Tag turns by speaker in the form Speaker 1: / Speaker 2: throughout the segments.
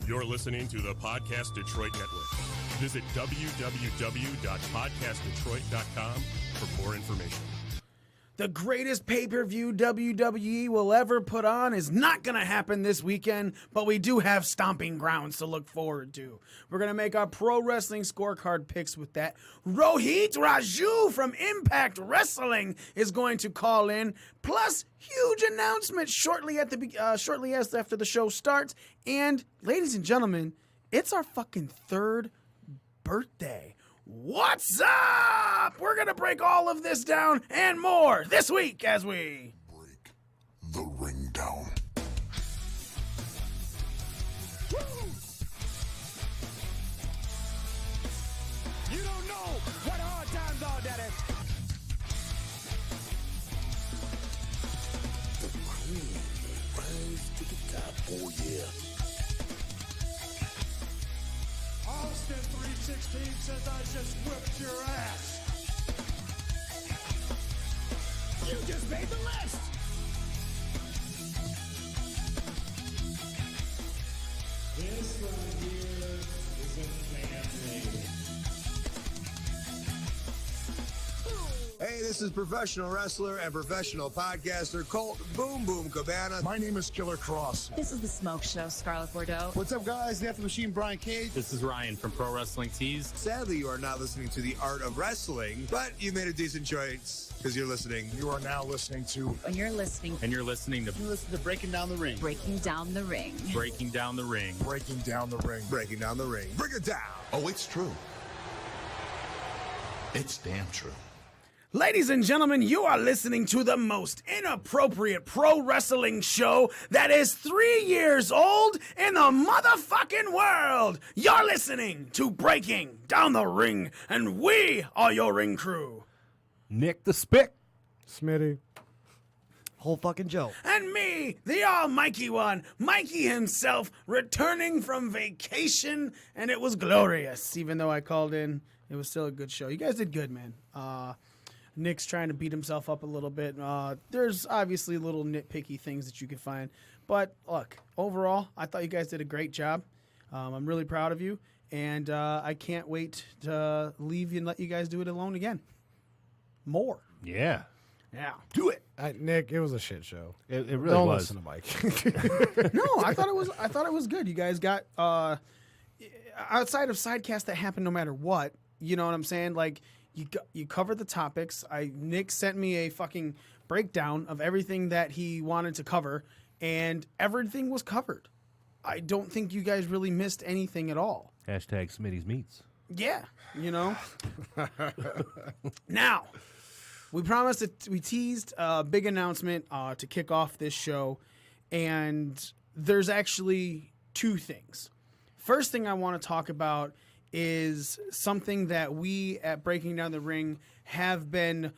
Speaker 1: You're listening to the Podcast Detroit Network. Visit www.podcastdetroit.com for more information.
Speaker 2: The greatest pay-per-view WWE will ever put on is not going to happen this weekend, but we do have Stomping Grounds to look forward to. We're going to make our pro wrestling scorecard picks with that. Rohit Raju from Impact Wrestling is going to call in, plus huge announcement shortly after the show starts. And, ladies and gentlemen, it's our fucking third birthday. What's up? We're going to break all of this down and more this week as we
Speaker 3: break the ring down.
Speaker 4: You don't know what hard times are, Daddy.
Speaker 3: The cream rise to the top. Oh, yeah.
Speaker 4: Austin 316 says I just whipped your ass. You just made the list. This right here is a family.
Speaker 5: Hey, this is professional wrestler and professional podcaster Colt Boom Boom Cabana.
Speaker 3: My name is Killer Cross.
Speaker 6: This is The Smoke Show, Scarlett Bordeaux.
Speaker 7: What's up, guys? The After Machine, Brian Cage.
Speaker 8: This is Ryan from Pro Wrestling Tees.
Speaker 5: Sadly, you are not listening to The Art of Wrestling, but you made a decent choice because you're listening.
Speaker 3: You are now listening to...
Speaker 6: And you're listening
Speaker 8: And you're listening to
Speaker 7: You listen to Breaking Down the Ring.
Speaker 6: Breaking Down the Ring.
Speaker 8: Breaking Down the Ring.
Speaker 3: Breaking Down the Ring.
Speaker 5: Breaking Down the Ring. Break it down.
Speaker 9: Oh, it's true. It's damn true.
Speaker 2: Ladies and gentlemen, you are listening to the most inappropriate pro wrestling show that is 3 years old in the motherfucking world. You're listening to Breaking Down the Ring, and we are your ring crew.
Speaker 10: Nick the Spick.
Speaker 7: Smitty. Whole fucking Joe.
Speaker 2: And me, the almighty one, Mikey himself, returning from vacation, and it was glorious. Even though I called in, it was still a good show. You guys did good, man. Nick's trying to beat himself up a little bit. There's obviously little nitpicky things that you can find. But, look, overall, I thought you guys did a great job. I'm really proud of you. And I can't wait to leave you and let you guys do it alone again. More.
Speaker 10: Yeah.
Speaker 2: Yeah.
Speaker 10: Do it.
Speaker 7: Nick, it was a shit show.
Speaker 10: It really
Speaker 7: Don't
Speaker 10: was.
Speaker 7: listen to Mike.
Speaker 2: No, I thought it was good. You guys got outside of sidecast that happened no matter what. You know what I'm saying? Like you covered the topics. Nick sent me a fucking breakdown of everything that he wanted to cover, and everything was covered. I don't think you guys really missed anything at all.
Speaker 10: Hashtag Smitty's Meats.
Speaker 2: Yeah, you know. Now, we promised that we teased a big announcement to kick off this show, and there's actually two things. First thing I want to talk about is something that we at Breaking Down the Ring have been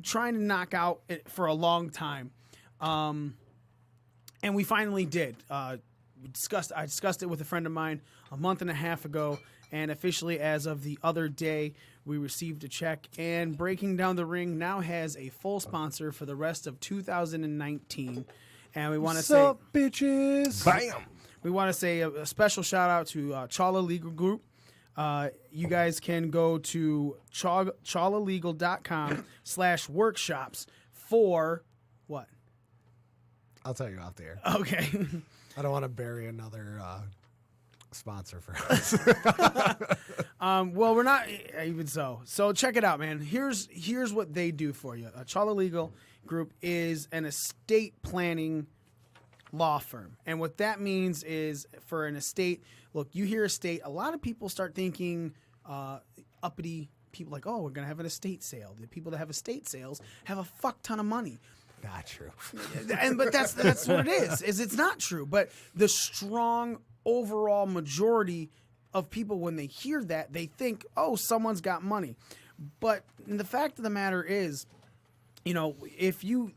Speaker 2: trying to knock out for a long time, and we finally did. I discussed it with a friend of mine a month and a half ago, and officially as of the other day, we received a check, and Breaking Down the Ring now has a full sponsor for the rest of 2019, and we want to say...
Speaker 7: What's up, bitches?
Speaker 10: Bam!
Speaker 2: We want to say a special shout out to Chala Legal Group. You guys can go to chalalegal.com/workshops for what?
Speaker 7: I'll tell you off the air.
Speaker 2: Okay.
Speaker 7: I don't want to bury another sponsor for us.
Speaker 2: Well, we're not even so. So check it out, man. Here's what they do for you. Chala Legal Group is an estate planning law firm. And what that means is for an estate, look, you hear estate, a lot of people start thinking uppity people like, oh, we're going to have an estate sale. The people that have estate sales have a fuck ton of money.
Speaker 7: Not true.
Speaker 2: But that's what it is it's not true. But the strong overall majority of people, when they hear that, they think, oh, someone's got money. But the fact of the matter is, you know, if you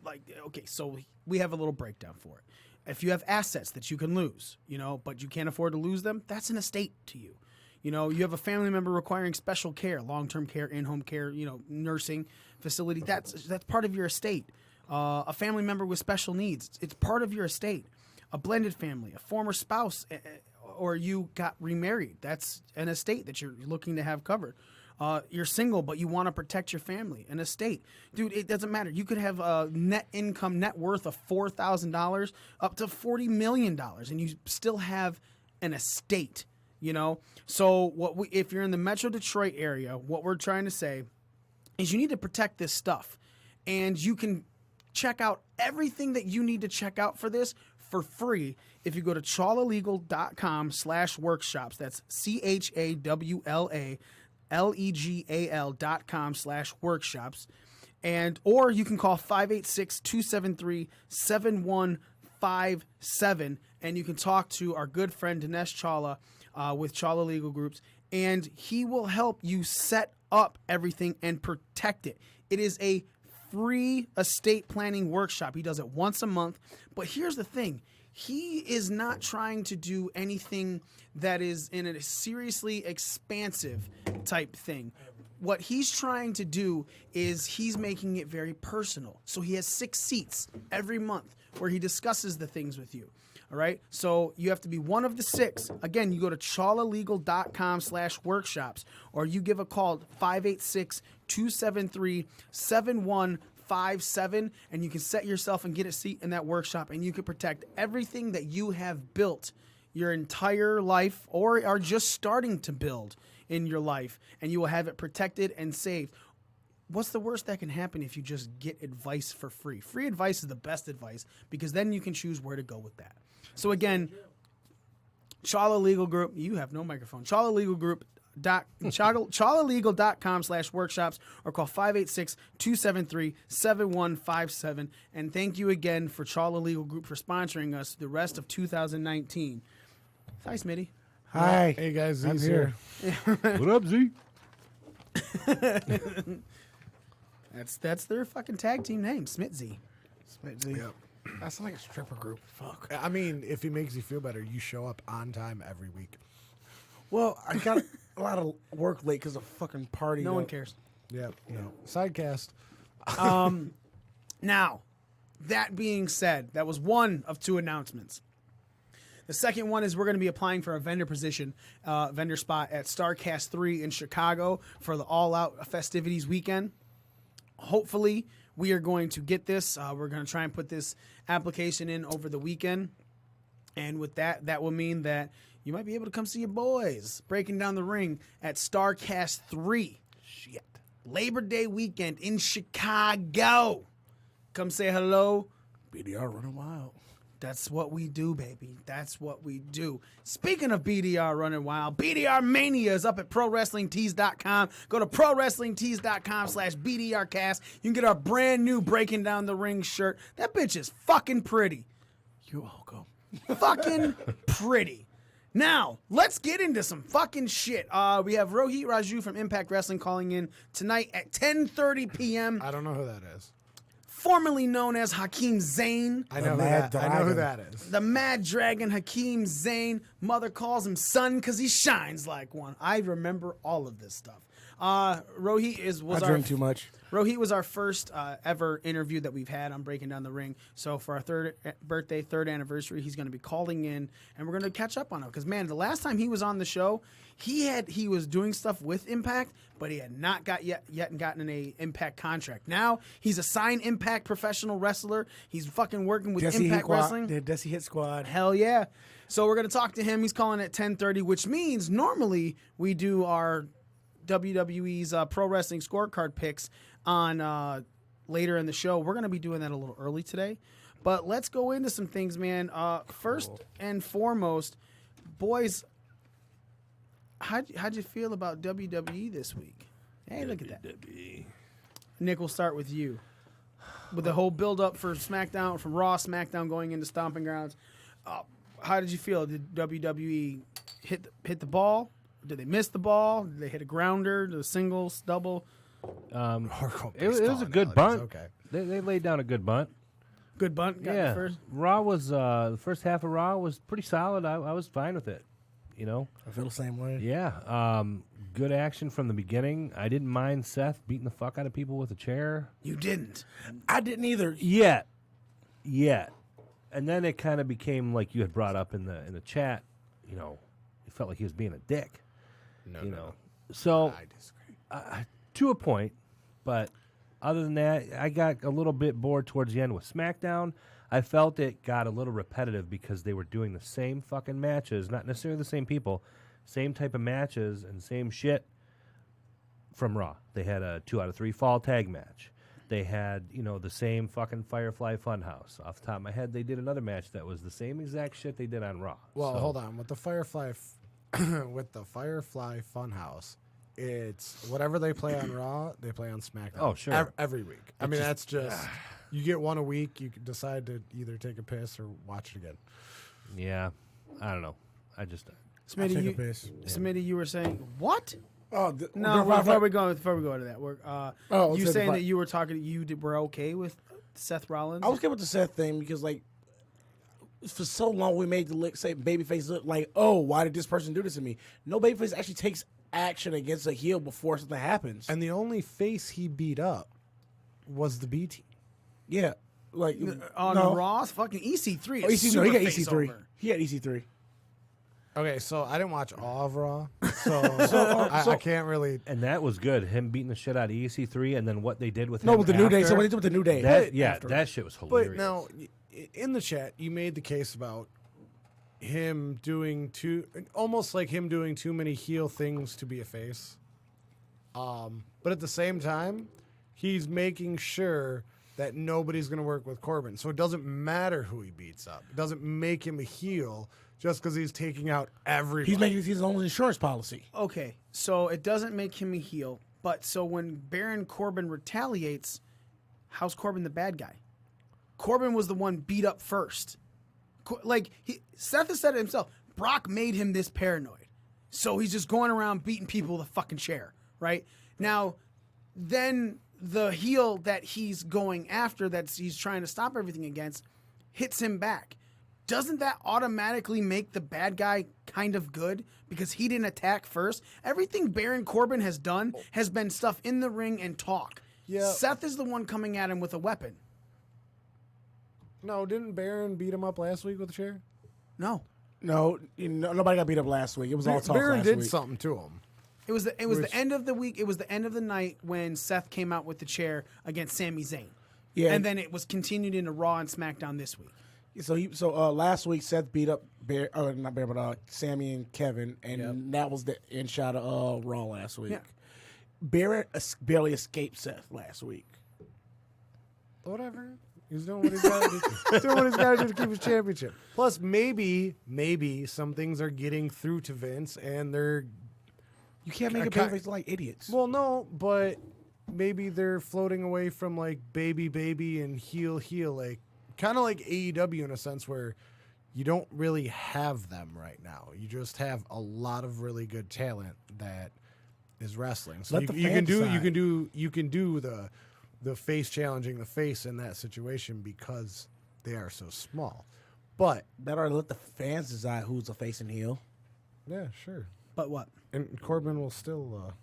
Speaker 2: so we have a little breakdown for it. If you have assets that you can lose, you know, but you can't afford to lose them, that's an estate to you. You know, you have a family member requiring special care, long-term care, in-home care, you know, nursing facility. That's part of your estate. A family member with special needs, it's part of your estate. A blended family, a former spouse or you got remarried. That's an estate that you're looking to have covered. You're single, but you want to protect your family. An estate. Dude, it doesn't matter. You could have a net worth of $4,000 up to $40 million, and you still have an estate, you know? So if you're in the Metro Detroit area, what we're trying to say is you need to protect this stuff. And you can check out everything that you need to check out for this for free if you go to chawlalegal.com/workshops. That's CHAWLALEGAL.com/workshops. Or you can call 586-273-7157, and you can talk to our good friend Dinesh Chawla with Chawla Legal Groups, and he will help you set up everything and protect it. It is a free estate planning workshop. He does it once a month. But here's the thing. He is not trying to do anything that is in a seriously expansive type thing. What he's trying to do is he's making it very personal. So he has 6 seats every month where he discusses the things with you. All right. So you have to be one of the 6. Again, you go to chawlalegal.com/workshops, or you give a call 586-273-7157, and you can set yourself and get a seat in that workshop, and you can protect everything that you have built your entire life or are just starting to build in your life, and you will have it protected and saved. What's the worst that can happen if you just get advice for free? Free advice is the best advice, because then you can choose where to go with that. So again, Chawla Legal Group, you have no microphone. Chawla Legal Group, chawlalegal.com/workshops, or call 586-273-7157. And thank you again for Chawla Legal Group for sponsoring us the rest of 2019. Hi, Smitty.
Speaker 7: Hi.
Speaker 11: Hey guys,
Speaker 7: I'm
Speaker 11: Z's
Speaker 7: here.
Speaker 10: What up, Z?
Speaker 2: That's their fucking tag team name, Smitzy.
Speaker 11: Smitzy.
Speaker 7: Yep.
Speaker 11: That sounds like a stripper group.
Speaker 2: Fuck.
Speaker 7: I mean, if he makes you feel better, you show up on time every week.
Speaker 11: Well, I got a lot of work late because of fucking party.
Speaker 2: No one cares.
Speaker 7: Yep. No. Sidecast.
Speaker 2: Now, that being said, that was one of 2 announcements. The second one is we're going to be applying for a vendor spot at StarCast 3 in Chicago for the all-out festivities weekend. Hopefully, we are going to get this. We're going to try and put this application in over the weekend. And with that, that will mean that you might be able to come see your boys breaking down the ring at StarCast 3. Shit. Labor Day weekend in Chicago. Come say hello.
Speaker 11: BDR running wild.
Speaker 2: That's what we do, baby. That's what we do. Speaking of BDR running wild, BDR Mania is up at ProWrestlingTees.com. Go to ProWrestlingTees.com/BDRcast. You can get our brand new Breaking Down the Ring shirt. That bitch is fucking pretty.
Speaker 11: You're welcome.
Speaker 2: Fucking pretty. Now, let's get into some fucking shit. We have Rohit Raju from Impact Wrestling calling in tonight at 10:30 p.m.
Speaker 7: I don't know who that is.
Speaker 2: Formerly known as Hakeem Zayn.
Speaker 7: I know who that is.
Speaker 2: The Mad Dragon Hakeem Zayn. Mother calls him son because he shines like one. I remember all of this stuff. Rohit was
Speaker 11: I drink too much.
Speaker 2: Rohit was our first ever interview that we've had on Breaking Down the Ring. So for our third anniversary, he's going to be calling in, and we're going to catch up on him. Because, man, the last time he was on the show, he was doing stuff with Impact, but he had not gotten an Impact contract. Now he's a signed Impact professional wrestler. He's fucking working with Impact Wrestling.
Speaker 11: The Desi Hit Squad.
Speaker 2: Hell yeah. So we're going to talk to him. He's calling at 10:30, which means normally we do our WWE's Pro Wrestling Scorecard picks on later in the show. We're going to be doing that a little early today. But let's go into some things, man. First and foremost, boys, how'd you feel about WWE this week? Hey, look at that. Nick, we'll start with you. With the whole build-up for SmackDown, from Raw, SmackDown going into Stomping Grounds, how did you feel? Did WWE hit the ball? Did they miss the ball? Did they hit a grounder? The singles, double?
Speaker 10: It was a good bunt. Okay. They laid down a good bunt.
Speaker 2: Good bunt?
Speaker 10: Yeah.
Speaker 2: First?
Speaker 10: Raw was, the first half of Raw was pretty solid. I was fine with it, you know?
Speaker 11: I feel the same way.
Speaker 10: Yeah. Good action from the beginning. I didn't mind Seth beating the fuck out of people with a chair.
Speaker 2: You didn't?
Speaker 11: I didn't either.
Speaker 10: Yet. And then it kind of became like you had brought up in the chat, he felt like he was being a dick.
Speaker 7: No.
Speaker 10: So
Speaker 7: I disagree.
Speaker 10: to a point, but other than that, I got a little bit bored towards the end with SmackDown. I felt it got a little repetitive because they were doing the same fucking matches, not necessarily the same people, same type of matches and same shit from Raw. They had a 2 out of 3 fall tag match. They had, the same fucking Firefly Funhouse. Off the top of my head, they did another match that was the same exact shit they did on Raw.
Speaker 7: Well, hold on. With the Firefly Funhouse, it's whatever they play on Raw, they play on SmackDown.
Speaker 10: Oh, sure.
Speaker 7: Every week. I mean, that's just you get one a week. You can decide to either take a piss or watch it again.
Speaker 10: Yeah, I don't know. I just
Speaker 2: Smitty, you were saying what?
Speaker 11: Oh
Speaker 2: no! Before we go to that, you saying that you were were okay with Seth Rollins?
Speaker 11: I was okay with the Seth thing because for so long we made the babyface look like, oh, why did this person do this to me? No babyface actually takes action against a heel before something happens.
Speaker 7: And the only face he beat up was the B team.
Speaker 11: Yeah,
Speaker 2: on Raw's fucking EC3.
Speaker 11: EC3, he got EC3. He had EC3.
Speaker 7: Okay, so I didn't watch all of Raw, so I can't really.
Speaker 10: And that was good. Him beating the shit out of EC3, and then what they did with him.
Speaker 11: No, with the New Day.
Speaker 10: after,
Speaker 11: So what they did with the New Day?
Speaker 10: That shit was hilarious.
Speaker 7: But now, in the chat, you made the case about him doing almost like him doing too many heel things to be a face. But at the same time, he's making sure that nobody's going to work with Corbin. So it doesn't matter who he beats up. It doesn't make him a heel just because he's taking out everybody.
Speaker 11: He's making his own insurance policy.
Speaker 2: Okay, so it doesn't make him a heel, but so when Baron Corbin retaliates, how's Corbin the bad guy? Corbin was the one beat up first. Seth has said it himself. Brock made him this paranoid. So he's just going around beating people with a fucking chair, right? Now, then the heel that he's going after, he's trying to stop everything against, hits him back. Doesn't that automatically make the bad guy kind of good because he didn't attack first? Everything Baron Corbin has done has been stuff in the ring and talk.
Speaker 7: Yeah.
Speaker 2: Seth is the one coming at him with a weapon.
Speaker 7: No, didn't Baron beat him up last week with a chair?
Speaker 2: No,
Speaker 11: nobody got beat up last week. It was all talk
Speaker 7: Baron
Speaker 11: last
Speaker 7: did
Speaker 11: week.
Speaker 7: something to him.
Speaker 2: It was the end of the week. It was the end of the night when Seth came out with the chair against Sami Zayn.
Speaker 11: Yeah,
Speaker 2: and then it was continued into Raw and SmackDown this week.
Speaker 11: So last week Seth beat up Sammy and Kevin, and that was the end shot of Raw last week.
Speaker 2: Yeah.
Speaker 11: Barrett barely escaped Seth last week.
Speaker 7: Whatever. He's doing what he's got to do. He's doing what he's got to do to keep his championship. Plus, maybe some things are getting through to Vince, and they're.
Speaker 11: You can't make a babyface like idiots.
Speaker 7: Well, no, but maybe they're floating away from baby and heel, kind of like AEW in a sense where you don't really have them right now. You just have a lot of really good talent that is wrestling. So you can do the face challenging the face in that situation because they are so small. But
Speaker 11: better let the fans decide who's a face and heel.
Speaker 7: Yeah, sure.
Speaker 2: But what?
Speaker 7: And Corbin will still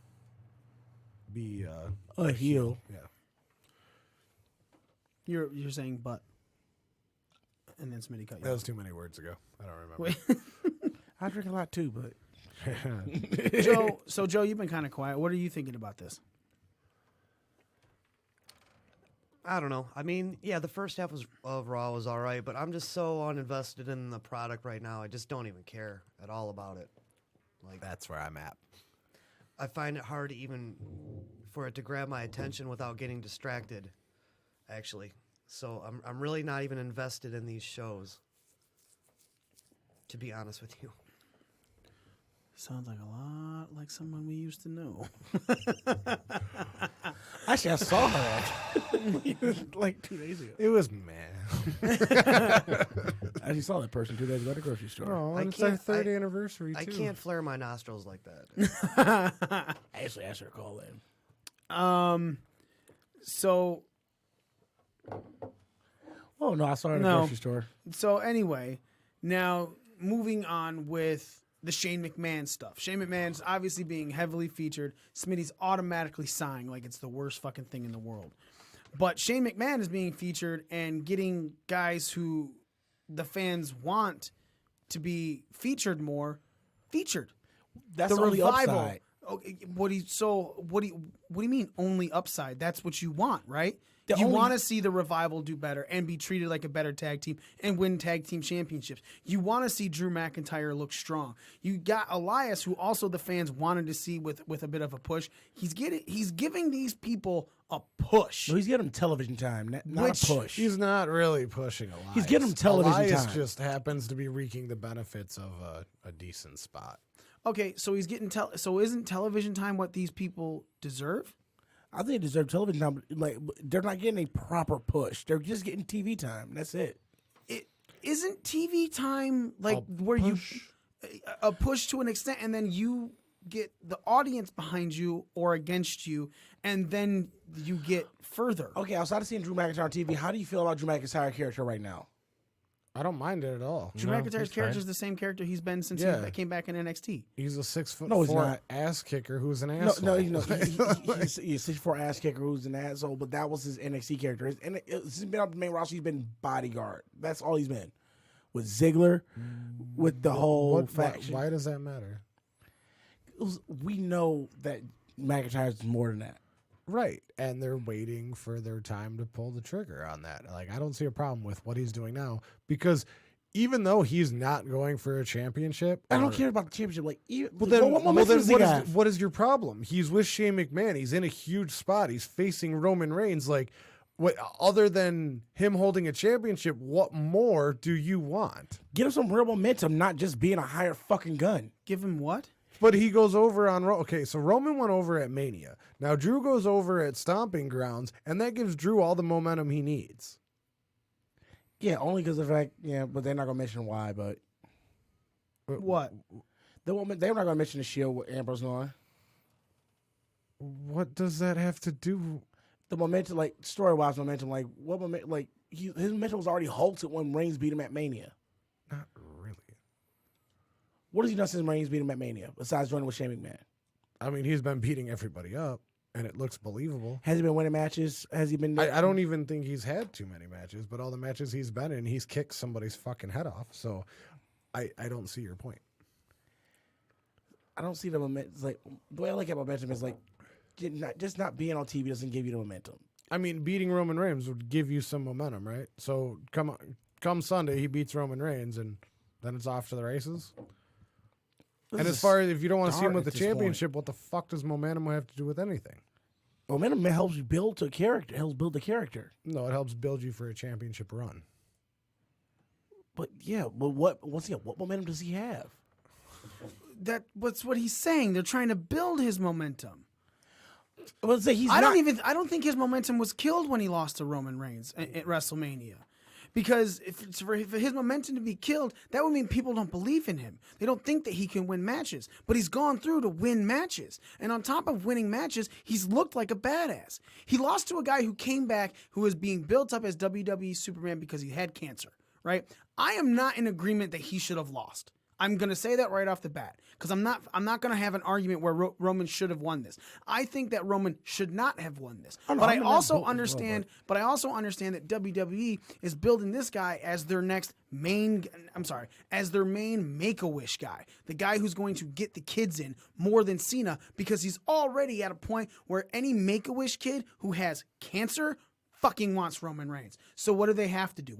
Speaker 7: be
Speaker 11: a heel.
Speaker 7: Yeah.
Speaker 2: You're saying but. And then Smitty cut you.
Speaker 7: That was too many words ago. I don't remember.
Speaker 11: I drink a lot too, but
Speaker 2: Joe, you've been kind of quiet. What are you thinking about this?
Speaker 12: I don't know. I mean, yeah, the first half of Raw was all right, but I'm just so uninvested in the product right now. I just don't even care at all about it.
Speaker 7: That's where I'm at.
Speaker 12: I find it hard even for it to grab my attention without getting distracted, actually. So I'm really not even invested in these shows, to be honest with you.
Speaker 2: Sounds like a lot like someone we used to know.
Speaker 11: Actually, I saw her 2 days ago.
Speaker 7: It was mad.
Speaker 11: I actually saw that person 2 days ago at the grocery store.
Speaker 7: Oh, it's our third anniversary, too.
Speaker 12: I can't flare my nostrils like that.
Speaker 11: I actually asked her to call in.
Speaker 2: So...
Speaker 11: Oh, no, I saw her at the grocery store.
Speaker 2: So anyway, now moving on with the Shane McMahon stuff. Shane McMahon's obviously being heavily featured. Smitty's automatically sighing like it's the worst fucking thing in the world. But Shane McMahon is being featured and getting guys who the fans want to be featured more, featured.
Speaker 11: That's the only upside.
Speaker 2: Okay, what do you mean only upside? That's what you want, right?
Speaker 11: The
Speaker 2: You
Speaker 11: only-
Speaker 2: want to see the Revival do better and be treated like a better tag team and win tag team championships. You want to see Drew McIntyre look strong. You got Elias, who also the fans wanted to see with a bit of a push. He's giving these people a push.
Speaker 11: No, he's getting them television time, not
Speaker 2: Which-
Speaker 11: a push.
Speaker 7: He's not really pushing Elias.
Speaker 11: He's getting him television
Speaker 7: Elias
Speaker 11: time.
Speaker 7: just happens to be reaping the benefits of a decent spot.
Speaker 2: Okay, so he's getting so isn't television time what these people deserve?
Speaker 11: I think they deserve television time. Like they're not getting a proper push. They're just getting TV time. That's it.
Speaker 2: It isn't TV time like where you a push to an extent, and then you get the audience behind you or against you, and then you get further.
Speaker 11: Okay, outside of seeing Drew McIntyre on TV, how do you feel about Drew McIntyre's character right now?
Speaker 7: I don't mind it at all.
Speaker 2: Drew McIntyre's character is the same character he's been since he came back in NXT.
Speaker 7: He's a 6'4"
Speaker 11: No, he's not.
Speaker 7: ass kicker who's an asshole.
Speaker 11: No, he's a 6'4" ass kicker who's an asshole, but that was his NXT character. He's been on the main roster, he's been bodyguard. That's all he's been. With Ziggler, with the whole faction.
Speaker 7: Why does that matter?
Speaker 11: We know that McIntyre's more than that.
Speaker 7: Right, and they're waiting for their time to pull the trigger on that. Like, I don't see a problem with what he's doing now, because even though he's not going for a championship,
Speaker 11: I don't care about the championship. Like,
Speaker 7: what is your problem? He's with Shane McMahon. He's in a huge spot. He's facing Roman Reigns. Like, what other than him holding a championship? What more do you want?
Speaker 11: Give him some real momentum, not just being a hired fucking gun.
Speaker 2: Give him what?
Speaker 7: But he goes over on okay, so Roman went over at Mania. Now Drew goes over at Stomping Grounds, and that gives Drew all the momentum he needs.
Speaker 11: Yeah, only because of the fact, but they're not gonna mention why. But
Speaker 2: what?
Speaker 11: They're not gonna mention the Shield with Ambrose on.
Speaker 7: What does that have to do?
Speaker 11: The momentum, like story-wise momentum, like what momentum? Like his momentum was already halted when Reigns beat him at Mania.
Speaker 7: Not really.
Speaker 11: What has he done since Reigns beat him at Mania besides joining with Shane McMahon?
Speaker 7: I mean, he's been beating everybody up, and it looks believable.
Speaker 11: Has he been winning matches? Has he been?
Speaker 7: I don't even think he's had too many matches, but all the matches he's been in, he's kicked somebody's fucking head off. So, I don't see your point.
Speaker 11: I don't see the momentum. Like the way I look at momentum is like, just not being on TV doesn't give you the momentum.
Speaker 7: I mean, beating Roman Reigns would give you some momentum, right? So come Sunday, he beats Roman Reigns, and then it's off to the races. And as far as if you don't want to see him with the championship, what the fuck does momentum have to do with anything?
Speaker 11: Momentum helps you build a character. Helps build the character.
Speaker 7: No, it helps build you for a championship run.
Speaker 11: But what momentum does he have?
Speaker 2: That's what he's saying. They're trying to build his momentum.
Speaker 11: Well, say
Speaker 2: I don't think his momentum was killed when he lost to Roman Reigns at WrestleMania. Because for his momentum to be killed, that would mean people don't believe in him. They don't think that he can win matches. But he's gone through to win matches. And on top of winning matches, he's looked like a badass. He lost to a guy who came back, who was being built up as WWE Superman because he had cancer, right? I am not in agreement that he should have lost. I'm going to say that right off the bat because I'm not going to have an argument where Roman should have won this. I think that Roman should not have won this. But I also understand that WWE is building this guy as their main Make-A-Wish guy. The guy who's going to get the kids in more than Cena because he's already at a point where any Make-A-Wish kid who has cancer fucking wants Roman Reigns. So what do they have to do?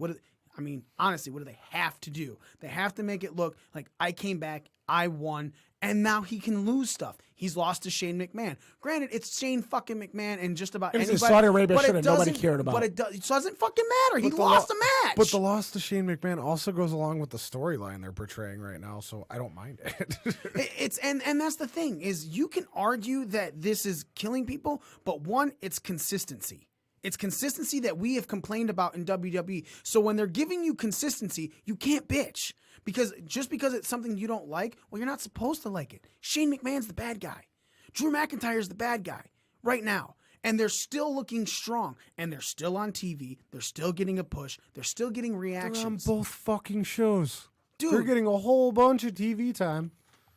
Speaker 2: Honestly, what do they have to do? They have to make it look like I came back, I won, and now he can lose stuff. He's lost to Shane McMahon. Granted, it's Shane fucking McMahon and just about anybody.
Speaker 11: Saudi Arabia should have nobody cared about.
Speaker 2: But it doesn't fucking matter. He lost a match.
Speaker 7: But the loss to Shane McMahon also goes along with the storyline they're portraying right now, so I don't mind it.
Speaker 2: And that's the thing, is you can argue that this is killing people, but one, it's consistency. It's consistency that we have complained about in WWE. So when they're giving you consistency, you can't bitch. Because just because it's something you don't like, well, you're not supposed to like it. Shane McMahon's the bad guy. Drew McIntyre's the bad guy right now. And they're still looking strong. And they're still on TV. They're still getting a push. They're still getting reactions.
Speaker 7: They're on both fucking shows.
Speaker 2: Dude.
Speaker 7: They're getting a whole bunch of TV time.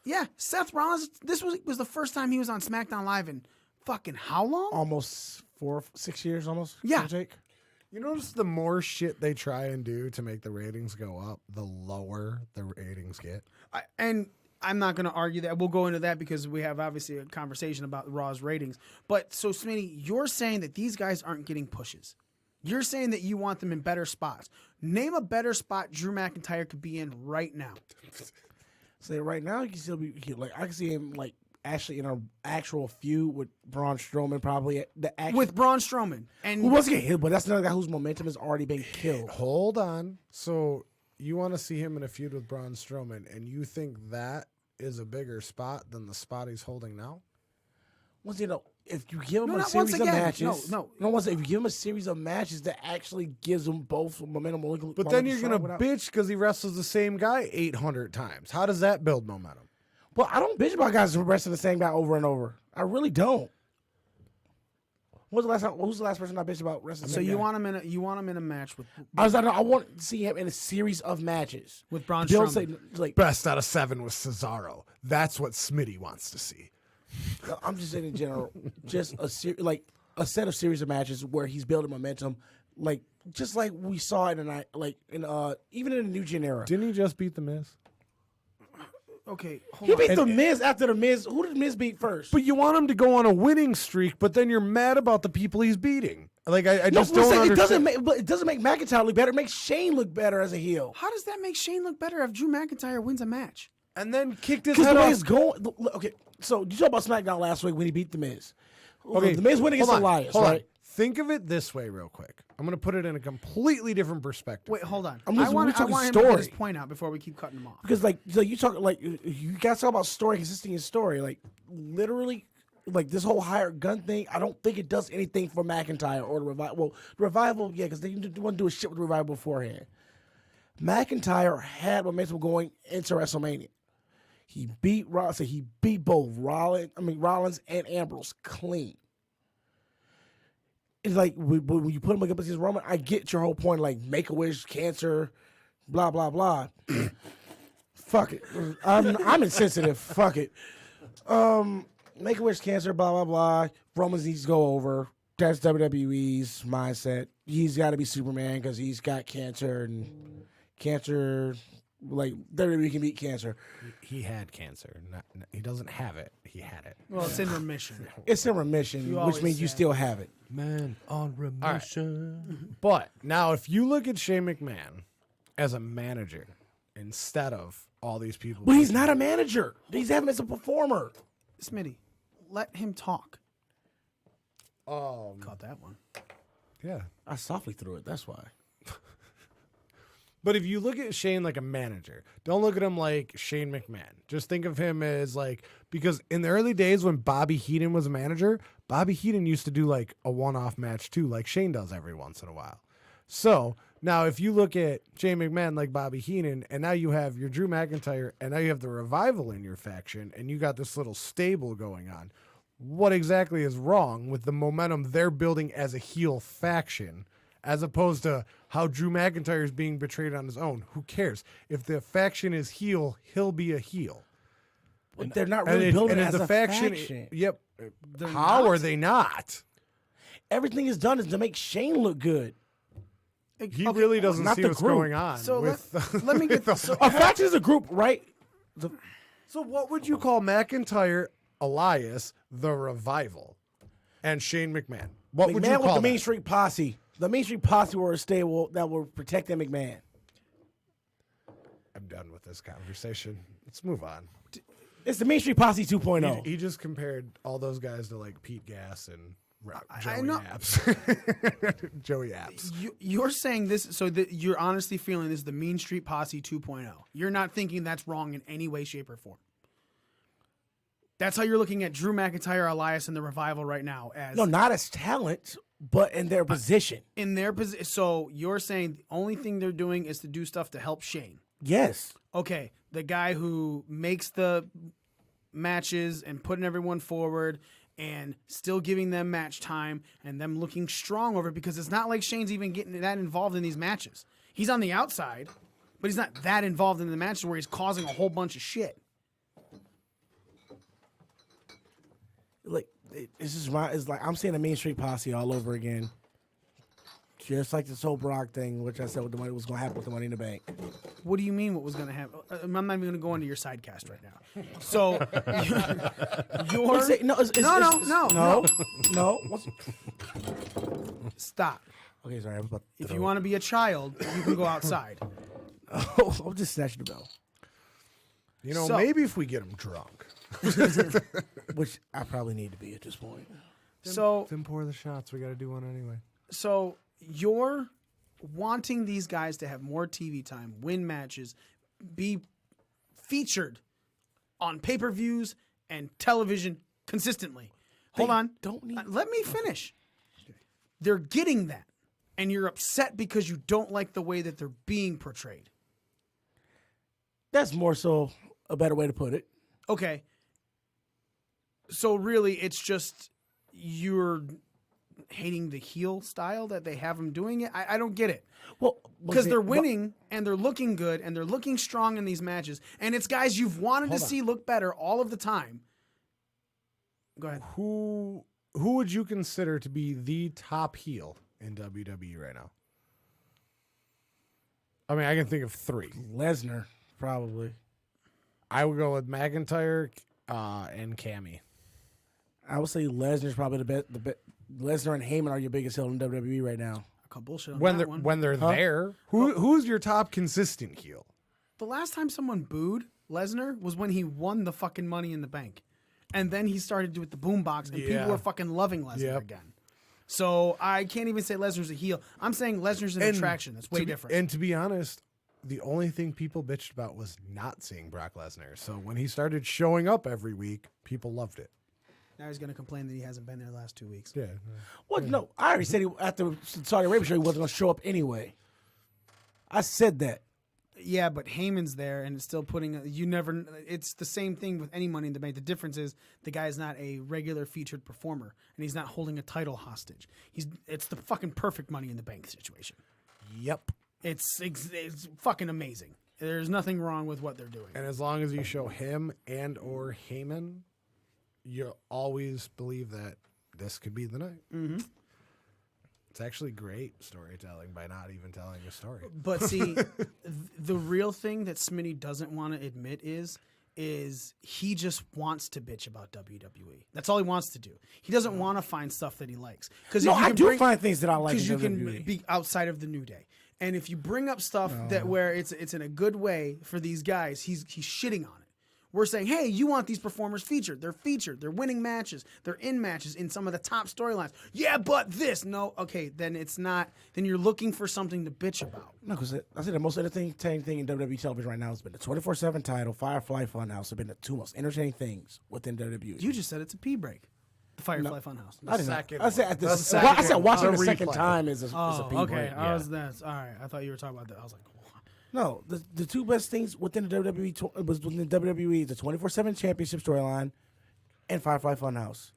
Speaker 2: Yeah, Seth Rollins, this was the first time he was on SmackDown Live in fucking how long?
Speaker 11: Almost 6 years almost.
Speaker 2: Yeah.
Speaker 7: You notice the more shit they try and do to make the ratings go up, the lower the ratings things get.
Speaker 2: And I'm not going to argue that. We'll go into that because we have obviously a conversation about Raw's ratings. But so, Smitty, you're saying that these guys aren't getting pushes. You're saying that you want them in better spots. Name a better spot Drew McIntyre could be in right now.
Speaker 11: Say right now, he can still be like I can see him like actually in an actual feud with Braun Strowman, probably
Speaker 2: with Braun Strowman, and
Speaker 11: who wants to get hit, but that's another guy whose momentum has already been killed.
Speaker 7: Hold on, so you want to see him in a feud with Braun Strowman, and you think that is a bigger spot than the spot he's holding now?
Speaker 11: Once if you give him a series of matches, if you give him a series of matches that actually gives them both momentum.
Speaker 7: But then you're gonna bitch because he wrestles the same guy 800 times. How does that build momentum?
Speaker 11: Well, I don't bitch about guys wrestling the same guy over and over. I really don't. Who's the last person I bitched about wrestling?
Speaker 2: So you want him in a match with?
Speaker 11: I want to see him in a series of matches
Speaker 2: with Braun Strowman.
Speaker 7: Like best out of 7 with Cesaro. That's what Smitty wants to see.
Speaker 11: I'm just saying in general, just a set of series of matches where he's building momentum, just like we saw in even in the New Gen era.
Speaker 7: Didn't he just beat The Miz?
Speaker 2: Okay,
Speaker 11: he beat The Miz after The Miz. Who did The Miz beat first?
Speaker 7: But you want him to go on a winning streak, but then you're mad about the people he's beating. Like I just don't understand.
Speaker 11: It doesn't make McIntyre look better. It makes Shane look better as a heel.
Speaker 2: How does that make Shane look better if Drew McIntyre wins a match?
Speaker 7: And then kicked his head off.
Speaker 11: Okay, so you talked about SmackDown last week when he beat The Miz.
Speaker 7: Okay,
Speaker 11: The Miz went against Elias, right?
Speaker 7: Think of it this way real quick. I'm going to put it in a completely different perspective.
Speaker 2: Wait, hold on.
Speaker 11: I want
Speaker 2: him to get his point out before we keep cutting him off.
Speaker 11: Because you guys talk about story consistency in story. Like literally, this whole hired gun thing. I don't think it does anything for McIntyre or the Revival. Well, the Revival, yeah, because they didn't want to do a shit with the Revival beforehand. McIntyre had momentum going into WrestleMania. He beat both Rollins and Ambrose clean. It's like when you put him against Roman, I get your whole point, like Make-A-Wish, cancer, blah blah blah. Fuck it, I'm insensitive. Fuck it. Make-A-Wish, cancer, blah blah blah. Roman's needs to go over. That's WWE's mindset. He's got to be Superman because he's got cancer and cancer. Like WWE can beat cancer.
Speaker 7: He had cancer. He doesn't have it. He had it.
Speaker 2: Well, it's in remission.
Speaker 11: It's in remission, which means you still have it.
Speaker 10: Man on remission.
Speaker 7: Right. But now, if you look at Shane McMahon as a manager instead of all these people,
Speaker 11: but he's not a manager. He's having as a performer.
Speaker 2: Smitty, let him talk.
Speaker 7: Caught
Speaker 2: that one.
Speaker 7: Yeah,
Speaker 11: I softly threw it. That's why.
Speaker 7: But if you look at Shane like a manager, don't look at him like Shane McMahon. Just think of him as because in the early days when Bobby Heenan was a manager, Bobby Heenan used to do like a one-off match too, like Shane does every once in a while. So now if you look at Shane McMahon like Bobby Heenan, and now you have your Drew McIntyre, and now you have the Revival in your faction, and you got this little stable going on, what exactly is wrong with the momentum they're building as a heel faction? As opposed to how Drew McIntyre is being betrayed on his own. Who cares? If the faction is heel, he'll be a heel.
Speaker 11: But they're not really building it as a faction.
Speaker 7: Yep. How are they not?
Speaker 11: Everything is done is to make Shane look good.
Speaker 7: He really doesn't see what's going on.
Speaker 2: So let me get this.
Speaker 11: A faction is a group, right?
Speaker 7: So what would you call McIntyre, Elias, the Revival, and Shane McMahon? What would you call
Speaker 11: with the
Speaker 7: that?
Speaker 11: Main Street Posse. The Main Street Posse were a stable that were protecting McMahon.
Speaker 7: I'm done with this conversation. Let's move on.
Speaker 11: It's the Main Street Posse 2.0.
Speaker 7: He just compared all those guys to like Pete Gas and Joey Apps. Joey Apps.
Speaker 2: You're saying this, so that you're honestly feeling this is the Mean Street Posse 2.0. You're not thinking that's wrong in any way, shape, or form. That's how you're looking at Drew McIntyre, Elias, and the Revival right now.
Speaker 11: No, not as talent, but in their position.
Speaker 2: In their position. So you're saying the only thing they're doing is to do stuff to help Shane.
Speaker 11: Yes.
Speaker 2: Okay, the guy who makes the matches and putting everyone forward and still giving them match time and them looking strong over it, because it's not like Shane's even getting that involved in these matches. He's on the outside, but he's not that involved in the matches where he's causing a whole bunch of shit.
Speaker 11: Like it's like I'm seeing the Main Street Posse all over again. Just like this whole Brock thing, which I said what the money was going to happen with the Money in the Bank.
Speaker 2: What do you mean? What was going to happen? I'm not even going to go into your sidecast right now. So,
Speaker 11: no.
Speaker 2: Stop.
Speaker 11: Okay, sorry. I was about to
Speaker 2: If you want to be a child, you can go outside.
Speaker 11: Oh, I'll just snatch the bell.
Speaker 7: Maybe if we get him drunk.
Speaker 11: Which I probably need to be at this point.
Speaker 7: Then pour the shots. We got to do one anyway.
Speaker 2: So you're wanting these guys to have more TV time, win matches, be featured on pay-per-views and television consistently. Hold on. Let me finish. They're getting that, and you're upset because you don't like the way that they're being portrayed.
Speaker 11: That's more so a better way to put it.
Speaker 2: Okay. So really, it's just you're hating the heel style that they have them doing it. I don't get it.
Speaker 11: Well,
Speaker 2: because they're winning and they're looking good and they're looking strong in these matches, and it's guys you've wanted to see look better all of the time. Go ahead.
Speaker 7: Who would you consider to be the top heel in WWE right now? I mean, I can think of 3.
Speaker 11: Lesnar, probably.
Speaker 7: I would go with McIntyre and Cammy.
Speaker 11: I would say Lesnar's probably the best. Lesnar and Heyman are your biggest heel in WWE right now.
Speaker 2: I call bullshit on
Speaker 7: When
Speaker 2: that
Speaker 7: they're
Speaker 2: one.
Speaker 7: when they're there, who's your top consistent heel?
Speaker 2: The last time someone booed Lesnar was when he won the fucking Money in the Bank. And then he started with the boombox, and people were fucking loving Lesnar again. So I can't even say Lesnar's a heel. I'm saying Lesnar's an attraction. That's way different.
Speaker 7: And to be honest, the only thing people bitched about was not seeing Brock Lesnar. So when he started showing up every week, people loved it.
Speaker 2: Now he's going to complain that he hasn't been there the last 2 weeks.
Speaker 7: Yeah.
Speaker 11: Well, no, I already said after the Saudi Arabia show he wasn't going to show up anyway. I said that.
Speaker 2: Yeah, but Heyman's there, and it's still putting. It's the same thing with any Money in the Bank. The difference is the guy is not a regular featured performer, and he's not holding a title hostage. It's the fucking perfect Money in the Bank situation.
Speaker 7: Yep.
Speaker 2: It's fucking amazing. There's nothing wrong with what they're doing.
Speaker 7: And as long as you show him and or Heyman, you always believe that this could be the night.
Speaker 2: Mm-hmm.
Speaker 7: It's actually great storytelling by not even telling a story.
Speaker 2: But see, the real thing that Smitty doesn't want to admit is he just wants to bitch about WWE. That's all he wants to do. He doesn't want to find stuff that he likes.
Speaker 11: No, I do find things that I like in
Speaker 2: because you
Speaker 11: WWE.
Speaker 2: can be outside of the New Day. And if you bring up stuff that where it's in a good way for these guys, he's shitting on it. We're saying, hey, you want these performers featured. They're featured. They're winning matches. They're in matches in some of the top storylines. Yeah, but this. No, okay, then it's not. Then you're looking for something to bitch about.
Speaker 11: No, because I said the most entertaining thing in WWE television right now has been the 24/7 title, Firefly Funhouse have been the 2 most entertaining things within WWE.
Speaker 2: You just said it's a pee break. The Firefly Funhouse.
Speaker 11: I didn't. I said
Speaker 2: second
Speaker 11: watching
Speaker 2: one.
Speaker 11: the second time is a pee
Speaker 2: okay.
Speaker 11: break.
Speaker 2: I was that. All right. I thought you were talking about that. I was like,
Speaker 11: no, the 2 best things within the WWE was within the WWE, the 24/7 championship storyline and Firefly Funhouse.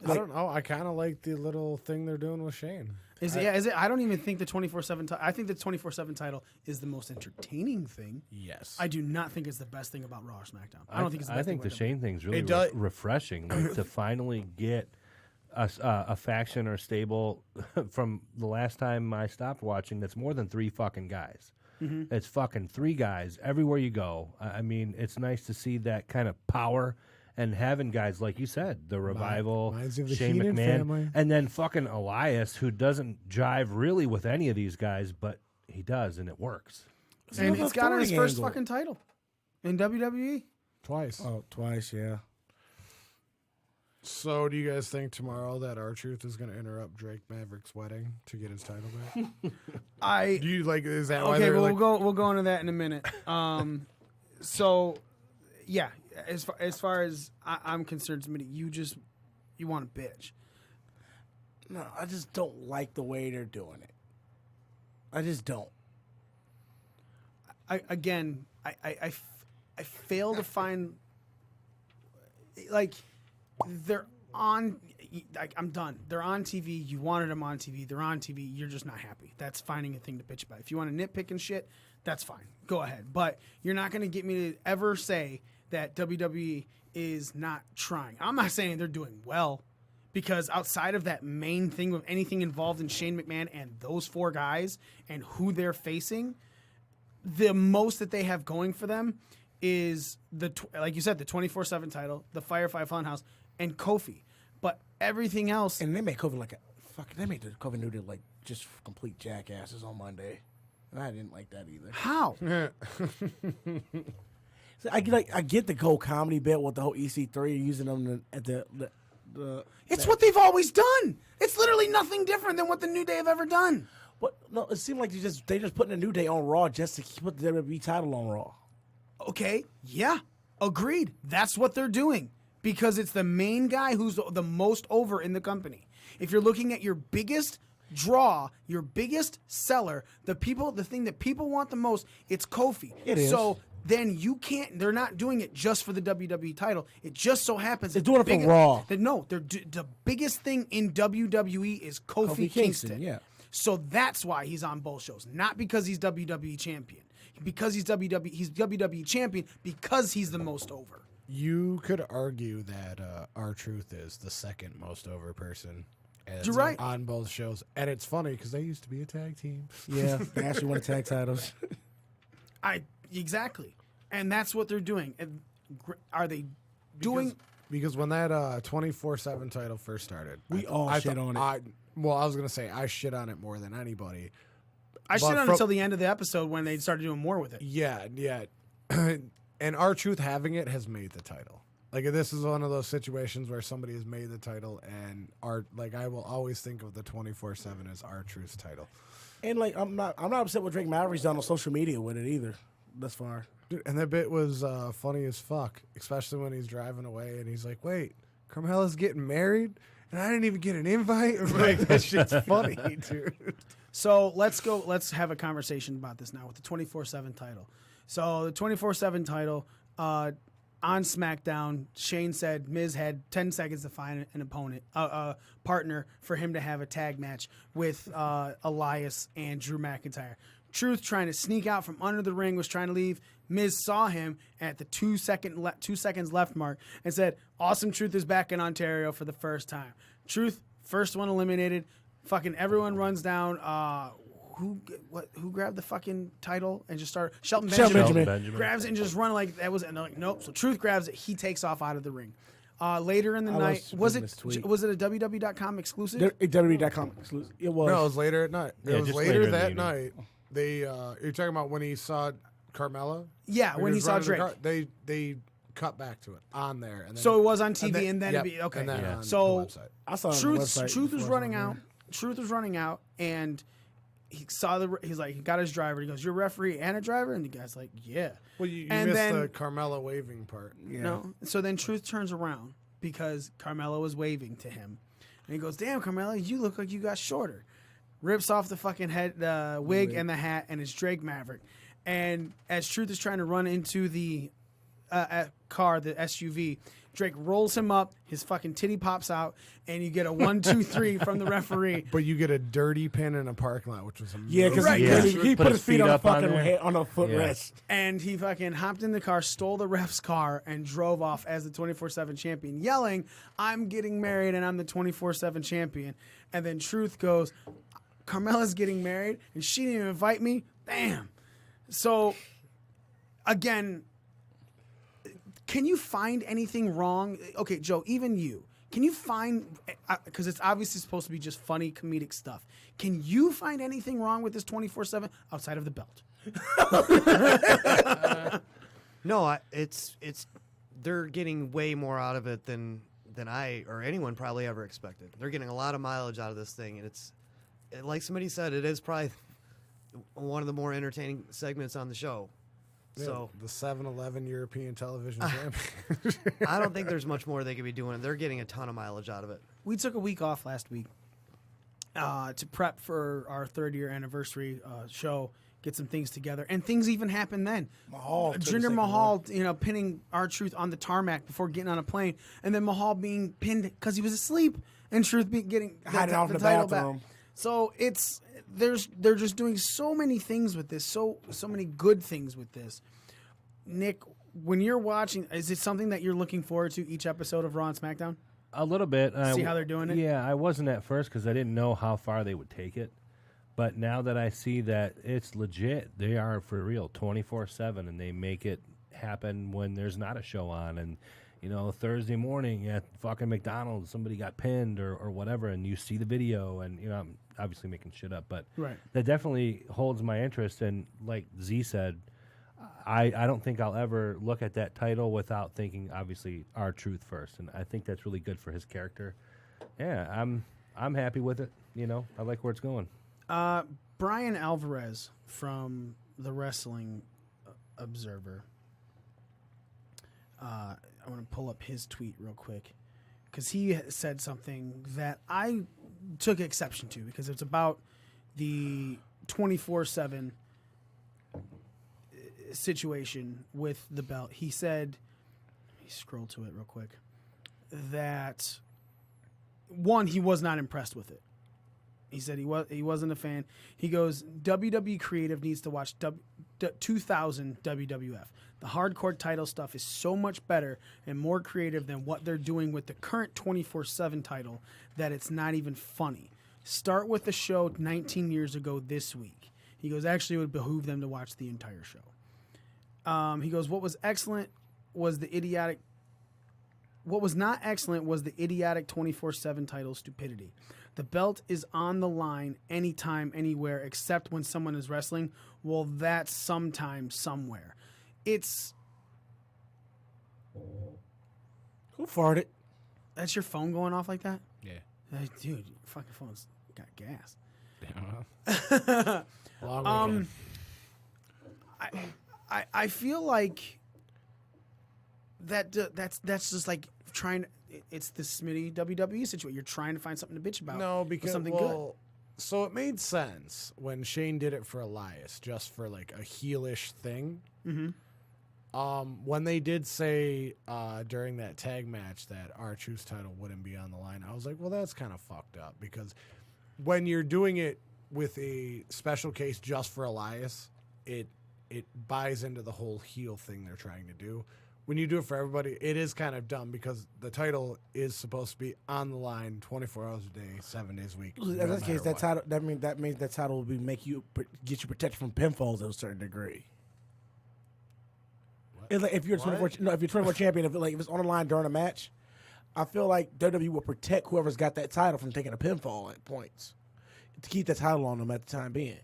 Speaker 7: I don't know. I kind of like the little thing they're doing with Shane.
Speaker 2: Is it? I don't even think the 24/7. I think the 24/7 title is the most entertaining thing.
Speaker 7: Yes.
Speaker 2: I do not think it's the best thing about Raw or SmackDown. I don't think it's the best
Speaker 10: think
Speaker 2: thing
Speaker 10: the Shane thing's really refreshing to finally get a faction or stable from the last time I stopped watching. That's more than 3 fucking guys.
Speaker 2: Mm-hmm.
Speaker 10: It's fucking 3 guys everywhere you go. I mean, it's nice to see that kind of power and having guys like you said, the Revival, Shane
Speaker 7: Heenan
Speaker 10: McMahon,
Speaker 7: family.
Speaker 10: and then fucking Elias, who doesn't jive really with any of these guys, but he does, and it works.
Speaker 2: And he's got his first fucking title in WWE
Speaker 7: twice.
Speaker 11: Oh, twice, yeah.
Speaker 7: So, do you guys think tomorrow that R-Truth is going to interrupt Drake Maverick's wedding to get his title back? Do you like? Is that why?
Speaker 2: Okay,
Speaker 7: they're
Speaker 2: well, we'll go into that in a minute. So, yeah, as far as I'm concerned, Smitty, you want to bitch.
Speaker 11: No, I just don't like the way they're doing it. I just don't.
Speaker 2: I fail to find like. They're on. Like, I'm done. They're on TV. You wanted them on TV. They're on TV. You're just not happy. That's finding a thing to bitch about. If you want to nitpick and shit, that's fine. Go ahead. But you're not going to get me to ever say that WWE is not trying. I'm not saying they're doing well, because outside of that main thing with anything involved in Shane McMahon and those 4 guys and who they're facing, the most that they have going for them is like you said, the 24/7 title, the Firefly Funhouse, and Kofi. But everything else,
Speaker 11: and they made Kofi they made the Kofi New Day like just complete jackasses on Monday. And I didn't like that either.
Speaker 2: How?
Speaker 11: So I get the whole comedy bit with the whole EC3 using them at the
Speaker 2: it's what they've always done. It's literally nothing different than what the New Day have ever done.
Speaker 11: But no, it seemed like they just putting a New Day on Raw just to put the WWE title on Raw.
Speaker 2: Okay, yeah, agreed. That's what they're doing because it's the main guy who's the most over in the company. If you're looking at your biggest draw, your biggest seller, the thing that people want the most, it's Kofi.
Speaker 11: It is.
Speaker 2: So then you can't. They're not doing it just for the WWE title. It just so happens
Speaker 11: they're doing it for Raw.
Speaker 2: The biggest thing in WWE is Kofi Kingston.
Speaker 11: Yeah.
Speaker 2: So that's why he's on both shows, not because he's WWE champion. Because he's WWE champion because he's the most over.
Speaker 7: You could argue that R-Truth is the second most over person.
Speaker 2: You're right.
Speaker 7: On both shows. And it's funny because they used to be a tag team.
Speaker 11: Yeah, they actually won the tag titles.
Speaker 2: Exactly. And that's what they're doing. Are they doing...
Speaker 7: Because when that 24/7 title first started...
Speaker 11: We all shit on it.
Speaker 7: I was going to say, I shit on it more than anybody.
Speaker 2: I shit on it until the end of the episode when they started doing more with it.
Speaker 7: Yeah. And R-Truth having it has made the title. Like, this is one of those situations where somebody has made the title, and I will always think of the 24/7 as R-Truth's title.
Speaker 11: And I'm not upset with Drake Maverick's done on social media with it either. Thus far,
Speaker 7: dude, and that bit was funny as fuck, especially when he's driving away and he's like, "Wait, Carmella's getting married, and I didn't even get an invite." Like, that shit's funny, dude.
Speaker 2: So let's have a conversation about this now with the 24/7 title. So the 24/7 title on SmackDown, Shane said Miz had 10 seconds to find an opponent, a partner for him to have a tag match with Elias and Drew McIntyre. Truth, trying to sneak out from under the ring, was trying to leave. Miz saw him at the 2 seconds left mark and said, "Awesome Truth is back in Ontario for the first time." Truth, first one eliminated. Fucking everyone runs down. Who grabbed the fucking title and just started? Shelton Benjamin grabs it and just run like that was. And they're like, nope. So Truth grabs it. He takes off out of the ring. Later in the night, was it a WWE.com exclusive?
Speaker 11: WWE.com exclusive. It was.
Speaker 7: No, it was later at night. It was later that night. You're talking about when he saw Carmella?
Speaker 2: Yeah, when he saw Drake.
Speaker 7: They cut back to it on there. And then,
Speaker 2: so it was on TV and then
Speaker 7: yep,
Speaker 2: it'd be okay.
Speaker 7: And then on
Speaker 2: so
Speaker 7: the website.
Speaker 11: I saw
Speaker 2: Truth was running out. Truth was running out, and he saw he's like, he got his driver. He goes, "You're a referee and a driver?" And the guy's like, "Yeah."
Speaker 7: Well, you
Speaker 2: and
Speaker 7: missed
Speaker 2: then,
Speaker 7: the Carmella waving part.
Speaker 2: Yeah. No. So then Truth turns around because Carmella was waving to him, and he goes, "Damn, Carmella, you look like you got shorter." Rips off the fucking head, wig and the hat, and it's Drake Maverick. And as Truth is trying to run into the car, the SUV, Drake rolls him up, his fucking titty pops out, and you get a 1, 2, 3 from the referee.
Speaker 7: But you get a dirty pin in a parking lot, which was amazing.
Speaker 11: Yeah, because he put his feet on the fucking on a footrest.
Speaker 2: And he fucking hopped in the car, stole the ref's car, and drove off as the 24/7 champion, yelling, "I'm getting married and I'm the 24/7 champion." And then Truth goes, "Carmella's getting married and she didn't even invite me." Damn. So, again, can you find anything wrong? Okay, Joe, even you. Can you find, because it's obviously supposed to be just funny, comedic stuff. Can you find anything wrong with this 24/7 outside of the belt?
Speaker 12: No, they're getting way more out of it than I or anyone probably ever expected. They're getting a lot of mileage out of this thing, and like somebody said, it is probably one of the more entertaining segments on the show.
Speaker 7: Yeah,
Speaker 12: so
Speaker 7: the 7-Eleven European Television Champion.
Speaker 12: I don't think there's much more they could be doing. They're getting a ton of mileage out of it.
Speaker 2: We took a week off last week to prep for our 3rd-year anniversary show, get some things together, and things even happened then. Jinder Mahal, pinning R-Truth on the tarmac before getting on a plane, and then Mahal being pinned because he was asleep, and Truth getting the title back. So they're just doing so many things with this, so many good things with this. Nick, when you're watching, is it something that you're looking forward to each episode of Raw and SmackDown?
Speaker 10: A little bit.
Speaker 2: See how they're doing it?
Speaker 10: Yeah, I wasn't at first because I didn't know how far they would take it. But now that I see that it's legit, they are for real 24/7, and they make it happen when there's not a show on. And, Thursday morning at fucking McDonald's, somebody got pinned or whatever, and you see the video, and, I'm obviously making shit up. But that definitely holds my interest. And like Z said, I don't think I'll ever look at that title without thinking, obviously, R-Truth first. And I think that's really good for his character. Yeah, I'm happy with it. I like where it's going.
Speaker 2: Brian Alvarez from the Wrestling Observer. I want to pull up his tweet real quick because he said something that I took exception to because it's about the 24/7 situation with the belt. He said, let me scroll to it real quick, that one, he was not impressed with it. He said he wasn't a fan. He goes, WWE Creative needs to watch 2000 WWF. The hardcore title stuff is so much better and more creative than what they're doing with the current 24/7 title that it's not even funny. Start with the show 19 years ago this week. He goes, actually, it would behoove them to watch the entire show. He goes, what was not excellent was the idiotic 24/7 title stupidity. The belt is on the line anytime, anywhere, except when someone is wrestling. Well, that's sometime, somewhere. It's...
Speaker 11: Who farted?
Speaker 2: That's your phone going off like that?
Speaker 10: Yeah.
Speaker 2: Hey, dude, your fucking phone's got gas.
Speaker 7: Long
Speaker 2: I feel like that's just like trying. It's the Smitty WWE situation. You're trying to find something to bitch about.
Speaker 7: No, because
Speaker 2: something good.
Speaker 7: So it made sense when Shane did it for Elias, just for like a heelish thing.
Speaker 2: Mm-hmm.
Speaker 7: When they did say during that tag match that R-Truth's title wouldn't be on the line, I was like, well, that's kind of fucked up because when you're doing it with a special case just for Elias, it buys into the whole heel thing they're trying to do. When you do it for everybody, it is kind of dumb because the title is supposed to be on the line 24 hours a day, 7 days a week.
Speaker 11: In that case, that means that title will get you protected from pinfalls to a certain degree. It's like if you're 24 champion, if it's on the line during a match, I feel like WWE will protect whoever's got that title from taking a pinfall at points to keep that title on them at the time being.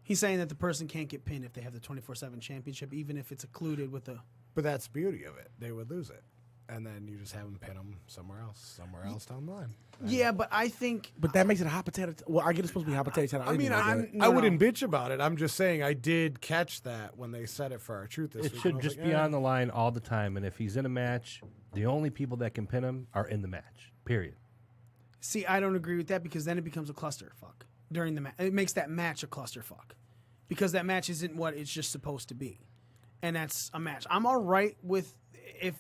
Speaker 2: He's saying that the person can't get pinned if they have the 24/7 championship, even if it's occluded with the...
Speaker 7: But that's the beauty of it. They would lose it. And then you just have them pin them somewhere else down the line.
Speaker 2: Yeah, but I think...
Speaker 11: But that makes it a hot potato... Well, I get it's supposed to be a hot potato title.
Speaker 7: I mean, I wouldn't bitch about it. I'm just saying I did catch that when they said it for R-Truth this week.
Speaker 10: It should just be on the line all the time. And if he's in a match, the only people that can pin him are in the match, period.
Speaker 2: See, I don't agree with that because then it becomes a clusterfuck during the match. It makes that match a clusterfuck because that match isn't what it's just supposed to be. And that's a match. I'm all right with if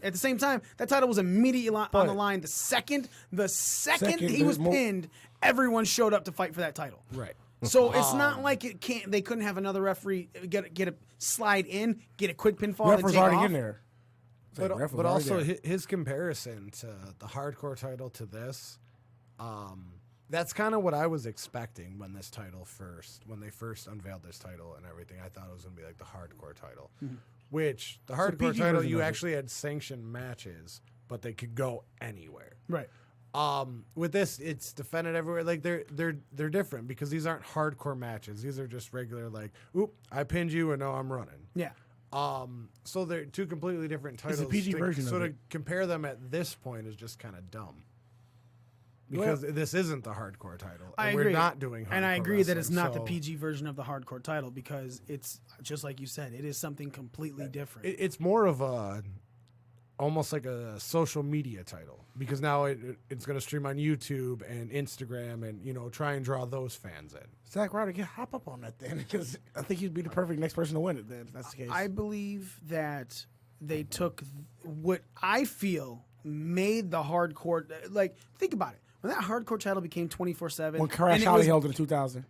Speaker 2: at the same time that title was immediately on the line. The second he was pinned, everyone showed up to fight for that title.
Speaker 7: Right.
Speaker 2: So it's not like they couldn't have another referee get a slide in, get a quick pinfall.
Speaker 11: Referee's
Speaker 2: and take
Speaker 11: already
Speaker 2: off.
Speaker 11: in there.
Speaker 7: But also his comparison to the hardcore title to this, that's kind of what I was expecting when they first unveiled this title and everything. I thought it was going to be like the hardcore title, which the hardcore title you actually had sanctioned matches, but they could go anywhere.
Speaker 2: Right.
Speaker 7: With this, it's defended everywhere. Like they're different because these aren't hardcore matches. These are just regular like, oop, I pinned you and now I'm running.
Speaker 2: Yeah.
Speaker 7: So they're two completely different titles.
Speaker 11: It's a PG version
Speaker 7: so
Speaker 11: of
Speaker 7: to
Speaker 11: it.
Speaker 7: compare them at this point is just kind of dumb. Because this isn't the hardcore title.
Speaker 2: I
Speaker 7: and
Speaker 2: agree.
Speaker 7: We're not doing hardcore
Speaker 2: and I agree that it's
Speaker 7: wrestling,
Speaker 2: not the
Speaker 7: so
Speaker 2: PG version of the hardcore title because it's just like you said, it is something completely different.
Speaker 7: It's more of almost like a social media title because now it's going to stream on YouTube and Instagram and try and draw those fans in.
Speaker 11: Zack Ryder, hop up on that then because I think he'd be the perfect next person to win it then if that's the case.
Speaker 2: I believe that they took what I feel made the hardcore, like think about it. When that hardcore title became 24/7,
Speaker 11: when Crash Holly held it in 2000,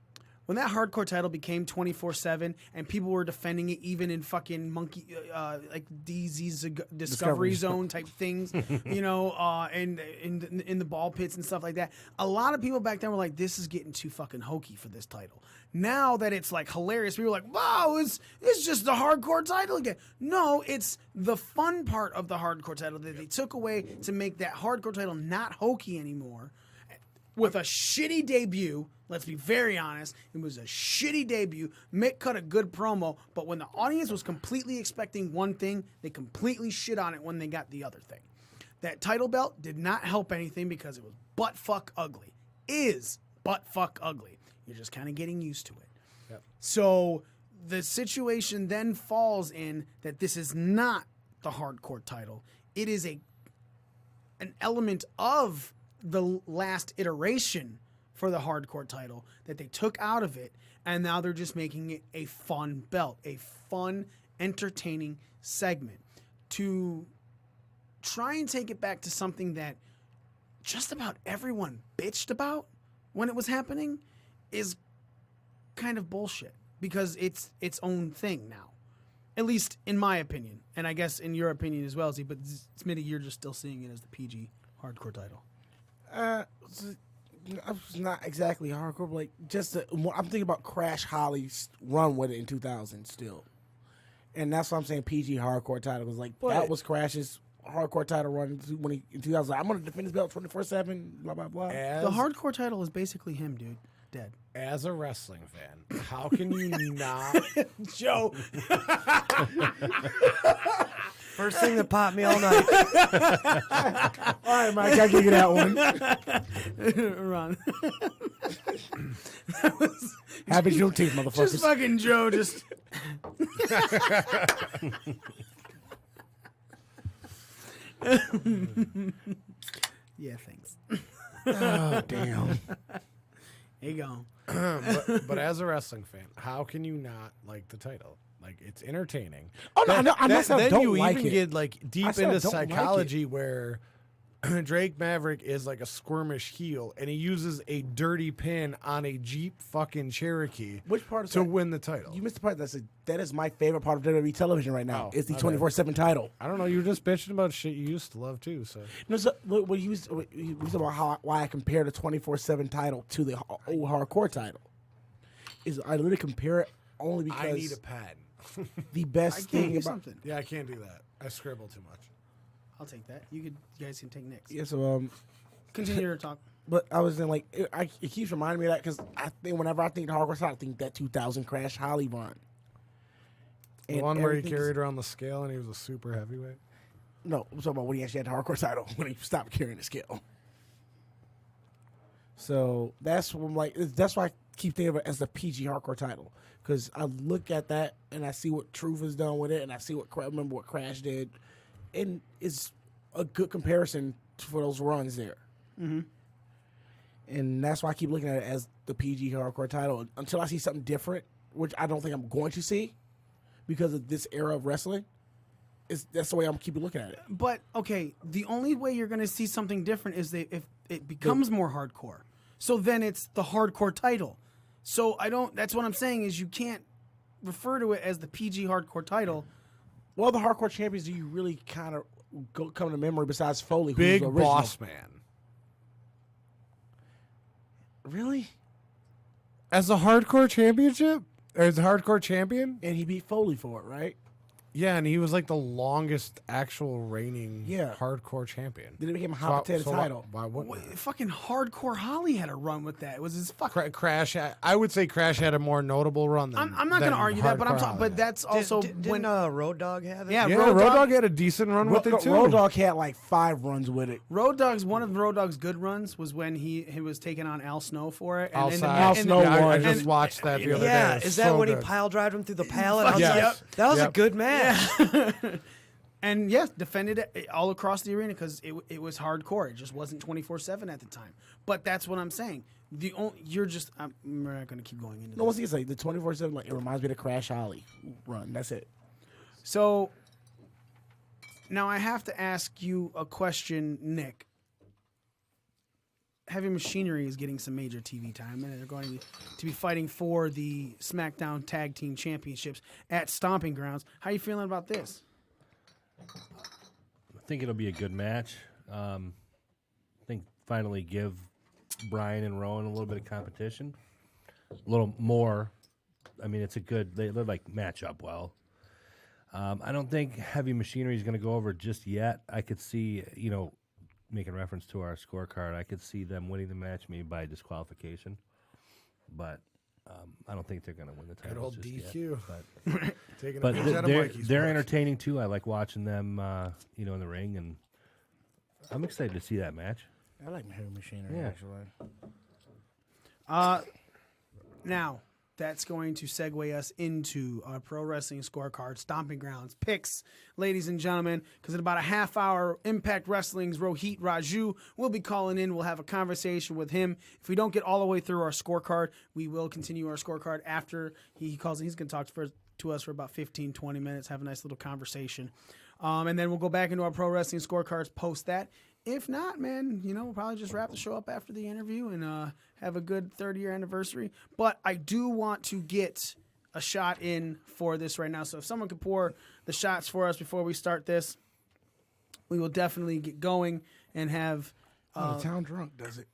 Speaker 2: when that hardcore title became 24/7 and people were defending it even in fucking like DZ's Discovery Zone type things, and in the ball pits and stuff like that, a lot of people back then were like, this is getting too fucking hokey for this title. Now that it's like hilarious, people are like, wow, it's just the hardcore title again. No, it's the fun part of the hardcore title that they took away to make that hardcore title not hokey anymore. With a shitty debut, let's be very honest, it was a shitty debut. Mick cut a good promo, but when the audience was completely expecting one thing, they completely shit on it when they got the other thing. That title belt did not help anything because it was butt fuck ugly. Is butt fuck ugly. You're just kind of getting used to it.
Speaker 7: Yep.
Speaker 2: So the situation then falls in that this is not the hardcore title. It is an element of the last iteration for the hardcore title that they took out of it, and now they're just making it a fun belt, a fun, entertaining segment to try and take it back to something that just about everyone bitched about when it was happening is kind of bullshit because it's its own thing now, at least in my opinion, and I guess in your opinion as well, Z, but Smitty, you're just still seeing it as the PG hardcore title.
Speaker 11: It's not exactly hardcore, but I'm thinking about Crash Holly's run with it in 2000 still. And that's what I'm saying PG hardcore title was that was Crash's hardcore title run in 2000. I'm going to defend his belt 24/7, blah, blah, blah.
Speaker 2: The hardcore title is basically him, dude. Dead.
Speaker 7: As a wrestling fan, how can you not...
Speaker 2: Joe.
Speaker 12: First thing that popped me all night.
Speaker 11: All right, Mike, I'll give you that one.
Speaker 2: Ron.
Speaker 11: Happy Juneteenth, motherfuckers.
Speaker 2: Just fucking Joe, just... Yeah, thanks.
Speaker 11: Oh, damn.
Speaker 2: There you go.
Speaker 7: but as a wrestling fan, how can you not like the title? Like, it's entertaining.
Speaker 11: Oh, no, I'm not saying I don't
Speaker 7: you
Speaker 11: like
Speaker 7: even
Speaker 11: it.
Speaker 7: get like deep
Speaker 11: said I
Speaker 7: into
Speaker 11: don't like
Speaker 7: psychology where Drake Maverick is like a squirmish heel, and he uses a dirty pin on a Jeep fucking Cherokee
Speaker 11: Which part
Speaker 7: to win the title.
Speaker 11: You missed the part that is my favorite part of WWE television right now. Is the 24/7 title.
Speaker 7: I don't know. You were just bitching about shit you used to love too. So
Speaker 11: No, so what you was about why I compare the 24/7 title to the old hardcore title is I literally compare it only because
Speaker 7: I need a pad.
Speaker 11: The best thing about
Speaker 2: something.
Speaker 7: Yeah, I can't do that. I scribble too much.
Speaker 2: I'll take that. You guys can take next.
Speaker 11: Yeah, so
Speaker 2: Continue to talk.
Speaker 11: But I was in it keeps reminding me of that because I think whenever I think the hardcore title, I think that 2000 Crash Holly run.
Speaker 7: The one where he carried around the scale and he was a super heavyweight.
Speaker 11: No, I'm talking about when he actually had the hardcore title when he stopped carrying the scale. So that's what I'm like. That's why I keep thinking of it as the PG hardcore title because I look at that and I see what Truth has done with it, and I see remember what Crash did, and it's a good comparison for those runs there.
Speaker 2: Mm-hmm.
Speaker 11: And that's why I keep looking at it as the PG hardcore title until I see something different, which I don't think I'm going to see because of this era of wrestling. That's the way I'm keeping looking at it.
Speaker 2: But okay, the only way you're going to see something different is if it becomes more hardcore. So then it's the hardcore title. So that's what I'm saying is you can't refer to it as the PG hardcore title.
Speaker 11: Well, the hardcore champions, do you really kind of come to memory besides Foley, who's
Speaker 7: Big
Speaker 11: the original?
Speaker 7: Boss Man.
Speaker 11: Really?
Speaker 7: As a hardcore championship? As a hardcore champion?
Speaker 11: And he beat Foley for it, right?
Speaker 7: Yeah, and he was like the longest actual reigning
Speaker 11: Yeah.
Speaker 7: hardcore champion.
Speaker 11: Then it became a hot potato title.
Speaker 7: Why wouldn't it?
Speaker 2: Fucking Hardcore Holly had a run with that. It was his fucking...
Speaker 7: Crash? I would say Crash had a more notable run than.
Speaker 2: I'm not going to argue that, but I'm
Speaker 7: Hardcore
Speaker 2: talking.
Speaker 7: Holly.
Speaker 2: But that's also
Speaker 12: Didn't Road Dogg have it?
Speaker 2: Yeah,
Speaker 7: Yeah,
Speaker 2: Road Dogg
Speaker 7: had a decent run with it too.
Speaker 11: Road Dogg had like 5 runs with it.
Speaker 2: Road Dogg's one of Road Dogg's good runs was when he was taking on Al Snow for it. And
Speaker 11: Al Snow
Speaker 7: Yeah, I
Speaker 11: won.
Speaker 7: just watched that the other day.
Speaker 12: Yeah,
Speaker 7: It was
Speaker 12: is that
Speaker 7: so
Speaker 12: when
Speaker 7: good.
Speaker 12: he pile drived him through the pallet? I was
Speaker 2: Yes.
Speaker 12: like,
Speaker 2: Yep.
Speaker 12: that was a
Speaker 7: Yep.
Speaker 12: good match.
Speaker 2: And yes, defended it all across the arena because it was hardcore. It just wasn't 24/7 at the time. But that's what I'm saying. We're not going to keep going into
Speaker 11: No,
Speaker 2: this.
Speaker 11: it's like the 24/7. Like it reminds me of the Crash Holly run. That's it.
Speaker 2: So now I have to ask you a question, Nick. Heavy Machinery is getting some major TV time, and they're going to be fighting for the SmackDown Tag Team Championships at Stomping Grounds. How are you feeling about this?
Speaker 10: I think it'll be a good match. I think finally give Brian and Rowan a little bit of competition, a little more. I mean, it's a good. They like match up well. I don't think Heavy Machinery is going to go over just yet. I could see, making reference to our scorecard, I could see them winning the match maybe by disqualification, but I don't think they're going to win the title.
Speaker 7: Good old
Speaker 10: just
Speaker 7: DQ.
Speaker 10: Yet.
Speaker 7: Taking
Speaker 10: But
Speaker 7: a page out of Mikey's
Speaker 10: they're
Speaker 7: book.
Speaker 10: entertaining too. I like watching them, in the ring, and I'm excited to see that match.
Speaker 11: I like Heavy Machinery,
Speaker 10: Yeah.
Speaker 11: actually.
Speaker 2: Now, that's going to segue us into our Pro Wrestling Scorecard Stomping Grounds picks, ladies and gentlemen, because in about a half hour, Impact Wrestling's Rohit Raju will be calling in. We'll have a conversation with him. If we don't get all the way through our scorecard, we will continue our scorecard after he calls in. He's going to talk to us for about 15, 20 minutes, have a nice little conversation. And then we'll go back into our Pro Wrestling Scorecards post that. If not, man, we'll probably just wrap the show up after the interview and have a good 30-year anniversary. But I do want to get a shot in for this right now. So if someone could pour the shots for us before we start this, we will definitely get going and have...
Speaker 11: the town drunk does it.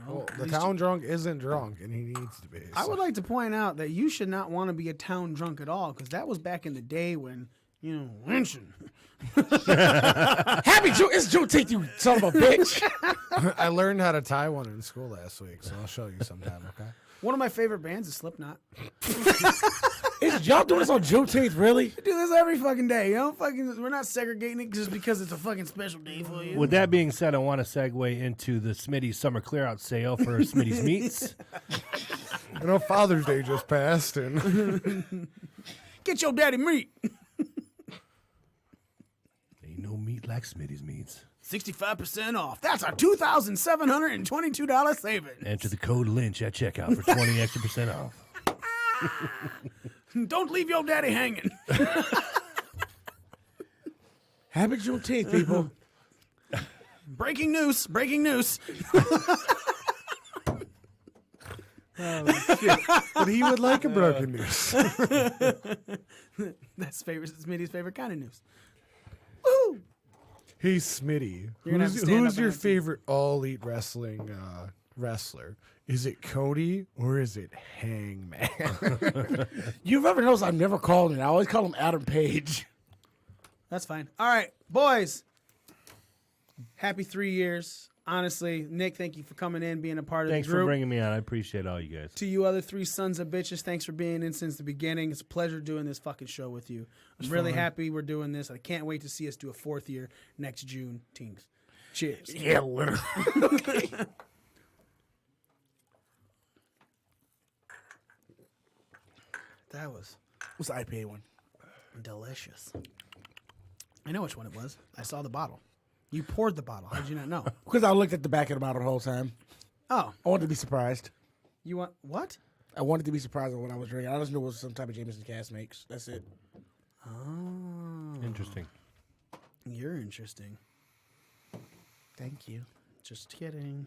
Speaker 7: Well, the town drunk isn't drunk, and he needs to be.
Speaker 2: I would like to point out that you should not want to be a town drunk at all, because that was back in the day when... lynching.
Speaker 11: Happy June! It's Juneteenth, you son of a bitch!
Speaker 7: I learned how to tie one in school last week, so I'll show you sometime, okay?
Speaker 2: One of my favorite bands is Slipknot.
Speaker 11: Is y'all doing this on Juneteenth, really?
Speaker 2: We do this every fucking day, we're not segregating it just because it's a fucking special day for you.
Speaker 10: With that being said, I want to segue into the Smitty's summer clearout sale for Smitty's Meats.
Speaker 7: Father's Day just passed, and
Speaker 2: get your daddy meat.
Speaker 10: Ain't no meat like Smitty's Meats.
Speaker 2: 65% off. That's a $2,722 savings.
Speaker 10: Enter the code Lynch at checkout for 20 extra percent off.
Speaker 2: Don't leave your daddy hanging.
Speaker 11: Happy Juneteenth, people.
Speaker 2: Breaking news.
Speaker 7: But he would like a broken news.
Speaker 2: That's Smitty's favorite kind of news. Woo!
Speaker 7: Hey, Smitty,
Speaker 2: You're gonna have to stand
Speaker 7: who's
Speaker 2: up
Speaker 7: your
Speaker 2: and answer.
Speaker 7: favorite All Elite Wrestling wrestler? Is it Cody or is it Hangman?
Speaker 11: You've ever noticed I've never called him. I always call him Adam Page.
Speaker 2: That's fine. All right, boys. Happy 3 years. Honestly, Nick, thank you for coming in, being a part of
Speaker 10: Thanks
Speaker 2: the group.
Speaker 10: for bringing me on. I appreciate all you guys.
Speaker 2: To you other three sons of bitches, thanks for being in since the beginning. It's a pleasure doing this fucking show with you. I'm really happy we're doing this. I can't wait to see us do a 4th year next June. Teams. Cheers.
Speaker 11: Yeah, literally.
Speaker 2: That was
Speaker 11: What's the IPA one?
Speaker 2: delicious. I know which one it was. I saw the bottle. You poured the bottle. How did you not know?
Speaker 11: Because I looked at the back of the bottle the whole time.
Speaker 2: Oh,
Speaker 11: I wanted to be surprised.
Speaker 2: you want what?
Speaker 11: I wanted to be surprised at what I was drinking. I just knew it was some type of Jameson Cask makes. That's it.
Speaker 2: Oh,
Speaker 10: Interesting.
Speaker 2: you're interesting.
Speaker 11: Thank you.
Speaker 2: Just kidding.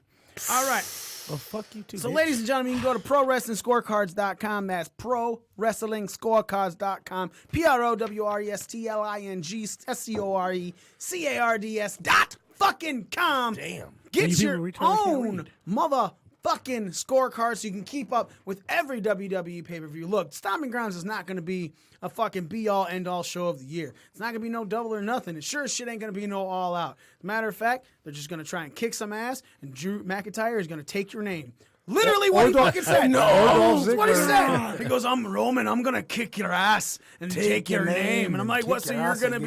Speaker 2: All right.
Speaker 11: Well, fuck you too.
Speaker 2: So,
Speaker 11: bitch.
Speaker 2: ladies and gentlemen, you can go to ProWrestlingScorecards.com. That's ProWrestlingScorecards.com. PROWRESTLINGSCORECARDS.com.
Speaker 10: Damn.
Speaker 2: Get
Speaker 11: You
Speaker 2: your
Speaker 11: people retarded, can't
Speaker 2: own
Speaker 11: read.
Speaker 2: motherfucking scorecard so you can keep up with every WWE pay-per-view. Look, Stomping Grounds is not going to be a fucking be-all, end-all show of the year. It's not going to be no double or nothing. It sure as shit ain't going to be no all-out. Matter of fact, they're just going to try and kick some ass, and Drew McIntyre is going to take your name. Literally what he fucking said.
Speaker 7: No,
Speaker 2: That's what he said. He goes, I'm Roman. I'm gonna kick your ass and take your name. And I'm like, what? So you're gonna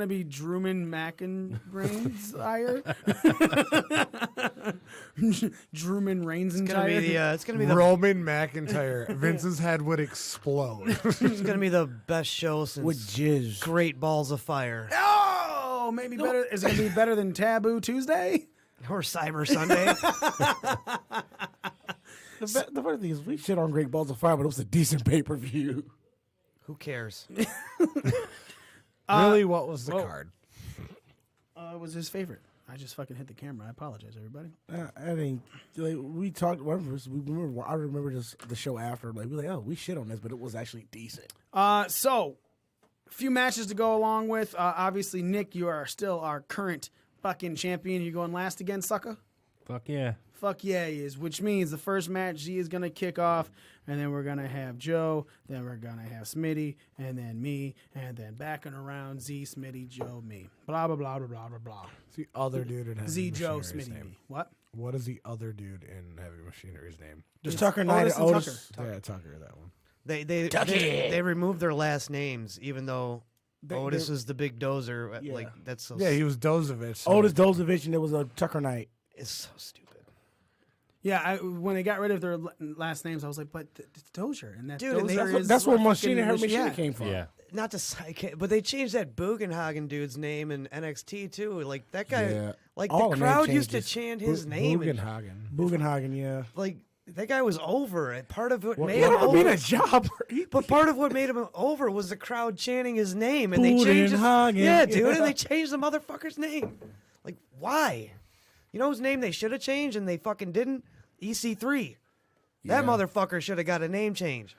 Speaker 2: be Drewman McIntyre? Drewman Reigns-entire?
Speaker 12: It's gonna be the
Speaker 7: Roman McIntyre. Vince's head would explode.
Speaker 12: it's gonna be the best show since
Speaker 11: With jizz.
Speaker 12: Great Balls of Fire
Speaker 2: Oh, maybe better. Is it gonna be better than Taboo Tuesday?
Speaker 12: or Cyber Sunday.
Speaker 11: The funny thing is, we shit on Great Balls of Fire, but it was a decent pay-per-view.
Speaker 12: Who cares?
Speaker 7: Really, what was the card?
Speaker 2: It was his favorite. I just fucking hit the camera. I apologize, everybody.
Speaker 11: I think like, we talked. I remember just the show after. Like we were like, oh, we shit on this, but it was actually decent.
Speaker 2: So a few matches to go along with. Obviously, Nick, you are still our current fucking champion. You going last again, sucker?
Speaker 10: Fuck yeah.
Speaker 2: Fuck yeah, he is. Which means the first match Z is gonna kick off, and then we're gonna have Joe, then we're gonna have Smitty, and then me, and then back and around Z, Smitty, Joe, me. Blah blah blah blah blah blah blah.
Speaker 7: It's the other dude in Heavy
Speaker 2: Z, Joe,
Speaker 7: Machinery's
Speaker 2: Smitty,
Speaker 7: name.
Speaker 2: me. What?
Speaker 7: What is the other dude in Heavy Machinery's name?
Speaker 11: Just Tucker Knight and Otis.
Speaker 2: Tucker.
Speaker 7: Yeah, Tucker, that one.
Speaker 12: They removed their last names, even though Otis was the big dozer.
Speaker 11: Yeah.
Speaker 12: Like that's so.
Speaker 7: Yeah, he was Dozovich. So
Speaker 11: Otis Dozovich, and there was a Tucker Knight.
Speaker 12: It's so stupid.
Speaker 2: Yeah, when they got rid of their last names, I was like, but it's Dozier, and that
Speaker 12: Dude, and
Speaker 2: Dozier is
Speaker 11: That's where
Speaker 2: fucking
Speaker 11: Her Machine
Speaker 2: yeah.
Speaker 11: came from.
Speaker 10: Yeah.
Speaker 12: Not to psych, but they changed that Bugenhagen dude's name in NXT too. Like that guy,
Speaker 7: Yeah.
Speaker 12: like
Speaker 11: All
Speaker 12: the
Speaker 11: the name
Speaker 12: crowd used to
Speaker 11: changes.
Speaker 12: chant his name. And,
Speaker 11: Bugenhagen, yeah.
Speaker 12: like that guy was over. And part of what made
Speaker 11: He
Speaker 12: him
Speaker 11: never been
Speaker 12: over,
Speaker 11: a jobber.
Speaker 12: but part of what made him over was the crowd chanting his name, and they changed.
Speaker 11: Bugenhagen.
Speaker 12: Yeah, dude,
Speaker 11: Yeah.
Speaker 12: and they changed the motherfucker's name. Like why? You know whose name they should have changed, and they fucking didn't. EC3. That motherfucker should have got a name change.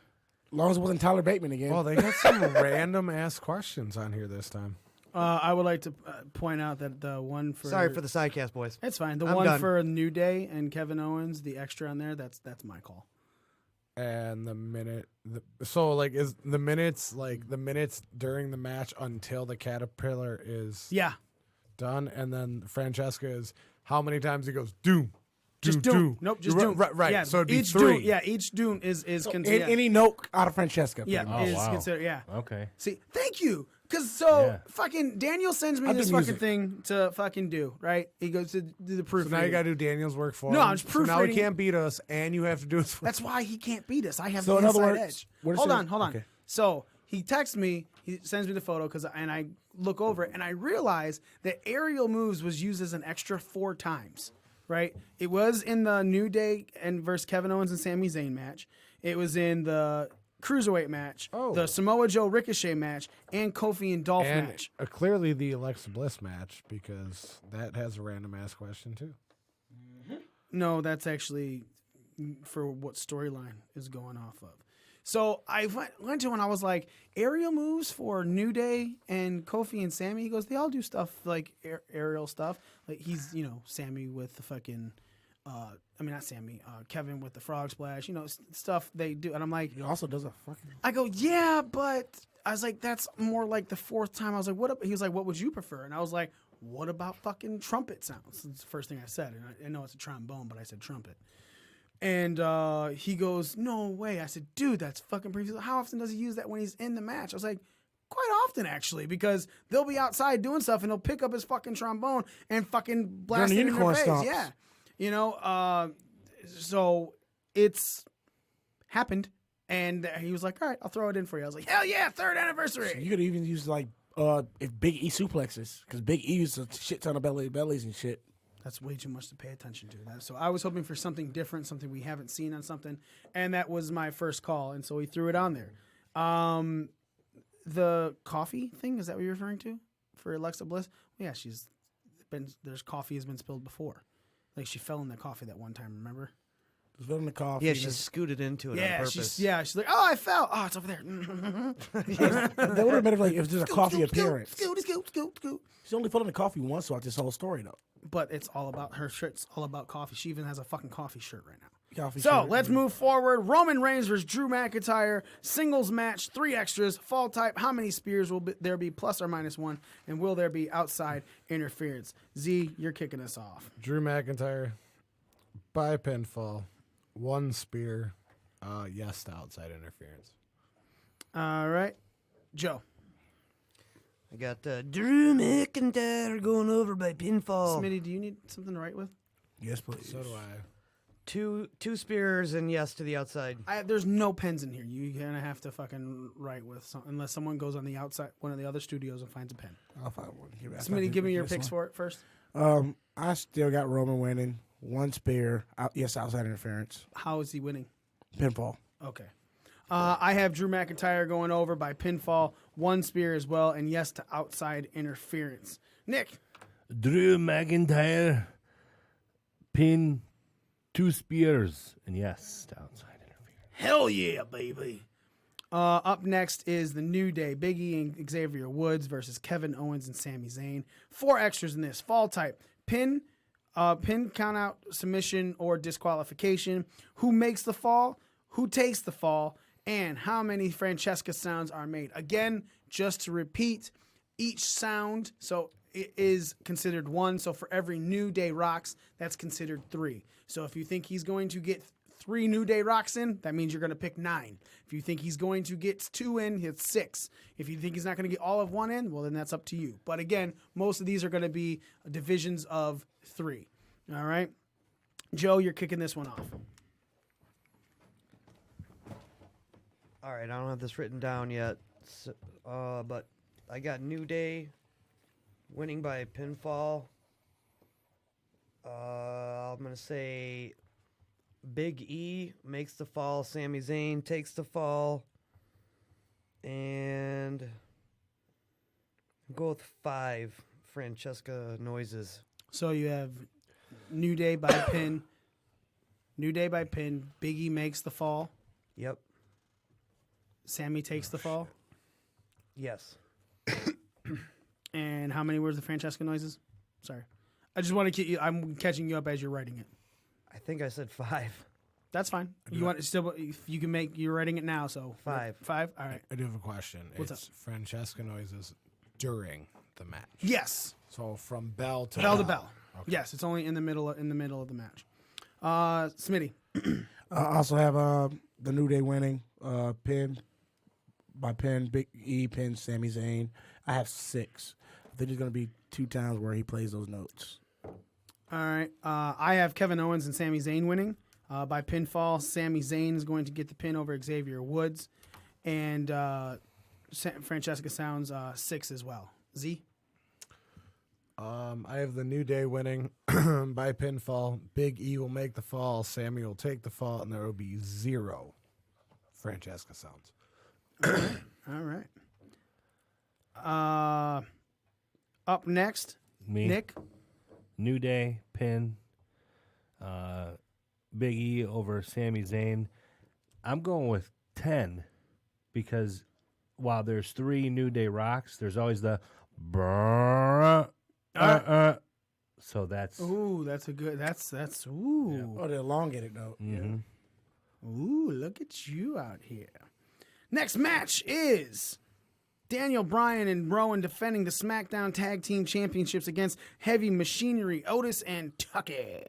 Speaker 11: As long as it wasn't Tyler Bateman again.
Speaker 7: Well, they got some random ass questions on here this time.
Speaker 2: I would like to point out that the one for
Speaker 12: Sorry for the sidecast, boys.
Speaker 2: It's fine. The
Speaker 12: I'm
Speaker 2: one
Speaker 12: done.
Speaker 2: for New Day and Kevin Owens, the extra on there, that's my call.
Speaker 7: And the minute, so like is the minutes during the match until the caterpillar is
Speaker 2: Yeah.
Speaker 7: done, and then Francesca is how many times he goes doom.
Speaker 2: Just Doom. Nope, just Doom.
Speaker 7: Right.
Speaker 2: Yeah,
Speaker 7: So it'd be
Speaker 2: each
Speaker 7: 3.
Speaker 2: Doom, yeah, each Doom is considered.
Speaker 11: Any note out of Francesca.
Speaker 2: Yeah,
Speaker 10: Oh,
Speaker 2: is
Speaker 10: wow.
Speaker 2: considered. Yeah.
Speaker 10: Okay.
Speaker 2: See, thank you. Because fucking Daniel sends me
Speaker 11: I do
Speaker 2: this fucking
Speaker 11: music.
Speaker 2: thing to fucking do, right? He goes to do the proof.
Speaker 7: So now you got to do Daniel's work for
Speaker 2: No,
Speaker 7: him.
Speaker 2: I'm just
Speaker 7: So now he
Speaker 2: proofreading.
Speaker 7: can't beat us, and you have to do it for
Speaker 2: That's why he can't beat us. I have
Speaker 11: So
Speaker 2: the
Speaker 11: in other
Speaker 2: inside
Speaker 11: words,
Speaker 2: edge.
Speaker 11: what is
Speaker 2: Hold
Speaker 11: it?
Speaker 2: on.
Speaker 11: Okay.
Speaker 2: So he texts me. He sends me the photo and I look over it and I realize that aerial moves was used as an extra 4 times. Right? It was in the New Day and versus Kevin Owens and Sami Zayn match. It was in the Cruiserweight match, the Samoa Joe Ricochet match, and Kofi and Dolph
Speaker 7: and
Speaker 2: match.
Speaker 7: clearly the Alexa Bliss match, because that has a random ass question too.
Speaker 2: No, that's actually for what storyline is going off of. So I went to and I was like, aerial moves for New Day and Kofi and Sammy. He goes, they all do stuff like aerial stuff. Like he's, Sammy with the fucking, not Sammy, Kevin with the frog splash, stuff they do. And I'm like,
Speaker 11: He also does a fucking.
Speaker 2: I go, yeah, but I was like, that's more like the 4th time. I was like, what? He was like, what would you prefer? And I was like, what about fucking trumpet sounds? That's the first thing I said. And I know it's a trombone, but I said trumpet. And he goes, no way. I said, dude, that's fucking pretty. How often does he use that when he's in the match? I was like, quite often, actually, because they'll be outside doing stuff and he'll pick up his fucking trombone and fucking blast it in their face.
Speaker 11: Stomps.
Speaker 2: Yeah. So it's happened. And he was like, all right, I'll throw it in for you. I was like, hell yeah, 3rd anniversary.
Speaker 11: You could even use like if Big E suplexes, because Big E uses a shit ton of bellies and shit.
Speaker 2: That's way too much to pay attention to. So I was hoping for something different, something we haven't seen on something, and that was my first call, and so he threw it on there. The coffee thing, is that what you're referring to for Alexa Bliss? Well, yeah, there's coffee has been spilled before. Like she fell in the coffee that one time, remember?
Speaker 11: Spilled in the coffee.
Speaker 12: Yeah, she scooted into it on purpose.
Speaker 2: She's like, oh, I fell. Oh, it's over there.
Speaker 11: That would have been like if there's a coffee appearance.
Speaker 2: Scoot.
Speaker 11: She's only put in the coffee once throughout this whole story, though.
Speaker 2: But it's all about her shirt's all about coffee. She even has a fucking coffee shirt right now.
Speaker 11: Coffee
Speaker 2: So
Speaker 11: shirt.
Speaker 2: let's move forward. Roman Reigns versus Drew McIntyre. Singles match, 3 extras, fall type. How many spears will there be, plus or minus 1? And will there be outside interference? Z, you're kicking us off.
Speaker 7: Drew McIntyre by pinfall, 1 spear, yes to outside interference.
Speaker 2: All right. Joe.
Speaker 12: I got Drew McIntyre going over by pinfall.
Speaker 2: Smitty, do you need something to write with?
Speaker 11: Yes, please.
Speaker 7: So do I.
Speaker 12: Two spears and yes to the outside.
Speaker 2: There's no pens in here. You're going to have to fucking write with unless someone goes on the outside, one of the other studios and finds a pen.
Speaker 11: I'll find one.
Speaker 2: Smitty, give me your picks for it first.
Speaker 11: I still got Roman winning. 1 spear. Outside interference.
Speaker 2: How is he winning?
Speaker 11: Pinfall.
Speaker 2: Okay. I have Drew McIntyre going over by pinfall, 1 spear as well, and yes to outside interference. Nick.
Speaker 10: Drew McIntyre pin 2 spears. And yes, downside interference.
Speaker 2: Hell yeah, baby. Up next is the New Day, Big E and Xavier Woods versus Kevin Owens and Sami Zayn. 4 extras in this. Fall type. Pin, count out, submission, or disqualification. Who makes the fall? Who takes the fall? And how many Francesca sounds are made? Again, just to repeat, each sound, so it is considered 1. So for every New Day rocks, that's considered 3. So if you think he's going to get 3 New Day rocks in, that means you're going to pick 9. If you think he's going to get 2 in, it's 6. If you think he's not going to get all of 1 in, well, then that's up to you. But again, most of these are going to be divisions of 3. All right? Joe, you're kicking this one off.
Speaker 12: All right, I don't have this written down yet, but I got New Day winning by pinfall. I'm going to say Big E makes the fall, Sami Zayn takes the fall, and go with 5 Francesca noises.
Speaker 2: So you have New Day by pin. New Day by pin. Big E makes the fall.
Speaker 12: Yep.
Speaker 2: Sammy takes the fall.
Speaker 12: Yes.
Speaker 2: And how many words the Francesca noises? Sorry. I just want to get you. I'm catching you up as you're writing it.
Speaker 12: I think I said 5.
Speaker 2: That's fine. You want still? You can make. You're writing it now, so
Speaker 12: 5.
Speaker 2: 5. All right.
Speaker 7: I do have a question.
Speaker 2: What's
Speaker 7: it's Francesca noises during the match.
Speaker 2: Yes.
Speaker 7: So from bell to
Speaker 2: bell to bell. Okay. Yes, it's only in the middle of the match. Smitty.
Speaker 11: I also have the New Day winning pin by pin. Big E pin Sami Zayn. I have 6. I think there's going to be 2 times where he plays those notes.
Speaker 2: All right. I have Kevin Owens and Sami Zayn winning by pinfall. Sami Zayn is going to get the pin over Xavier Woods. And Francesca sounds 6 as well. Z?
Speaker 7: I have the New Day winning by pinfall. Big E will make the fall. Sammy will take the fall. And there will be 0 Francesca sounds.
Speaker 2: All right. Up next,
Speaker 10: Me.
Speaker 2: Nick.
Speaker 10: New Day pin. Big E over Sami Zayn. I'm going with 10 because while there's 3 New Day rocks, there's always the so that's
Speaker 2: that's a good. That's ooh.
Speaker 11: Yeah. Oh, the elongated note.
Speaker 10: Mm-hmm.
Speaker 2: Ooh, look at you out here. Next match is Daniel Bryan and Rowan defending the SmackDown Tag Team Championships against Heavy Machinery, Otis and Tucky.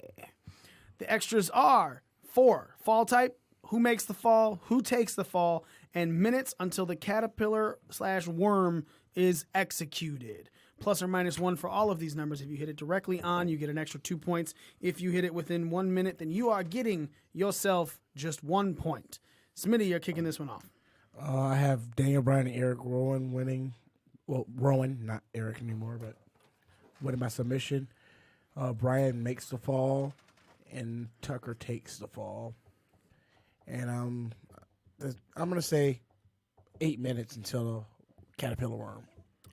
Speaker 2: The extras are 4 fall type, who makes the fall, who takes the fall, and minutes until the caterpillar/worm is executed. Plus or minus 1 for all of these numbers. If you hit it directly on, you get an extra 2 points. If you hit it within 1 minute, then you are getting yourself just 1 point. Smitty, you're kicking this one off.
Speaker 11: I have Daniel Bryan and Eric Rowan winning. Well, Rowan, not Eric anymore, but winning by submission. Bryan makes the fall, and Tucker takes the fall. And I'm going to say 8 minutes until the caterpillar worm.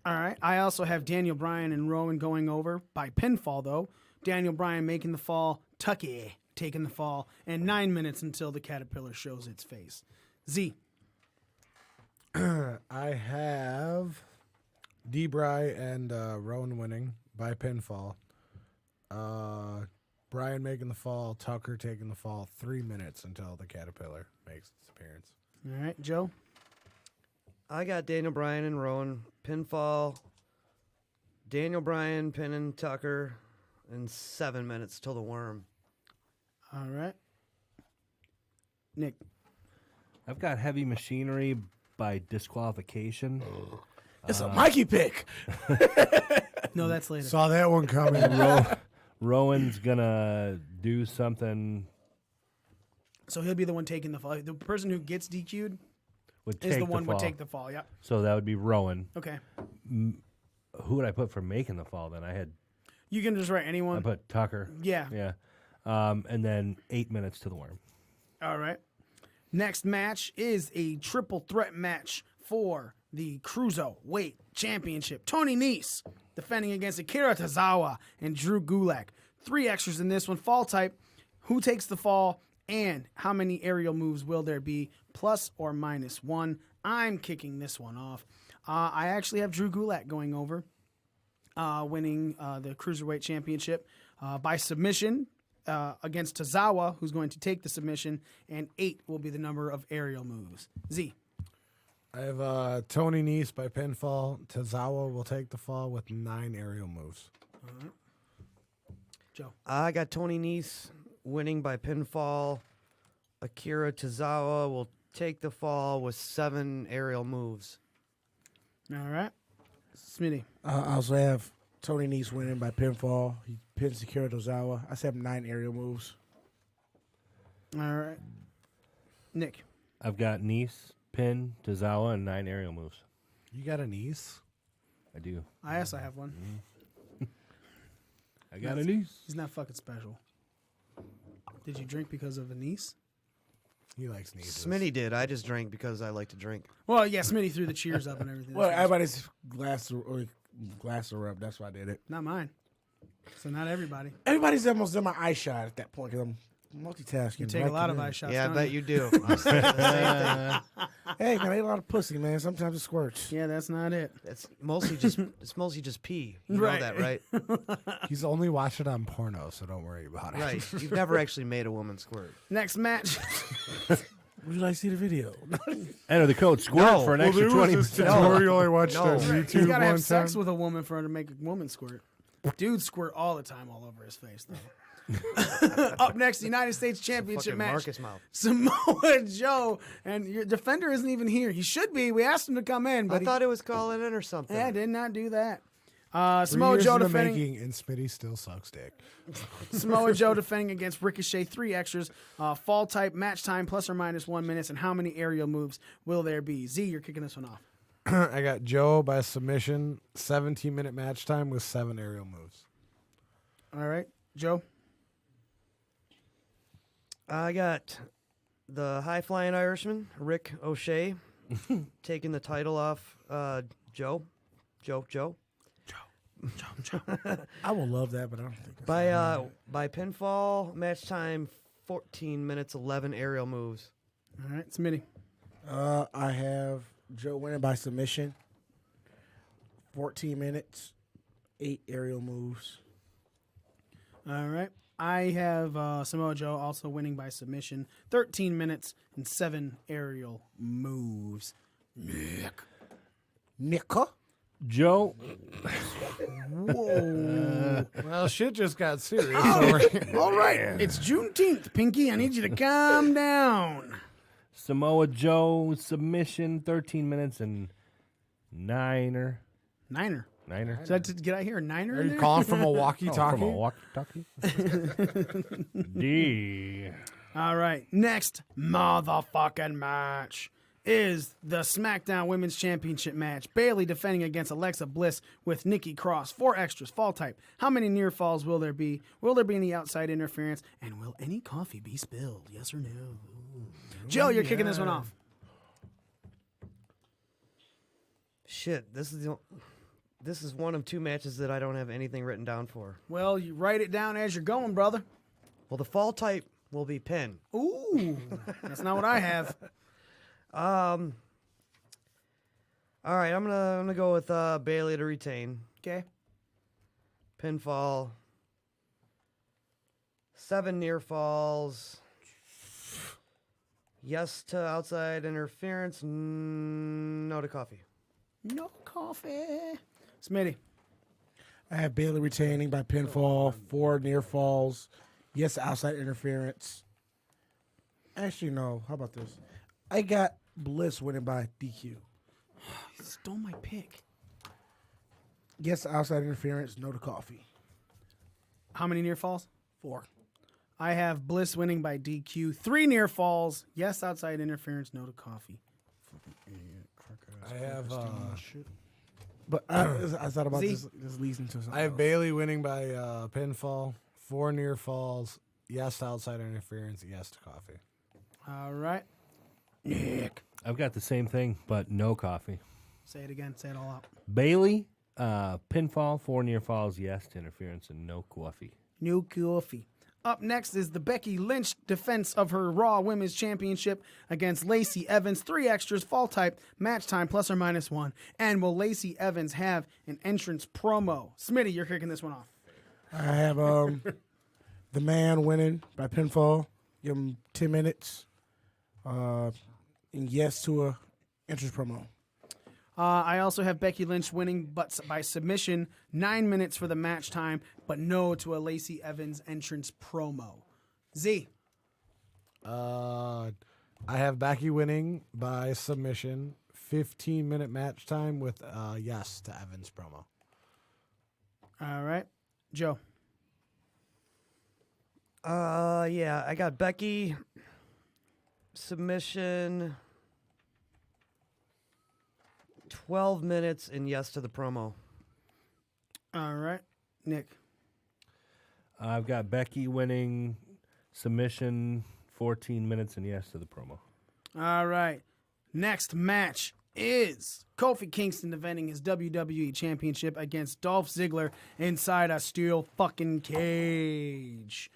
Speaker 2: All right. I also have Daniel Bryan and Rowan going over by pinfall, though. Daniel Bryan making the fall, Tucky taking the fall, and 9 minutes until the caterpillar shows its face. Z.
Speaker 7: I have D-Bry and Rowan winning by pinfall. Bryan making the fall, Tucker taking the fall, 3 minutes until the caterpillar makes its appearance.
Speaker 2: All right, Joe?
Speaker 12: I got Daniel Bryan and Rowan pinfall. Daniel Bryan pinning Tucker in 7 minutes till the worm.
Speaker 2: All right. Nick.
Speaker 10: I've got Heavy Machinery by disqualification.
Speaker 11: It's a Mikey pick.
Speaker 2: No, that's later.
Speaker 7: Saw that one coming.
Speaker 10: Rowan's gonna do something.
Speaker 2: So he'll be the one taking the fall. The person who gets DQ'd
Speaker 10: Would
Speaker 2: is
Speaker 10: take
Speaker 2: the one
Speaker 10: fall.
Speaker 2: would take the fall. Yep.
Speaker 10: So that would be Rowan.
Speaker 2: Okay.
Speaker 10: Who would I put for making the fall then? I had.
Speaker 2: You can just write anyone.
Speaker 10: I put Tucker.
Speaker 2: Yeah.
Speaker 10: Yeah. And then 8 minutes to the worm.
Speaker 2: All right. Next match is a triple threat match for the Cruiserweight Championship. Tony Nese defending against Akira Tozawa and Drew Gulak. 3 extras in this one. Fall type, who takes the fall, and how many aerial moves will there be, plus or minus 1. I'm kicking this one off. I actually have Drew Gulak going over, winning the Cruiserweight Championship by submission against Tozawa, who's going to take the submission, and 8 will be the number of aerial moves. Z.
Speaker 7: I have Tony Nese by pinfall. Tozawa will take the fall with 9 aerial moves.
Speaker 2: All right. Joe.
Speaker 12: I got Tony Nese winning by pinfall. Akira Tozawa will take the fall with 7 aerial moves.
Speaker 2: All right. Smitty.
Speaker 11: I also have Tony Nese winning by pinfall. He pins Akira Tozawa. I said 9 aerial moves.
Speaker 2: All right. Nick.
Speaker 10: I've got Nice, pin, Tozawa, and 9 aerial moves.
Speaker 7: You got a niece?
Speaker 10: I do.
Speaker 2: I have one.
Speaker 10: I got a niece.
Speaker 2: He's not fucking special. Did you drink because of a niece?
Speaker 7: He likes nieces.
Speaker 12: Smitty did. I just drank because I like to drink.
Speaker 2: Well, yeah, Smitty threw the cheers up and everything.
Speaker 11: Well, everybody's glass are up. That's why I did it.
Speaker 2: Not mine. So not everybody.
Speaker 11: Everybody's almost done my eye shot at that point because I'm multitasking.
Speaker 2: You take a lot of eye shots.
Speaker 12: Yeah, I
Speaker 2: don't
Speaker 12: bet you do. I was thinking the same thing.
Speaker 11: Hey, man, I ate a lot of pussy, man. Sometimes it squirts.
Speaker 2: Yeah, that's not it.
Speaker 12: It's mostly just pee. You
Speaker 2: Right.
Speaker 12: know that, right?
Speaker 7: He's only watched it on porno, so don't worry about it.
Speaker 12: Right. You've never actually made a woman squirt.
Speaker 2: Next match.
Speaker 11: Would you like to see the video?
Speaker 10: Enter the code SQUIRT for an extra 20
Speaker 7: This tutorial I watched on
Speaker 2: He's
Speaker 7: YouTube
Speaker 2: got to
Speaker 7: one
Speaker 2: have sex
Speaker 7: time.
Speaker 2: with a woman for her to make a woman squirt. Dudes squirt all the time all over his face, though. Up next, the United States Championship
Speaker 12: Fucking
Speaker 2: match.
Speaker 12: Marcus mouth.
Speaker 2: Samoa Joe, and your defender isn't even here. He should be. We asked him to come in, but
Speaker 12: I thought it was calling in or something.
Speaker 2: yeah, did not do that.
Speaker 7: 3
Speaker 2: Samoa
Speaker 7: years
Speaker 2: Joe
Speaker 7: in the
Speaker 2: defending.
Speaker 7: making, and Smitty still sucks dick.
Speaker 2: Samoa Joe defending against Ricochet. 3 extras. Fall type, match time, plus or minus 1 minute, and how many aerial moves will there be? Z, you're kicking this one off.
Speaker 7: I got Joe by submission, 17-minute match time with 7 aerial moves.
Speaker 2: All right, Joe.
Speaker 12: I got the high-flying Irishman, Rick O'Shea, taking the title off Joe.
Speaker 11: I will love that, but I don't think that's
Speaker 12: By pinfall, match time 14 minutes, 11 aerial moves.
Speaker 2: All right, Smitty.
Speaker 11: I have Joe winning by submission. 14 minutes, 8 aerial moves.
Speaker 2: All right. I have Samoa Joe also winning by submission. 13 minutes and 7 aerial moves.
Speaker 11: Nicka.
Speaker 10: Joe.
Speaker 2: Whoa.
Speaker 7: Well, shit just got serious.
Speaker 2: All right. It's Juneteenth, Pinky. I need you to calm down.
Speaker 10: Samoa Joe submission, 13 minutes and Niner.
Speaker 2: Did I hear a niner?
Speaker 7: Are
Speaker 2: in
Speaker 7: you
Speaker 2: there?
Speaker 7: calling from a walkie-talkie?
Speaker 10: From a walkie-talkie? D.
Speaker 2: All right. Next motherfucking match is the SmackDown Women's Championship match. Bayley defending against Alexa Bliss with Nikki Cross. 4 extras. Fall type. How many near falls will there be? Will there be any outside interference? And will any coffee be spilled? Yes or no? Joe, you're kicking this one off.
Speaker 12: Shit, this is one of 2 matches that I don't have anything written down for.
Speaker 2: Well, you write it down as you're going, brother.
Speaker 12: Well, the fall type will be pin.
Speaker 2: Ooh, that's not what I have.
Speaker 12: All right, I'm gonna go with Bayley to retain.
Speaker 2: Okay.
Speaker 12: Pinfall. 7 near falls. Yes to outside interference. No to coffee.
Speaker 2: No coffee. Smitty.
Speaker 11: I have Bayley retaining by pinfall, 4 near falls. Yes, outside interference. Actually, no. How about this? I got Bliss winning by DQ.
Speaker 2: You stole my pick.
Speaker 11: Yes, outside interference. No to coffee.
Speaker 2: How many near falls?
Speaker 11: 4.
Speaker 2: I have Bliss winning by DQ. 3 near falls. Yes, outside interference. No to coffee.
Speaker 7: I have
Speaker 11: But I thought about
Speaker 2: Z?
Speaker 11: this leads into something.
Speaker 7: I have
Speaker 11: else.
Speaker 7: Bayley winning by pinfall, 4 near falls, yes to outside interference, yes to coffee.
Speaker 2: All right. Nick.
Speaker 10: I've got the same thing, but no coffee.
Speaker 2: Say it again. Say it all out.
Speaker 10: Bayley Pinfall, 4 near falls, yes to interference, and no coffee.
Speaker 2: No coffee. Up next is the Becky Lynch defense of her Raw Women's Championship against Lacey Evans. 3 extras, fall type, match time ±1. And will Lacey Evans have an entrance promo? Smitty, you're kicking this one off.
Speaker 11: I have the man winning by pinfall. Give him 10 minutes. And yes to a entrance promo.
Speaker 2: I also have Becky Lynch winning, but by submission, 9 minutes for the match time, but no to a Lacey Evans entrance promo. Z.
Speaker 7: I have Becky winning by submission, 15-minute match time with yes to Evans promo.
Speaker 2: All right. Joe.
Speaker 12: Yeah, I got Becky, submission, 12 minutes, and yes to the promo.
Speaker 2: All right. Nick.
Speaker 10: I've got Becky winning, submission, 14 minutes, and yes to the promo.
Speaker 2: All right. Next match is Kofi Kingston defending his WWE Championship against Dolph Ziggler inside a steel fucking cage.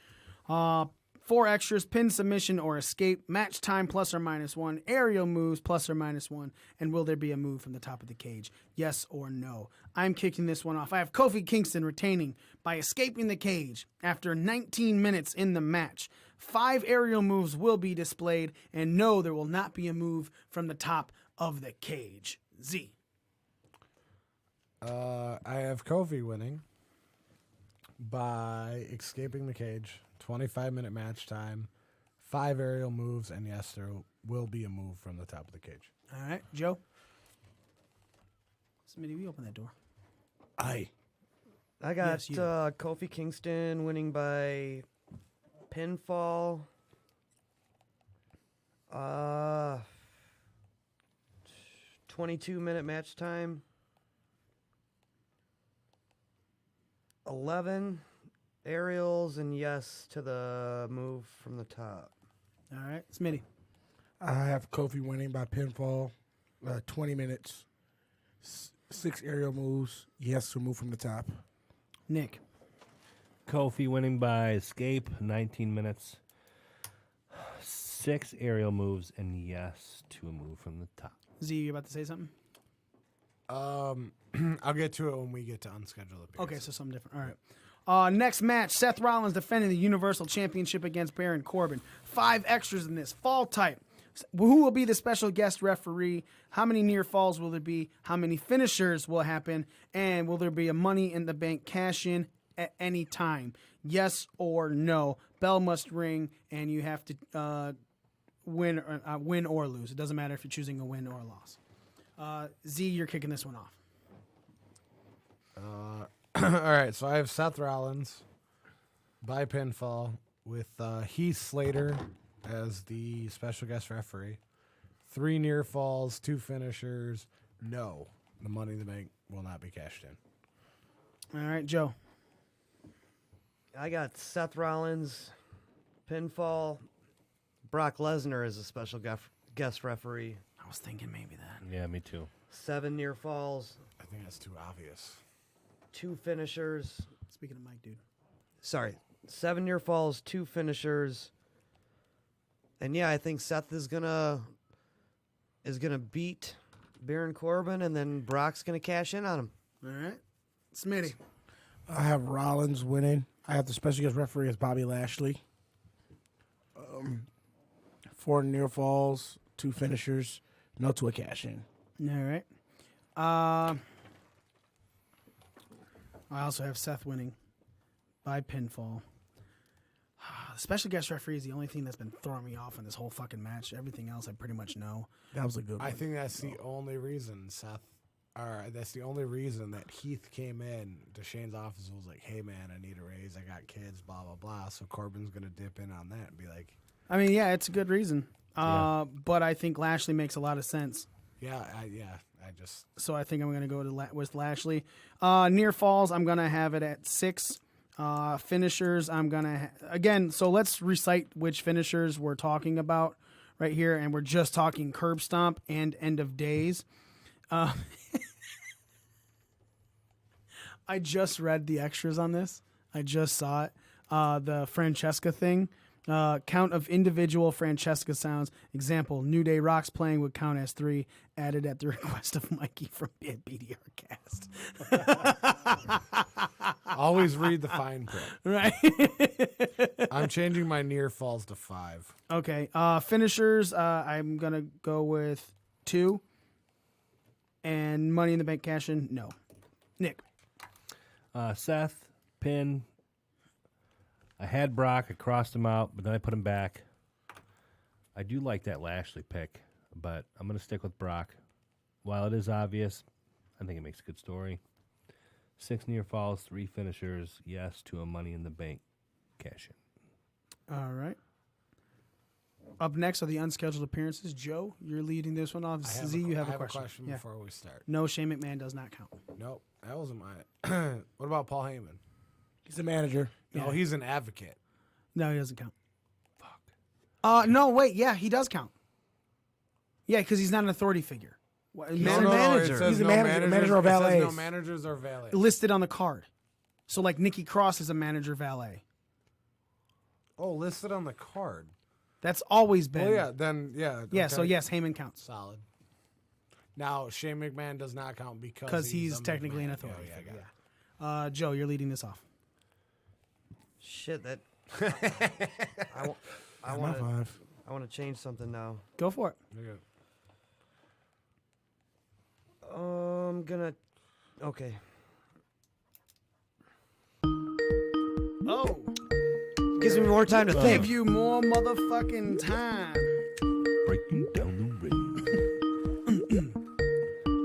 Speaker 2: 4 extras, pin, submission, or escape. Match time ±1. Aerial moves ±1. And will there be a move from the top of the cage? Yes or no? I'm kicking this one off. I have Kofi Kingston retaining by escaping the cage after 19 minutes in the match. 5 aerial moves will be displayed, and no, there will not be a move from the top of the cage. Z.
Speaker 7: I have Kofi winning by escaping the cage. 25-minute match time, 5 aerial moves, and yes, there will be a move from the top of the cage.
Speaker 2: All right, Joe. Smitty, we open that door.
Speaker 12: I got
Speaker 2: Yes, you.
Speaker 12: Kofi Kingston winning by pinfall. 22-minute match time. 11 aerials, and yes to the move from the top.
Speaker 2: All right, Smitty.
Speaker 11: I have Kofi winning by pinfall, 20 minutes, 6 aerial moves, yes to move from the top.
Speaker 2: Nick.
Speaker 10: Kofi winning by escape, 19 minutes, 6 aerial moves, and yes to a move from the top.
Speaker 2: Z, you about to say something?
Speaker 7: I'll get to it when we get to unscheduled appearances.
Speaker 2: Okay, so something different. All right. Next match, Seth Rollins defending the Universal Championship against Baron Corbin. 5 extras in this. Fall type. Who will be the special guest referee? How many near falls will there be? How many finishers will happen? And will there be a Money in the Bank cash-in at any time? Yes or no? Bell must ring, and you have to win or lose. It doesn't matter if you're choosing a win or a loss. Z, you're kicking this one off.
Speaker 7: All right, so I have Seth Rollins by pinfall with Heath Slater as the special guest referee. 3 near falls, 2 finishers. No, the Money in the Bank will not be cashed in.
Speaker 2: All right, Joe.
Speaker 12: I got Seth Rollins, pinfall. Brock Lesnar is a special guest referee.
Speaker 2: I was thinking maybe that.
Speaker 10: Yeah, me too.
Speaker 12: 7 near falls.
Speaker 7: I think that's too obvious.
Speaker 12: 2 finishers.
Speaker 2: Speaking of Mike, dude.
Speaker 12: Sorry. 7 near falls, 2 finishers. And yeah, I think Seth is gonna beat Baron Corbin, and then Brock's gonna cash in on him.
Speaker 2: All right. Smitty.
Speaker 11: I have Rollins winning. I have the special guest referee as Bobby Lashley. 4 near falls, 2 finishers, no to a cash in.
Speaker 2: All right. I also have Seth winning by pinfall. The special guest referee is the only thing that's been throwing me off in this whole fucking match. Everything else I pretty much know.
Speaker 11: That was a good one.
Speaker 7: I think that's the only reason that's the only reason that Heath came in to Shane's office and was like, hey, man, I need a raise. I got kids, blah, blah, blah. So Corbin's going to dip in on that and be like.
Speaker 2: I mean, yeah, it's a good reason. But I think Lashley makes a lot of sense. So I think I'm going to go with Lashley. Near falls, I'm going to have it at 6. Finishers, I'm going to... Again, so let's recite which finishers we're talking about right here. And we're just talking curb stomp and end of days. I just read the extras on this. I just saw it. The Francesca thing. Count of individual Francesca sounds. Example, New Day Rocks playing would count as 3, added at the request of Mikey from BDRcast.
Speaker 7: Always read the fine print.
Speaker 2: Right.
Speaker 7: I'm changing my near falls to 5.
Speaker 2: Okay. Finishers, I'm going to go with 2. And Money in the Bank cash in, no. Nick.
Speaker 10: Seth, pin. I had Brock. I crossed him out, but then I put him back. I do like that Lashley pick, but I'm going to stick with Brock. While it is obvious, I think it makes a good story. 6 near falls, 3 finishers, yes to a Money in the Bank cash in.
Speaker 2: All right. Up next are the unscheduled appearances. Joe, you're leading this one off. Z, you have a question. Yeah.
Speaker 7: Before we start.
Speaker 2: No, Shane McMahon does not count.
Speaker 7: Nope, that wasn't mine. What about Paul Heyman?
Speaker 11: He's a manager.
Speaker 7: No,
Speaker 2: Yeah.
Speaker 7: he's an advocate.
Speaker 2: No, he doesn't count. Fuck. No, wait. Yeah, he does count. Yeah, because he's not an authority figure.
Speaker 7: Manager.
Speaker 11: He's a manager or valet.
Speaker 7: No managers or valets.
Speaker 2: Listed on the card. So, like, Nikki Cross is a manager valet.
Speaker 7: Oh, listed on the card.
Speaker 2: That's always been.
Speaker 7: Oh, yeah. Then, yeah.
Speaker 2: Yeah,
Speaker 7: okay.
Speaker 2: so yes, Heyman counts.
Speaker 7: Solid. Now, Shane McMahon does not count because
Speaker 2: he's
Speaker 7: a
Speaker 2: technically
Speaker 7: McMahon.
Speaker 2: an authority
Speaker 7: Yeah,
Speaker 2: figure.
Speaker 7: yeah.
Speaker 2: Joe, you're leading this off.
Speaker 12: Shit, that. I want to change something now.
Speaker 2: Go for it.
Speaker 7: Okay.
Speaker 12: I'm gonna. Okay.
Speaker 2: Oh.
Speaker 12: Gives me more time to think.
Speaker 2: Give you more motherfucking time.
Speaker 10: Breaking down the ring.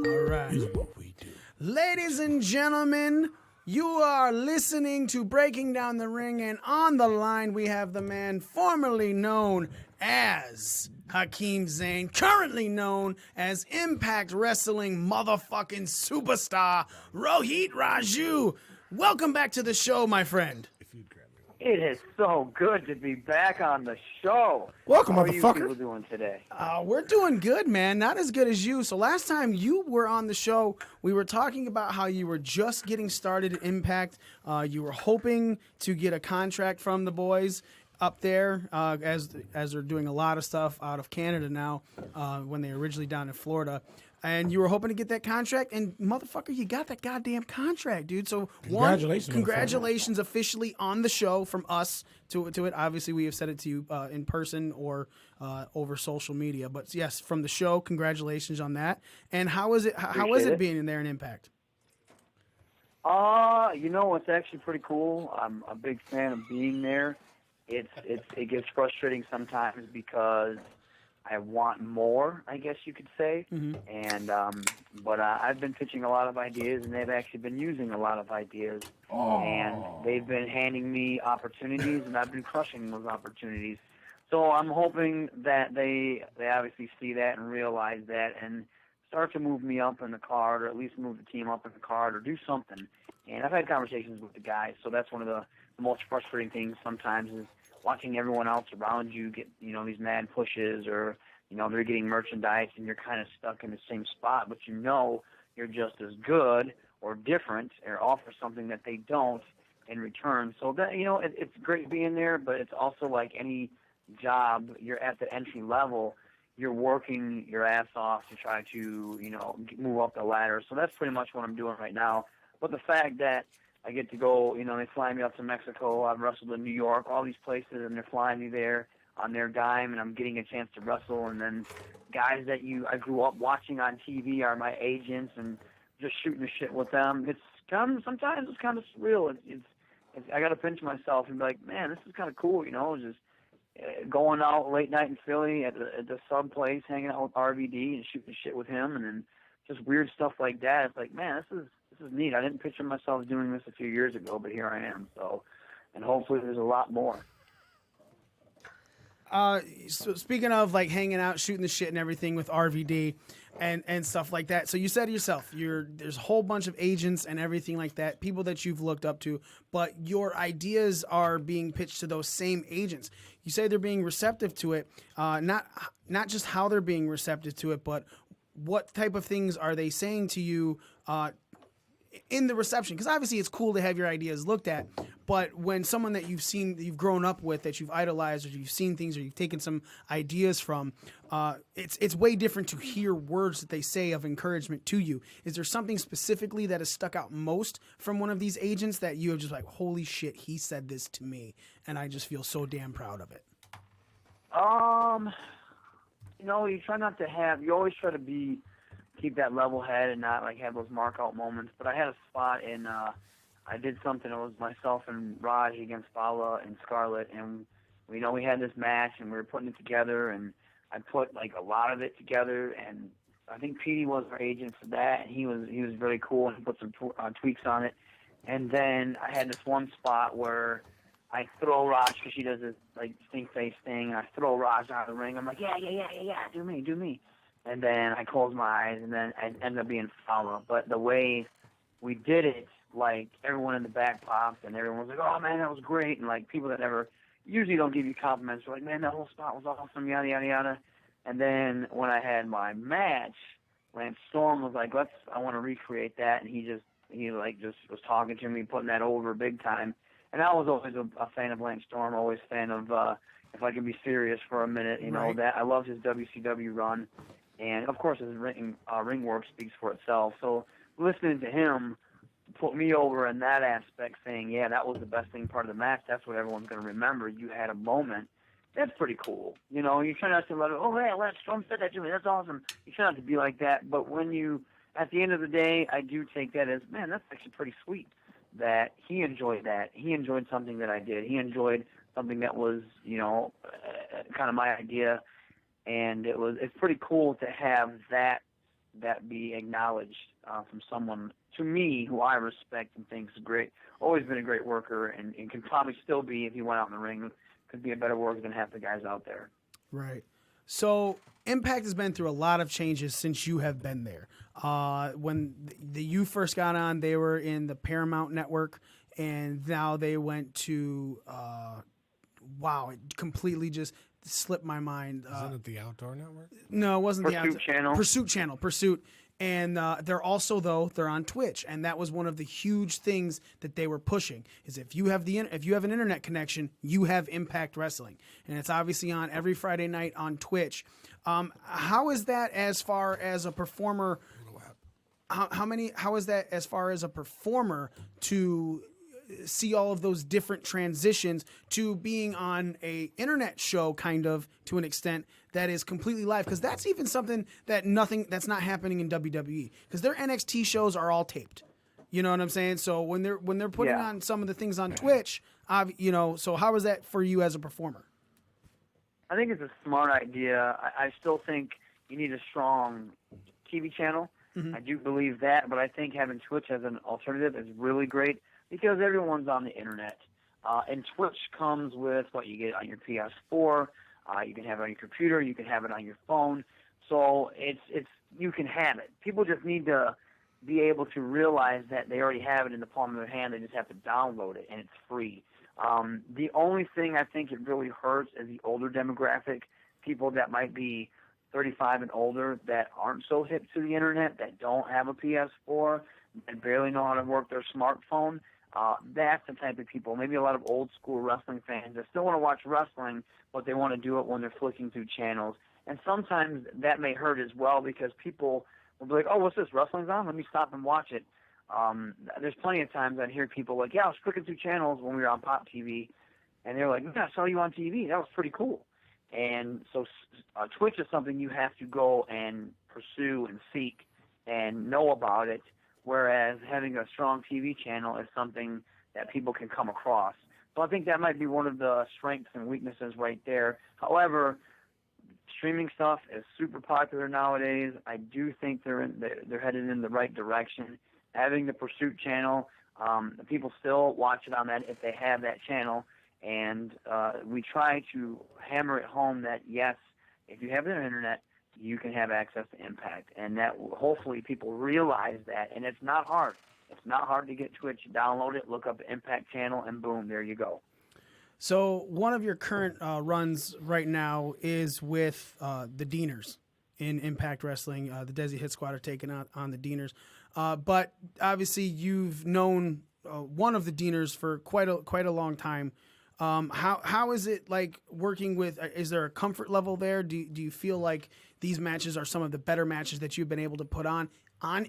Speaker 2: All right.
Speaker 10: Is what we do.
Speaker 2: Ladies and gentlemen, you are listening to Breaking Down the Ring, and on the line we have the man formerly known as Hakeem Zayn, currently known as Impact Wrestling motherfucking superstar, Rohit Raju. Welcome back to the show, my friend.
Speaker 13: It is so good to be back on the show.
Speaker 11: Welcome,
Speaker 13: How are you
Speaker 11: motherfucker.
Speaker 13: people doing today?
Speaker 2: We're doing good, man. Not as good as you. So last time you were on the show, we were talking about how you were just getting started at Impact. You were hoping to get a contract from the boys up there, as they're doing a lot of stuff out of Canada now, when they were originally down in Florida. And you were hoping to get that contract, and motherfucker, you got that goddamn contract, dude. So congratulations officially on the show from us to it. Obviously, we have said it to you in person or over social media, but yes, from the show, congratulations on that. And how is it? How is it being in there in Impact?
Speaker 13: It's actually pretty cool. I'm a big fan of being there. It gets frustrating sometimes because I want more, I guess you could say.
Speaker 2: Mm-hmm.
Speaker 13: And but I've been pitching a lot of ideas, and they've actually been using a lot of ideas. And they've been handing me opportunities, and I've been crushing those opportunities. So I'm hoping that they obviously see that and realize that and start to move me up in the card, or at least move the team up in the card, or do something. And I've had conversations with the guys, so that's one of the most frustrating things sometimes is watching everyone else around you get, these mad pushes, or, they're getting merchandise and you're kind of stuck in the same spot, but you're just as good or different or offer something that they don't in return. So that, it's great being there, but it's also like any job, you're at the entry level, you're working your ass off to try to, move up the ladder. So that's pretty much what I'm doing right now. But the fact that I get to go, they fly me up to Mexico. I've wrestled in New York, all these places, and they're flying me there on their dime, and I'm getting a chance to wrestle. And then guys that I grew up watching on TV are my agents, and just shooting the shit with them. Sometimes it's kind of surreal. It's I got to pinch myself and be like, man, this is kind of cool, just going out late night in Philly at the sub place, hanging out with RVD and shooting shit with him, and then just weird stuff like that. It's like, man, this is neat. I didn't picture myself doing this a few years ago, but here I am. So, and hopefully there's a lot more.
Speaker 2: So speaking of like hanging out, shooting the shit and everything with RVD and stuff like that. So you said to yourself, there's a whole bunch of agents and everything like that, people that you've looked up to, but your ideas are being pitched to those same agents. You say they're being receptive to it, not just how they're being receptive to it, but what type of things are they saying to you in the reception, because obviously it's cool to have your ideas looked at, but when someone that you've seen, that you've grown up with, that you've idolized, or you've seen things, or you've taken some ideas from, it's way different to hear words that they say of encouragement to you. Is there something specifically that has stuck out most from one of these agents that you have just like, holy shit, he said this to me, and I just feel so damn proud of it?
Speaker 13: You try not to have, you always try to keep that level head and not like have those mark out moments. But I had a spot in, I did something, it was myself and Raj against Fala and Scarlett, and we had this match and we were putting it together, and I put like a lot of it together, and I think Petey was our agent for that, and he was very cool, and he put some tweaks on it. And then I had this one spot where I throw Raj, because she does this like stink face thing, and I throw Raj out of the ring. I'm like, yeah, do me. And then I close my eyes, and then I end up being Fowler. But the way we did it, like everyone in the back popped, and everyone was like, oh man, that was great. And like people that never usually don't give you compliments were like, man, that whole spot was awesome, yada yada yada. And then when I had my match, Lance Storm was like, I want to recreate that, and he was talking to me, putting that over big time. And I was always a fan of Lance Storm, always a fan of, if I can be serious for a minute,
Speaker 2: Right.
Speaker 13: that I loved his WCW run. And, of course, his ring work speaks for itself. So listening to him put me over in that aspect, saying, yeah, that was the best thing part of the match. That's what everyone's going to remember. You had a moment. That's pretty cool. You try not to let it, oh, hey, Lance Storm said that to me. That's awesome. You try not to be like that. But when at the end of the day, I do take that as, man, that's actually pretty sweet that he enjoyed that. He enjoyed something that I did. He enjoyed something that was, kind of my idea. And it's pretty cool to have that be acknowledged from someone, to me, who I respect and think is great, always been a great worker, and can probably still be, if he went out in the ring, could be a better worker than half the guys out there.
Speaker 2: Right. So Impact has been through a lot of changes since you have been there. When you first got on, they were in the Paramount Network, and now they went to, it completely just slipped my mind.
Speaker 7: Isn't it the Outdoor Network?
Speaker 2: No, it wasn't
Speaker 13: Pursuit
Speaker 2: the
Speaker 13: Channel.
Speaker 2: Pursuit. And they're also, they're on Twitch, and that was one of the huge things that they were pushing. Is if you have an internet connection, you have Impact Wrestling, and it's obviously on every Friday night on Twitch. How is that as far as a performer? How is that as far as a performer to see all of those different transitions to being on a internet show, kind of, to an extent that is completely live? Because that's even something that's not happening in WWE, because their NXT shows are all taped. You know what I'm saying? So when they're putting on some of the things on Twitch, so how is that for you as a performer?
Speaker 13: I think it's a smart idea. I still think you need a strong TV channel. Mm-hmm. I do believe that, but I think having Twitch as an alternative is really great, because everyone's on the internet. And Twitch comes with what you get on your PS4. You can have it on your computer. You can have it on your phone. So you can have it. People just need to be able to realize that they already have it in the palm of their hand. They just have to download it, and it's free. The only thing I think it really hurts is the older demographic, people that might be 35 and older, that aren't so hip to the internet, that don't have a PS4, and barely know how to work their smartphone. That's the type of people, maybe a lot of old school wrestling fans that still want to watch wrestling, but they want to do it when they're flicking through channels. And sometimes that may hurt as well, because people will be like, oh, what's this, wrestling's on? Let me stop and watch it. There's plenty of times I'd hear people like, yeah, I was flicking through channels when we were on Pop TV, and they're like, yeah, I saw you on TV. That was pretty cool. And so Twitch is something you have to go and pursue and seek and know about it, whereas having a strong TV channel is something that people can come across. So I think that might be one of the strengths and weaknesses right there. However, streaming stuff is super popular nowadays. I do think they're headed in the right direction. Having the Pursuit channel, people still watch it on that if they have that channel. And we try to hammer it home that, yes, if you have the internet, you can have access to Impact. And that hopefully people realize that. And it's not hard. It's not hard to get Twitch. Download it, look up the Impact channel, and boom, there you go.
Speaker 2: So one of your current runs right now is with the Deaners in Impact Wrestling. The Desi Hit Squad are taking on the Deaners. But obviously, you've known one of the Deaners for quite a long time. How is it like working with? Is there a comfort level there? Do you feel like these matches are some of the better matches that you've been able to put on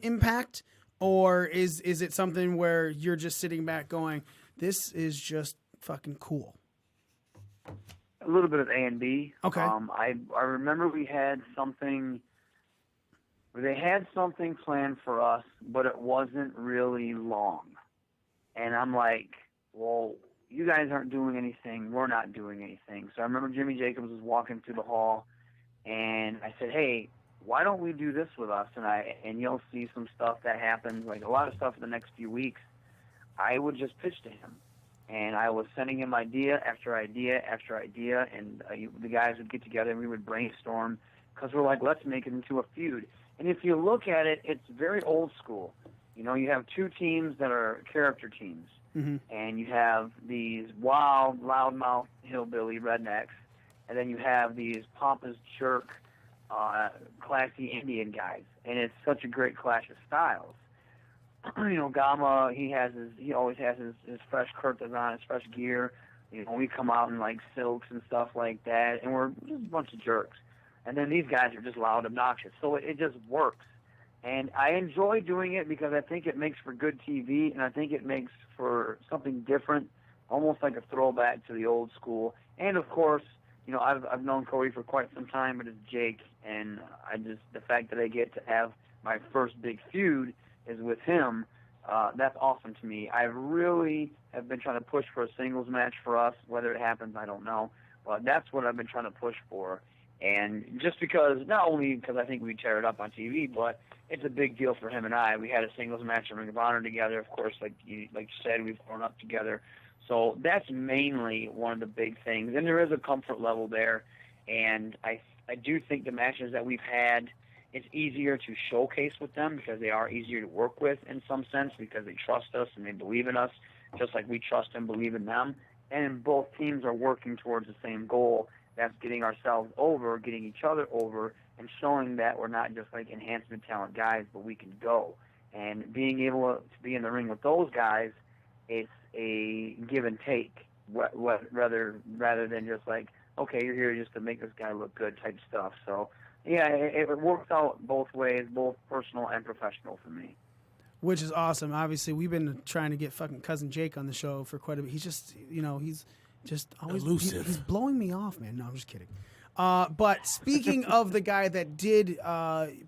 Speaker 2: Impact, or is it something where you're just sitting back going, "This is just fucking cool"?
Speaker 13: A little bit of A and B.
Speaker 2: Okay.
Speaker 13: I remember we had something. They had something planned for us, but it wasn't really long. And I'm like, well, you guys aren't doing anything. We're not doing anything. So I remember Jimmy Jacobs was walking through the hall, and I said, hey, why don't we do this with us? And you'll see some stuff that happens, like a lot of stuff in the next few weeks. I would just pitch to him. And I was sending him idea after idea after idea, and the guys would get together and we would brainstorm because we're like, let's make it into a feud. And if you look at it, it's very old school. You know, you have two teams that are character teams, and you have these wild, loudmouth, hillbilly rednecks, and then you have these pompous jerk, classy Indian guys. And it's such a great clash of styles. You know, Gama, he always has his fresh curtains on, his fresh gear. You know, we come out in like silks and stuff like that, and we're just a bunch of jerks. And then these guys are just loud, obnoxious. So it just works. And I enjoy doing it because I think it makes for good TV, and I think it makes for something different, almost like a throwback to the old school. And, of course, you know, I've known Cody for quite some time, but it's Jake, and the fact that I get to have my first big feud is with him, that's awesome to me. I really have been trying to push for a singles match for us. Whether it happens, I don't know. But that's what I've been trying to push for. And just because, not only because I think we tear it up on TV, but it's a big deal for him and I. We had a singles match in Ring of Honor together. Of course, like you said, we've grown up together. So that's mainly one of the big things. And there is a comfort level there. And I do think the matches that we've had, it's easier to showcase with them because they are easier to work with in some sense because they trust us and they believe in us, just like we trust and believe in them. And both teams are working towards the same goal. That's getting ourselves over, getting each other over, and showing that we're not just like enhancement talent guys, but we can go. And being able to be in the ring with those guys, it's a give and take, rather than just like, okay, you're here just to make this guy look good type stuff. So, yeah, it works out both ways, both personal and professional for me.
Speaker 2: Which is awesome. Obviously, we've been trying to get fucking Cousin Jake on the show for quite a bit. He's just, you know, he's just always
Speaker 11: elusive.
Speaker 2: He's blowing me off, man. No, I'm just kidding. But speaking of the guy that did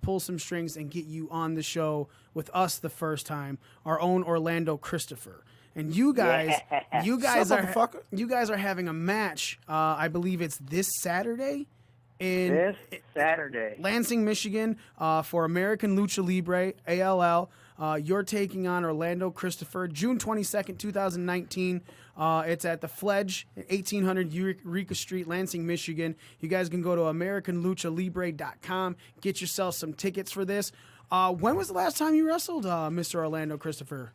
Speaker 2: pull some strings and get you on the show with us the first time, our own Orlando Christopher. And you guys are having a match. I believe it's this Saturday. In
Speaker 13: Saturday,
Speaker 2: Lansing, Michigan, for American Lucha Libre, ALL. You're taking on Orlando Christopher, June 22nd, 2019. It's at the Fledge, 1800 Eureka Street, Lansing, Michigan. You guys can go to AmericanLuchaLibre.com, get yourself some tickets for this. When was the last time you wrestled, Mr. Orlando Christopher?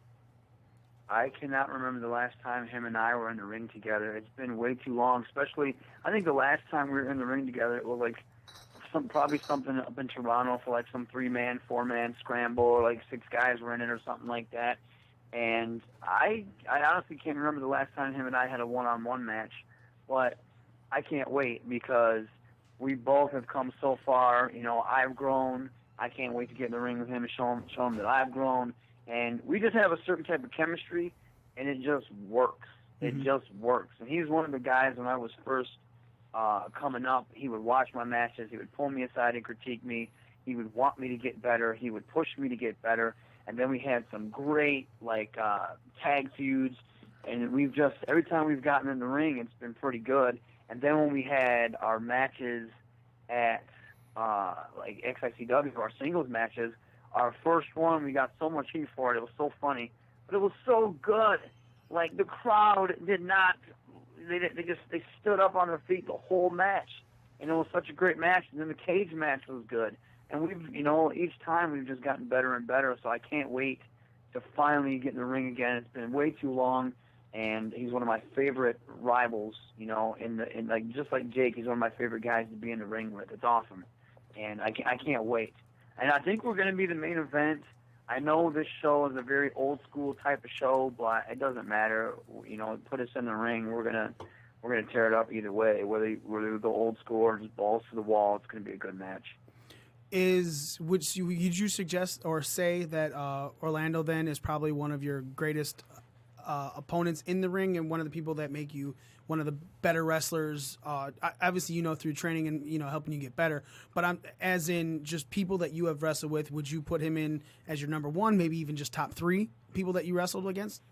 Speaker 13: I cannot remember the last time him and I were in the ring together. It's been way too long, especially, I think the last time we were in the ring together, it was like probably something up in Toronto for like some 3-man, 4-man scramble, or like 6 guys were in it or something like that. And I honestly can't remember the last time him and I had a one-on-one match, but I can't wait because we both have come so far. You know, I've grown. I can't wait to get in the ring with him and show him that I've grown. And we just have a certain type of chemistry, and it just works. It just works. And he's one of the guys when I was first coming up, he would watch my matches. He would pull me aside and critique me. He would want me to get better. He would push me to get better. And then we had some great, like, tag feuds. And we've just, every time we've gotten in the ring, it's been pretty good. And then when we had our matches at, like, XICW, our singles matches, our first one, we got so much heat for it. It was so funny. But it was so good. Like, the crowd did not, they stood up on their feet the whole match. And it was such a great match. And then the cage match was good. And we've, you know, each time we've just gotten better and better. So I can't wait to finally get in the ring again. It's been way too long. And he's one of my favorite rivals, you know, in like, just like Jake, he's one of my favorite guys to be in the ring with. It's awesome. And I can't wait. And I think we're going to be the main event. I know this show is a very old school type of show, but it doesn't matter. You know, put us in the ring, we're gonna tear it up either way. Whether we go old school or just balls to the wall, it's gonna be a good match.
Speaker 2: Would you suggest or say that Orlando then is probably one of your greatest opponents in the ring and one of the people that make you one of the better wrestlers? Obviously, through training and helping you get better. But as in just people that you have wrestled with, would you put him in as your number one? Maybe even just top three people that you wrestled against?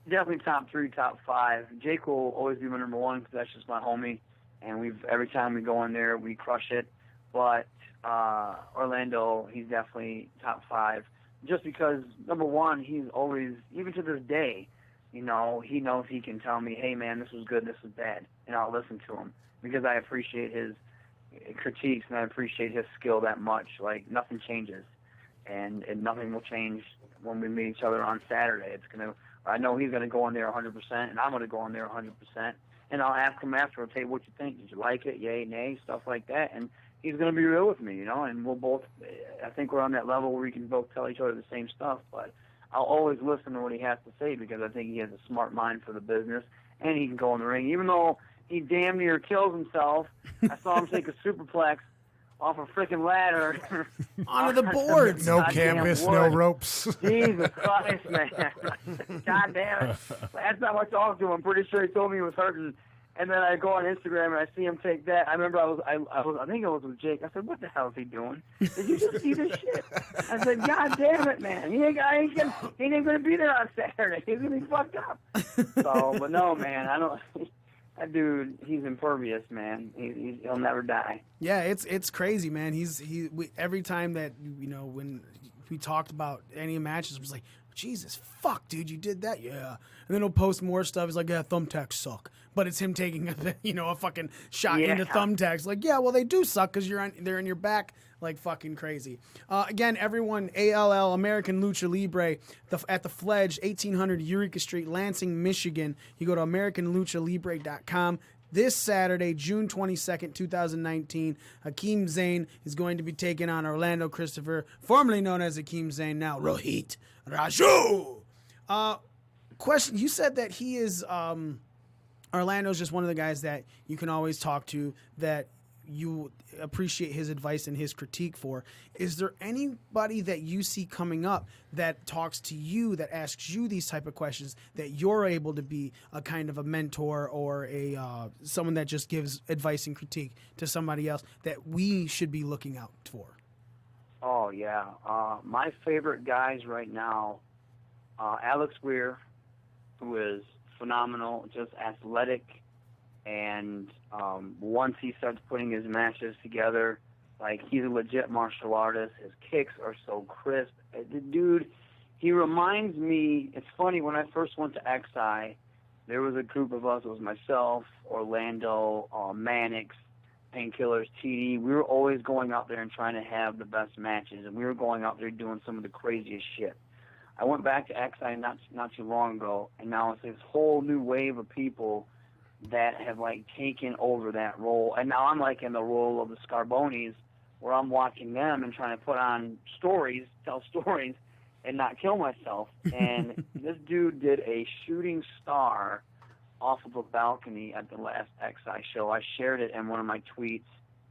Speaker 13: Definitely top 3, top 5. Jake will always be my number 1 because that's just my homie, and every time we go in there we crush it. But Orlando, he's definitely top 5, just because number 1, he's always, even to this day, he knows he can tell me, hey man, this was good, this was bad, and I'll listen to him because I appreciate his critiques and I appreciate his skill that much. Like, nothing changes, and nothing will change when we meet each other on Saturday. I know he's going to go in there 100%, and I'm going to go in there 100%, and I'll ask him afterwards, hey, what you think? Did you like it? Yay, nay, stuff like that. And he's going to be real with me, and we'll both, I think we're on that level where we can both tell each other the same stuff, but I'll always listen to what he has to say because I think he has a smart mind for the business, and he can go in the ring. Even though he damn near kills himself, I saw him take a superplex off a freaking ladder.
Speaker 2: Onto the boards.
Speaker 7: No canvas, no ropes.
Speaker 13: Jesus Christ, man. God damn it. Last time I talked to him, I'm pretty sure he told me he was hurting. And then I go on Instagram and I see him take that. I remember I think I was with Jake. I said, what the hell is he doing? Did you just see this shit? I said, God damn it, man. He ain't going to be there on Saturday. He's going to be fucked up. So, but no, man, that dude, he's impervious, man. He'll never die.
Speaker 2: Yeah, it's crazy, man. Every time that when we talked about any matches, it was like, Jesus, fuck, dude, you did that, yeah. And then he'll post more stuff. He's like, yeah, thumbtacks suck, but it's him taking a fucking shot into thumbtacks. Like, yeah, well, they do suck because they're in your back like fucking crazy. Again, everyone, ALL, American Lucha Libre, at the Fledge, 1800 Eureka Street, Lansing, Michigan. You go to AmericanLuchaLibre.com. This Saturday, June 22nd, 2019, Hakeem Zayn is going to be taking on Orlando Christopher, formerly known as Hakeem Zayn, now Rohit Raju. Question, you said that he is, Orlando's just one of the guys that you can always talk to, that you appreciate his advice and his critique for. Is there anybody that you see coming up that talks to you, that asks you these type of questions, that you're able to be a kind of a mentor or a someone that just gives advice and critique to somebody else that we should be looking out for?
Speaker 13: Oh, yeah. My favorite guys right now, Alex Weir, who is phenomenal, just athletic, and once he starts putting his matches together, like, he's a legit martial artist. His kicks are so crisp. The dude, he reminds me, it's funny, when I first went to XI, there was a group of us. It was myself, Orlando, Mannix, Painkillers, TD. We were always going out there and trying to have the best matches, and we were going out there doing some of the craziest shit. I went back to XI not too long ago, and now it's this whole new wave of people that have, like, taken over that role. And now I'm, like, in the role of the Scarbonis, where I'm watching them and trying to put on stories, tell stories, and not kill myself. And this dude did a shooting star off of a balcony at the last XI show. I shared it in one of my tweets.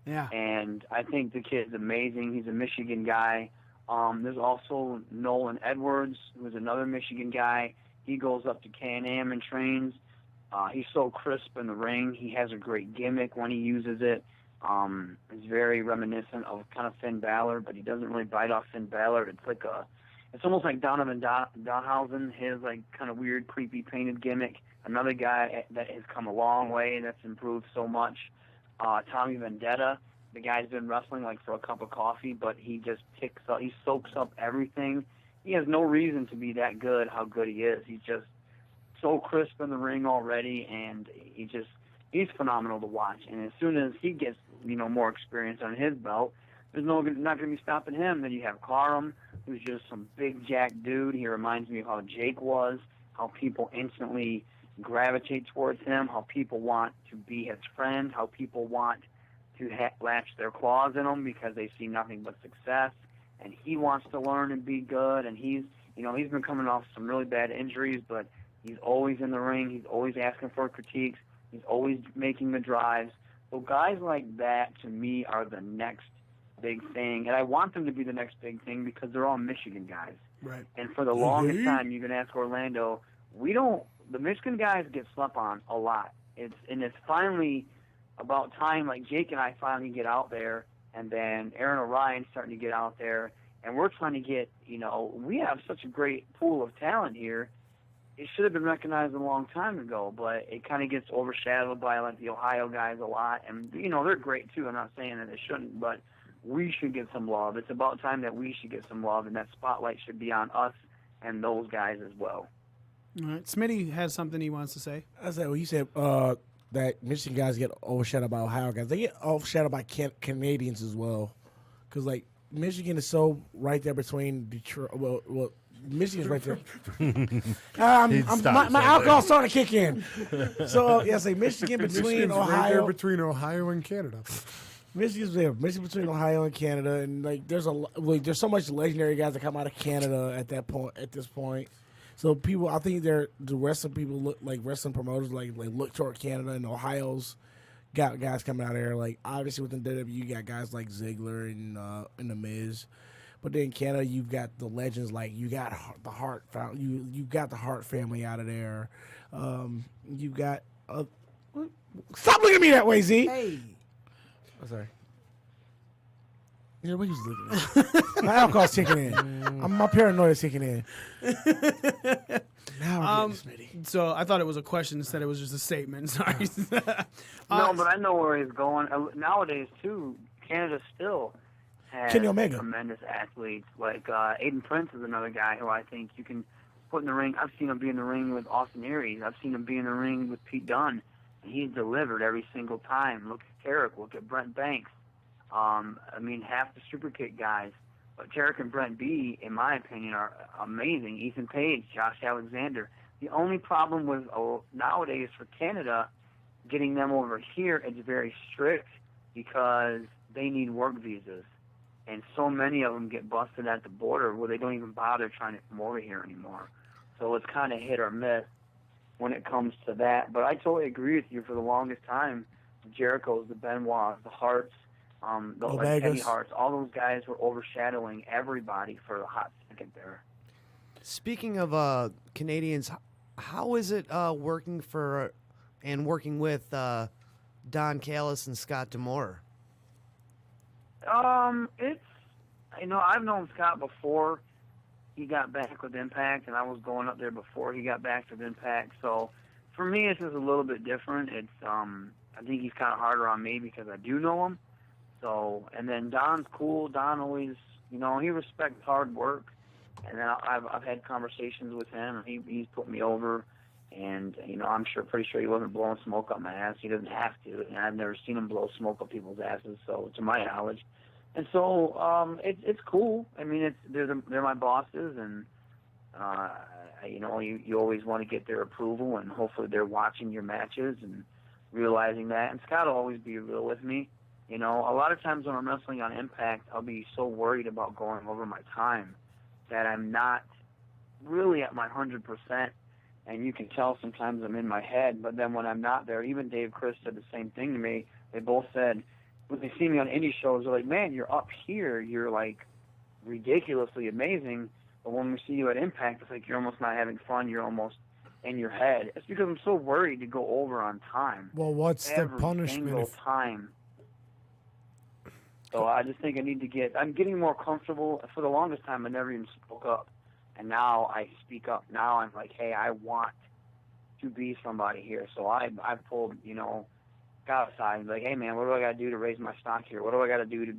Speaker 2: Yeah.
Speaker 13: And I think the kid's amazing. He's a Michigan guy. There's also Nolan Edwards, who's another Michigan guy. He goes up to Can-Am and trains. He's so crisp in the ring. He has a great gimmick when he uses it. It's very reminiscent of kind of Finn Balor, but he doesn't really bite off Finn Balor. It's almost like Donovan Donhausen, his, like, kind of weird, creepy painted gimmick. Another guy that has come a long way, that's improved so much. Tommy Vendetta, the guy's been wrestling like for a cup of coffee, but he just he soaks up everything. He has no reason to be that good, how good he is. He's just so crisp in the ring already, and he's phenomenal to watch. And as soon as he gets, more experience on his belt, there's not going to be stopping him. Then you have Karam, who's just some big jack dude. He reminds me of how Jake was, how people instantly gravitate towards him, how people want to be his friend, how people want to latch their claws in him because they see nothing but success. and he wants to learn and be good, and he's been coming off some really bad injuries, but he's always in the ring. He's always asking for critiques. He's always making the drives. So guys like that, to me, are the next big thing, and I want them to be the next big thing because they're all Michigan guys.
Speaker 2: Right.
Speaker 13: And for the longest time, you can ask Orlando, the Michigan guys get slept on a lot. It's finally about time, like Jake and I finally get out there, and then Aaron Orion's starting to get out there, and we're trying to get, we have such a great pool of talent here. It should have been recognized a long time ago, but it kind of gets overshadowed by like the Ohio guys a lot, and they're great too. I'm not saying that they shouldn't, but we should get some love. It's about time that we should get some love, and that spotlight should be on us and those guys as well.
Speaker 2: All right. Smitty has something he wants to say.
Speaker 11: I said, well, you said that Michigan guys get overshadowed by Ohio guys. They get overshadowed by Canadians as well. Because, like, Michigan is so right there between Detroit. Well, Michigan's right there. My alcohol's starting to kick in. So, yeah, say Michigan between
Speaker 7: Michigan's
Speaker 11: Ohio.
Speaker 7: right there between Ohio and Canada.
Speaker 11: Michigan's there. Michigan between Ohio and Canada, and there's so much legendary guys that come out of Canada at this point. So people, I think the wrestling people look like wrestling promoters like look toward Canada, and Ohio's got guys coming out there. Like obviously within WWE, you got guys like Ziggler and the Miz, but then Canada, you've got the legends like you got the Hart, you got the Hart family out of there. You got stop looking at me that way, Z.
Speaker 2: Hey.
Speaker 11: Oh, sorry. Yeah, what he was looking at. My alcohol's kicking in. My paranoia is kicking in. Now I'm getting Smitty.
Speaker 2: So I thought it was a question instead it was just a statement. Sorry.
Speaker 13: No, but I know where he's going. Nowadays, too, Canada still has
Speaker 11: Kenny Omega.
Speaker 13: Tremendous athletes. Like Aiden Prince is another guy who I think you can put in the ring. I've seen him be in the ring with Austin Aries. I've seen him be in the ring with Pete Dunne. And he's delivered every single time. Look at Tarek. Look at Brent Banks. Half the Super Kick guys. But Tarek and Brent B, in my opinion, are amazing. Ethan Page, Josh Alexander. The only problem with nowadays for Canada, getting them over here, it's very strict because they need work visas. And so many of them get busted at the border where they don't even bother trying to come over here anymore. So it's kind of hit or miss when it comes to that. But I totally agree with you. For the longest time, the Jerichos, the Benoits, the Harts, the Kenny Harts, all those guys were overshadowing everybody for a hot second there.
Speaker 12: Speaking of Canadians, how is it working with Don Callis and Scott D'Amore?
Speaker 13: I've known Scott before he got back with Impact, and I was going up there before he got back with Impact. So for me, it's just a little bit different. It's I think he's kind of harder on me because I do know him. So, and then Don's cool. Don always, he respects hard work. And then I've had conversations with him, and he's put me over. And, I'm pretty sure he wasn't blowing smoke up my ass. He doesn't have to. And I've never seen him blow smoke up people's asses, so to my knowledge. And so it's cool. I mean, they're my bosses, and you always want to get their approval, and hopefully they're watching your matches and realizing that. And Scott will always be real with me. A lot of times when I'm wrestling on Impact, I'll be so worried about going over my time that I'm not really at my 100%. And you can tell sometimes I'm in my head. But then when I'm not there, even Dave Chris said the same thing to me. They both said, when they see me on indie shows, they're like, man, you're up here. You're, like, ridiculously amazing. But when we see you at Impact, it's like you're almost not having fun. You're almost in your head. It's because I'm so worried to go over on time.
Speaker 7: Well, what's the punishment?
Speaker 13: Single time. So I just think I'm getting more comfortable. For the longest time, I never even spoke up. And now I speak up. Now I'm like, hey, I want to be somebody here. So I've pulled, Scott aside and be like, hey, man, what do I got to do to raise my stock here? What do I got to do to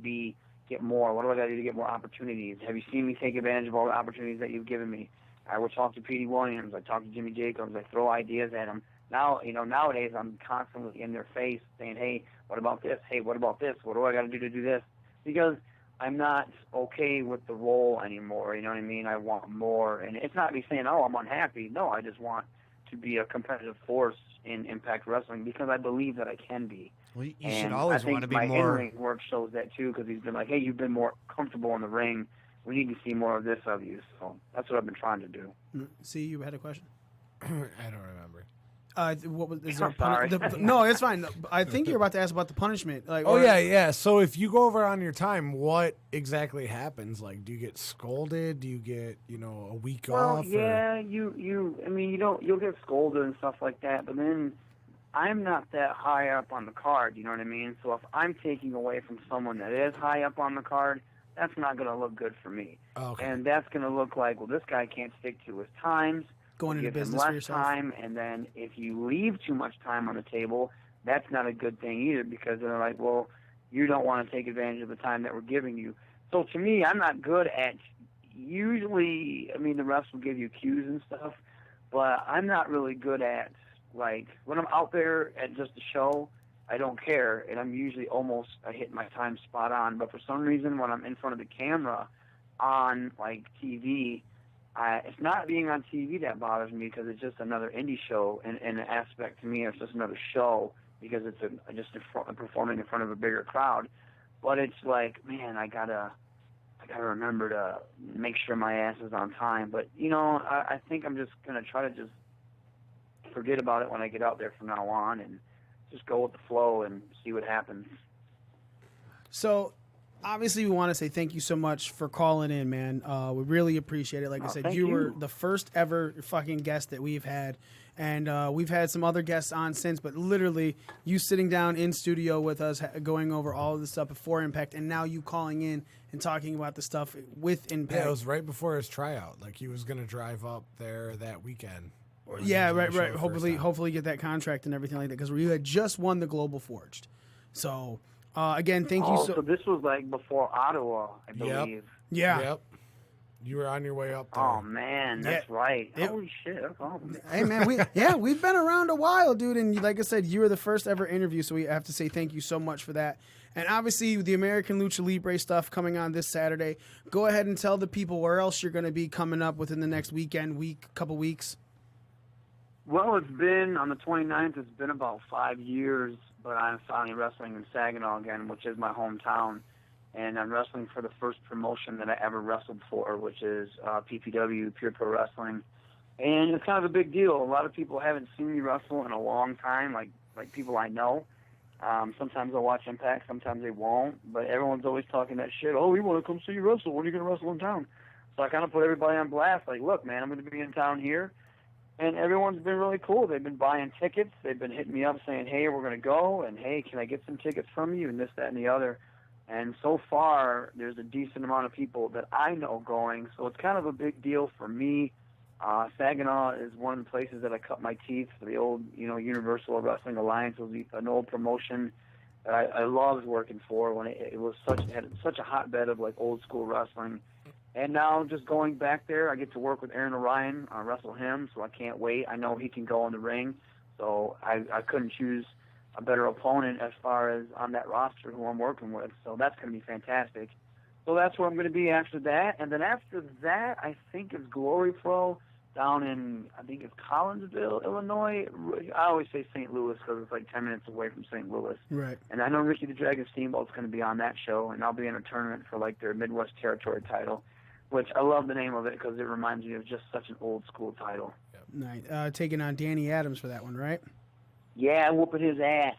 Speaker 13: get more? What do I got to do to get more opportunities? Have you seen me take advantage of all the opportunities that you've given me? I would talk to Petey Williams. I talk to Jimmy Jacobs. I throw ideas at them. Now, nowadays I'm constantly in their face saying, hey, what about this? Hey, what about this? What do I got to do this? Because I'm not okay with the role anymore. You know what I mean? I want more. And it's not me saying, oh, I'm unhappy. No, I just want to be a competitive force in Impact Wrestling because I believe that I can be.
Speaker 12: Well, you should always want to be more.
Speaker 13: My in-ring work shows that too because he's been like, hey, you've been more comfortable in the ring we need to see more of this of you. So that's what I've been trying to do.
Speaker 2: See, you had a question?
Speaker 7: I don't remember.
Speaker 2: What was? Is there
Speaker 13: I'm sorry.
Speaker 2: No, it's fine. I think you're about to ask about the punishment. Like,
Speaker 7: Oh yeah. So if you go over on your time, what exactly happens? Like, do you get scolded? Do you get a week off?
Speaker 13: Yeah, you'll get scolded and stuff like that. But then I'm not that high up on the card. You know what I mean? So if I'm taking away from someone that is high up on the card, that's not going to look good for me.
Speaker 7: Okay.
Speaker 13: And that's going to look like, well, this guy can't stick to his times.
Speaker 2: Going into
Speaker 13: give him
Speaker 2: business
Speaker 13: less
Speaker 2: for yourself.
Speaker 13: time, and then if you leave too much time on the table, that's not a good thing either, because they're like, well, you don't want to take advantage of the time that we're giving you. So to me, I'm not good at usually. I mean, the refs will give you cues and stuff, but I'm not really good at, like, when I'm out there at just a show, I don't care, and I'm usually I hit my time spot on. But for some reason, when I'm in front of the camera on like TV, it's not being on TV that bothers me, because it's just another indie show, and an aspect to me, it's just another show because it's performing in front of a bigger crowd. But it's like, man, I gotta remember to make sure my ass is on time. But I think I'm just gonna try to just forget about it when I get out there from now on, and just go with the flow and see what happens.
Speaker 2: So, obviously, we want to say thank you so much for calling in, man. We really appreciate it. Like I said, you were the first ever fucking guest that we've had. And we've had some other guests on since, but literally you sitting down in studio with us, going over all of the stuff before Impact, and now you calling in and talking about the stuff with Impact.
Speaker 7: Yeah, it was right before his tryout. Like, he was going to drive up there that weekend.
Speaker 2: Yeah, right. Hopefully get that contract and everything like that, because you had just won the Global Forged. So, again, thank you.
Speaker 13: So this was like before Ottawa, I believe.
Speaker 2: Yeah.
Speaker 7: Yep. You were on your way up there.
Speaker 13: Oh man, that's right. Holy shit, that's awesome.
Speaker 2: Hey man, we've been around a while, dude, and like I said, you were the first ever interview, so we have to say thank you so much for that. And obviously, the American Lucha Libre stuff coming on this Saturday. Go ahead and tell the people where else you're going to be coming up within the next couple weeks.
Speaker 13: Well, it's been on the 29th. It's been about 5 years, but I'm finally wrestling in Saginaw again, which is my hometown. And I'm wrestling for the first promotion that I ever wrestled for, which is PPW, Pure Pro Wrestling. And it's kind of a big deal. A lot of people haven't seen me wrestle in a long time, like people I know. Sometimes they'll watch Impact, sometimes they won't. But everyone's always talking that shit. Oh, we want to come see you wrestle. When are you going to wrestle in town? So I kind of put everybody on blast. Like, look, man, I'm going to be in town here. And everyone's been really cool. They've been buying tickets. They've been hitting me up saying, hey, we're going to go. And, hey, can I get some tickets from you? And this, that, and the other. And so far, there's a decent amount of people that I know going, so it's kind of a big deal for me. Saginaw is one of the places that I cut my teeth for the old, Universal Wrestling Alliance. It was an old promotion that I loved working for when it was had such a hotbed of like old school wrestling. And now just going back there, I get to work with Aaron Orion, wrestle him, so I can't wait. I know he can go in the ring, so I couldn't choose a better opponent as far as on that roster who I'm working with. So that's going to be fantastic. So that's where I'm going to be after that. And then after that, I think it's Glory Pro down in, I think it's Collinsville, Illinois. I always say St. Louis because it's like 10 minutes away from St. Louis.
Speaker 2: Right.
Speaker 13: And I know Ricky the Dragon Steamboat's going to be on that show, and I'll be in a tournament for like their Midwest Territory title, which I love the name of it because it reminds me of just such an old school title.
Speaker 2: Nice. Taking on Danny Adams for that one, right?
Speaker 13: Yeah, whooping his ass.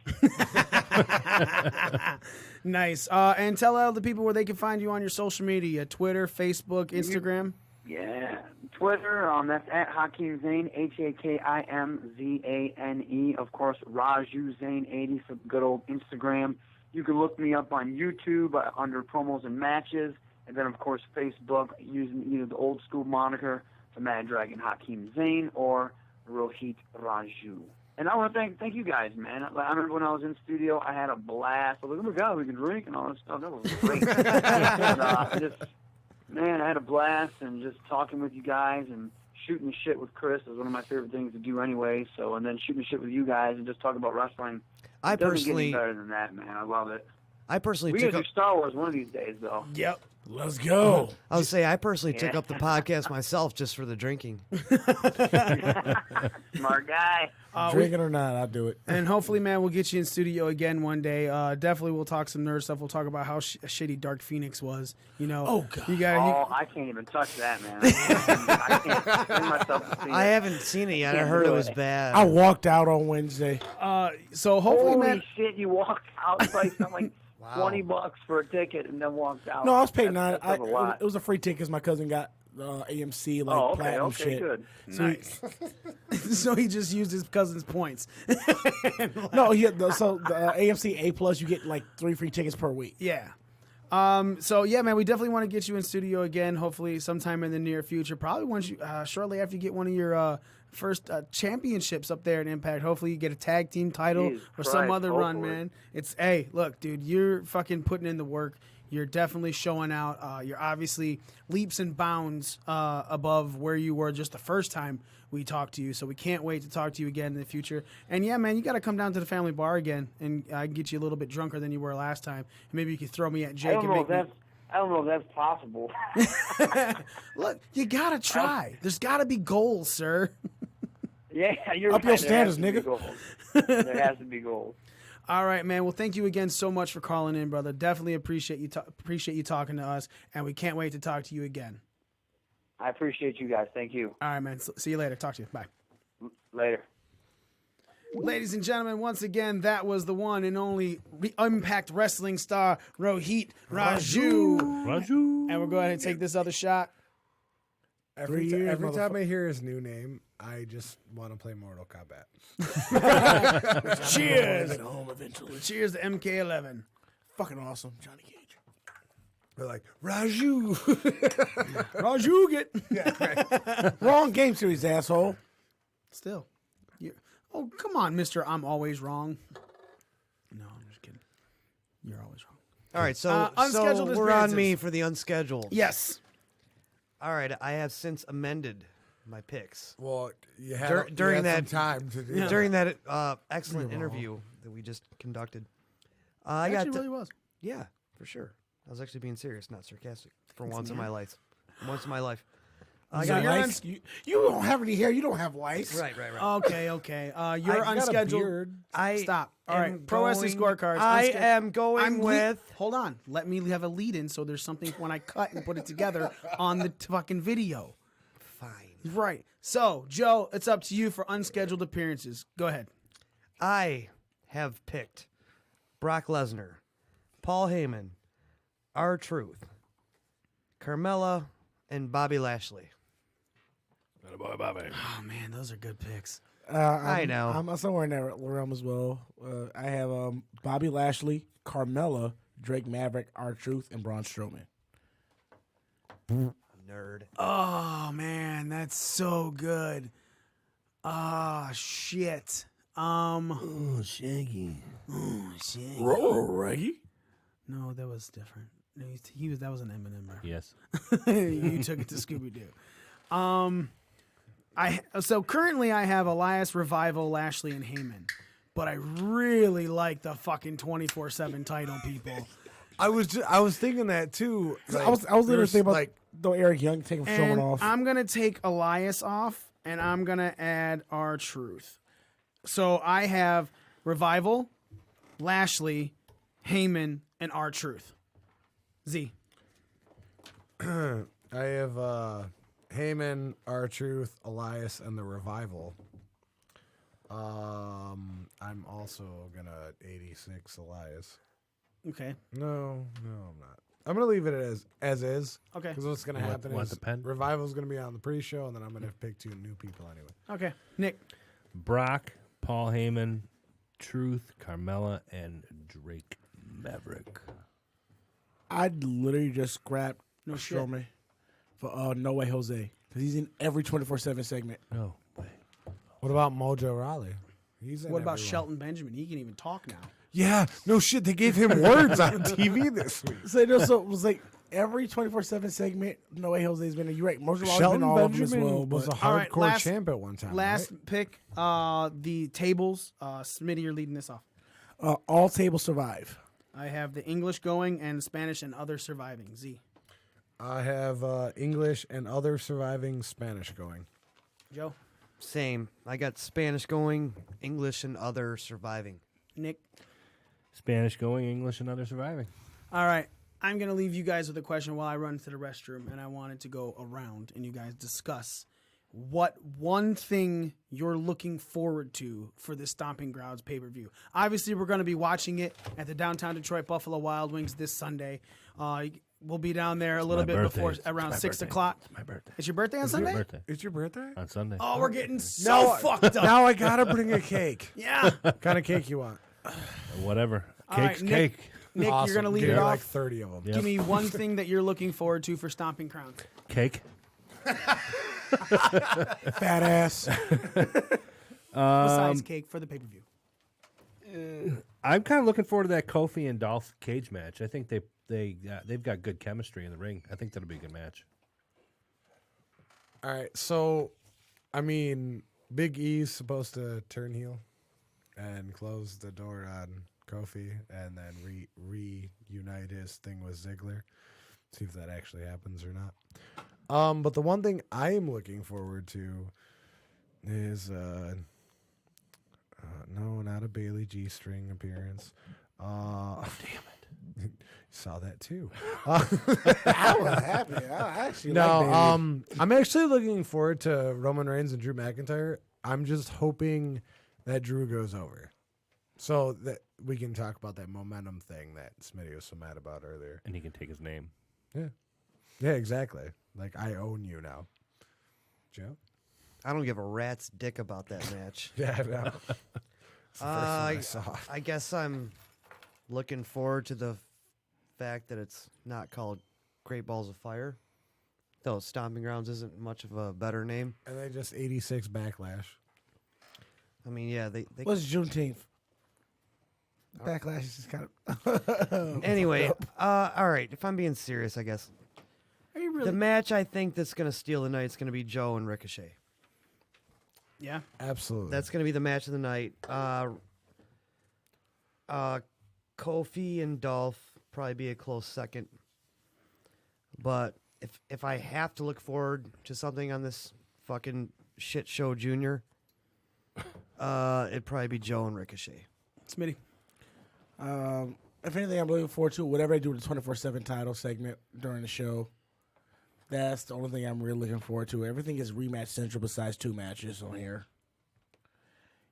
Speaker 2: Nice. And tell all the people where they can find you on your social media, Twitter, Facebook, Instagram.
Speaker 13: Yeah. Twitter, that's at Hakeem Zane, HAKIMZANE. Of course, Raju Zane 80 for good old Instagram. You can look me up on YouTube under promos and matches. And then, of course, Facebook using either the old school moniker, the Mad Dragon Hakeem Zane, or Rohit Raju. And I want to thank you guys, man. I remember when I was in studio, I had a blast. I was like, oh my God, we can drink and all this stuff. That was great. And, I had a blast, and just talking with you guys and shooting the shit with Chris is one of my favorite things to do anyway. So, and then shooting the shit with you guys and just talking about wrestling.
Speaker 12: I
Speaker 13: It doesn't
Speaker 12: personally
Speaker 13: get any better than that, man. I love it.
Speaker 12: I personally
Speaker 13: We
Speaker 12: took
Speaker 13: gotta
Speaker 12: up.
Speaker 13: do Star Wars one of these days, though.
Speaker 2: Yep.
Speaker 11: Let's go.
Speaker 12: I would say I personally took
Speaker 13: Yeah.
Speaker 12: up the podcast myself just for the drinking.
Speaker 13: Smart guy.
Speaker 11: Drinking or not, I'll do it.
Speaker 2: And hopefully, man, we'll get you in studio again one day. Definitely, we'll talk some nerd stuff. We'll talk about how shitty Dark Phoenix was. You know,
Speaker 11: Oh, God.
Speaker 2: you got.
Speaker 13: Oh, I can't even touch that, man. I can't bring myself to see
Speaker 12: I
Speaker 13: it.
Speaker 12: haven't seen it yet. I
Speaker 13: Can't
Speaker 12: heard
Speaker 13: do
Speaker 12: it was
Speaker 13: it.
Speaker 12: bad.
Speaker 11: I walked out on Wednesday.
Speaker 2: So hopefully,
Speaker 13: Holy
Speaker 2: man.
Speaker 13: shit! You walked out, spent like $20 for a ticket, and then walked out.
Speaker 11: No, I was paying $9.
Speaker 13: That's a lot.
Speaker 11: It was a free ticket because my cousin got AMC like platinum shit.
Speaker 13: Good.
Speaker 2: Nice. So he just used his cousin's points.
Speaker 11: No, he had the AMC A Plus. You get like 3 free tickets per week.
Speaker 2: Yeah. So yeah, man, we definitely want to get you in studio again. Hopefully, sometime in the near future. Probably once you, shortly after you get one of your first championships up there in Impact. Hopefully, you get a tag team title
Speaker 13: Jesus
Speaker 2: or some
Speaker 13: Christ,
Speaker 2: other run,
Speaker 13: hopefully.
Speaker 2: man. Hey, look, dude, you're fucking putting in the work. You're definitely showing out. You're obviously leaps and bounds above where you were just the first time we talked to you. So we can't wait to talk to you again in the future. And yeah, man, you got to come down to the family bar again, and I can get you a little bit drunker than you were last time. And maybe you could throw me at Jake
Speaker 13: I don't
Speaker 2: and
Speaker 13: know
Speaker 2: make
Speaker 13: if that's. I don't know if that's possible.
Speaker 2: Look, you gotta try. There's gotta be goals, sir.
Speaker 13: Yeah, you're
Speaker 11: Up
Speaker 13: right.
Speaker 11: your
Speaker 13: There has
Speaker 11: standards,
Speaker 13: to be
Speaker 11: nigga.
Speaker 13: goals. There has to be goals.
Speaker 2: All right, man. Well, thank you again so much for calling in, brother. Definitely appreciate you talking to us, and we can't wait to talk to you again.
Speaker 13: I appreciate you guys. Thank you.
Speaker 2: All right, man. See you later. Talk to you. Bye.
Speaker 13: Later.
Speaker 2: Ladies and gentlemen, once again, that was the one and only Impact Wrestling star Rohit Raju. And we'll go ahead and take this other shot.
Speaker 7: Every
Speaker 11: 3 years,
Speaker 7: time I hear his new name, I just want to play Mortal Kombat.
Speaker 2: Cheers.
Speaker 11: At home eventually.
Speaker 2: Cheers to MK11.
Speaker 11: Fucking awesome, Johnny Cage.
Speaker 7: They're like, Raju.
Speaker 2: Raju get.
Speaker 11: Wrong game series, asshole.
Speaker 2: Still. Oh, come on, Mr. I'm always wrong. No, I'm just kidding. You're always wrong.
Speaker 12: All right, so,
Speaker 2: unscheduled
Speaker 12: so we're on
Speaker 2: appearances.
Speaker 12: me for the unscheduled.
Speaker 2: Yes.
Speaker 12: All right, I have since amended my picks.
Speaker 7: Well, you had,
Speaker 12: during
Speaker 7: you had
Speaker 12: that
Speaker 7: some time to do that.
Speaker 12: during that excellent interview that we just conducted. I got
Speaker 2: really was.
Speaker 12: Yeah, for sure. I was actually being serious, not sarcastic. For once in my life. Once in my life. I got
Speaker 11: lice. You don't have any hair. You don't have lice.
Speaker 12: Right.
Speaker 2: Okay. You're unscheduled. Stop. All right. Pro Wrestling Scorecards.
Speaker 12: I am going with.
Speaker 2: Hold on. Let me have a lead in so there's something when I cut and put it together on the fucking video.
Speaker 12: Fine.
Speaker 2: Right. So, Joe, it's up to you for unscheduled appearances. Go ahead.
Speaker 12: I have picked Brock Lesnar, Paul Heyman, R-Truth, Carmella, and Bobby Lashley.
Speaker 2: Oh, man, those are good picks.
Speaker 12: I know.
Speaker 11: I'm somewhere in that realm as well. I have Bobby Lashley, Carmella, Drake Maverick, R-Truth, and Braun Strowman.
Speaker 12: Nerd.
Speaker 2: Oh, man, that's so good. Ah, shit.
Speaker 11: Oh, Shaggy.
Speaker 2: Oh, shit.
Speaker 11: Reggie?
Speaker 2: No, that was different. No, that was an Eminem reference.
Speaker 10: Yes.
Speaker 2: You took it to Scooby Doo. So currently I have Elias, Revival, Lashley, and Heyman, but I really like the fucking 24/7 title people.
Speaker 7: I was thinking that too.
Speaker 11: I was literally thinking about though Eric Young taking Strowman
Speaker 2: And
Speaker 11: off.
Speaker 2: I'm gonna take Elias off, and I'm gonna add R-Truth. So I have Revival, Lashley, Heyman, and R-Truth. Z.
Speaker 7: I have Heyman, R-Truth, Elias, and the Revival. I'm also gonna 86 Elias.
Speaker 2: Okay.
Speaker 7: No, I'm not. I'm gonna leave it as is.
Speaker 2: Okay.
Speaker 7: Because what's gonna happen
Speaker 10: want
Speaker 7: is
Speaker 10: the pen?
Speaker 7: Revival's gonna be on the pre-show, and then I'm gonna pick 2 new people anyway.
Speaker 2: Okay. Nick.
Speaker 10: Brock, Paul Heyman, Truth, Carmella, and Drake Maverick.
Speaker 11: I'd literally just grab
Speaker 2: shit.
Speaker 11: Strowman for No Way Jose because he's in every 24/7 segment.
Speaker 10: No way.
Speaker 7: What about Mojo Rawley? He's in
Speaker 2: What about
Speaker 7: everyone.
Speaker 2: Shelton Benjamin? He can even talk now.
Speaker 7: Yeah, no shit. They gave him words on TV this week.
Speaker 11: So it was like every 24/7 segment. No Way Jose's been in. You're right. Mojo Rawley's
Speaker 7: Shelton
Speaker 11: been all of them as
Speaker 7: Benjamin
Speaker 11: well.
Speaker 7: was a
Speaker 11: But
Speaker 2: All right,
Speaker 7: hardcore champ at one time.
Speaker 2: Last
Speaker 7: right?
Speaker 2: pick, the tables. Smitty, you're leading this off.
Speaker 11: all tables survive.
Speaker 2: I have the English going and Spanish and other surviving. Z.
Speaker 7: I have English and other surviving Spanish going.
Speaker 2: Joe.
Speaker 12: Same. I got Spanish going, English and other surviving.
Speaker 2: Nick.
Speaker 10: Spanish going, English, and other surviving.
Speaker 2: All right. I'm going to leave you guys with a question while I run to the restroom, and I wanted to go around and you guys discuss what one thing you're looking forward to for the Stomping Grounds pay-per-view. Obviously, we're going to be watching it at the downtown Detroit Buffalo Wild Wings this Sunday. We'll be down there a little bit before around 6 o'clock.
Speaker 10: It's my birthday.
Speaker 2: It's your birthday on Sunday?
Speaker 7: It's your birthday?
Speaker 10: On Sunday.
Speaker 2: Oh, we're getting so fucked up.
Speaker 7: Now I gotta bring a cake.
Speaker 2: Yeah.
Speaker 7: What kind of cake you want?
Speaker 10: Whatever.
Speaker 2: All right,
Speaker 10: Cake's
Speaker 2: Nick.
Speaker 10: cake.
Speaker 2: Nick,
Speaker 7: Awesome.
Speaker 2: you're going to lead
Speaker 7: Give
Speaker 2: it
Speaker 7: me
Speaker 2: off.
Speaker 7: like 30 of them.
Speaker 10: Yep.
Speaker 2: Give me one thing that you're looking forward to for Stomping Grounds.
Speaker 10: Cake.
Speaker 11: Fat ass.
Speaker 2: Besides cake for the pay-per-view.
Speaker 10: I'm kind of looking forward to that Kofi and Dolph cage match. I think they've got good chemistry in the ring. I think that'll be a good match.
Speaker 7: All right, so, I mean, Big E's supposed to turn heel and close the door on Kofi and then reunite his thing with Ziggler. See if that actually happens or not. But the one thing I am looking forward to is no, not a Bailey G-string appearance. Oh, damn it. You saw that too.
Speaker 11: I was happy. I actually
Speaker 7: no,
Speaker 11: like Bailey.
Speaker 7: I'm actually looking forward to Roman Reigns and Drew McIntyre. I'm just hoping that Drew goes over, so that we can talk about that momentum thing that Smitty was so mad about earlier.
Speaker 10: And he can take his name.
Speaker 7: Yeah, exactly. Like, I own you now. Joe?
Speaker 12: I don't give a rat's dick about that match.
Speaker 7: Yeah, I know. It's the first one I saw.
Speaker 12: I guess I'm looking forward to the fact that it's not called Great Balls of Fire, though Stomping Grounds isn't much of a better name.
Speaker 7: And they just 86 Backlash.
Speaker 12: I mean, yeah, they
Speaker 11: What's Juneteenth? Backlash is just kind of.
Speaker 12: Anyway, all right. If I'm being serious, I guess
Speaker 2: Are you really?
Speaker 12: the match I think that's going to steal the night is going to be Joe and Ricochet.
Speaker 2: Yeah.
Speaker 7: Absolutely.
Speaker 12: That's going to be the match of the night. Kofi and Dolph probably be a close second. But if I have to look forward to something on this fucking shit show, Junior, it'd probably be Joe and Ricochet.
Speaker 2: Smitty.
Speaker 11: If anything, I'm looking forward to whatever I do with the 24/7 title segment during the show. That's the only thing I'm really looking forward to. Everything is rematch central besides 2 matches on here.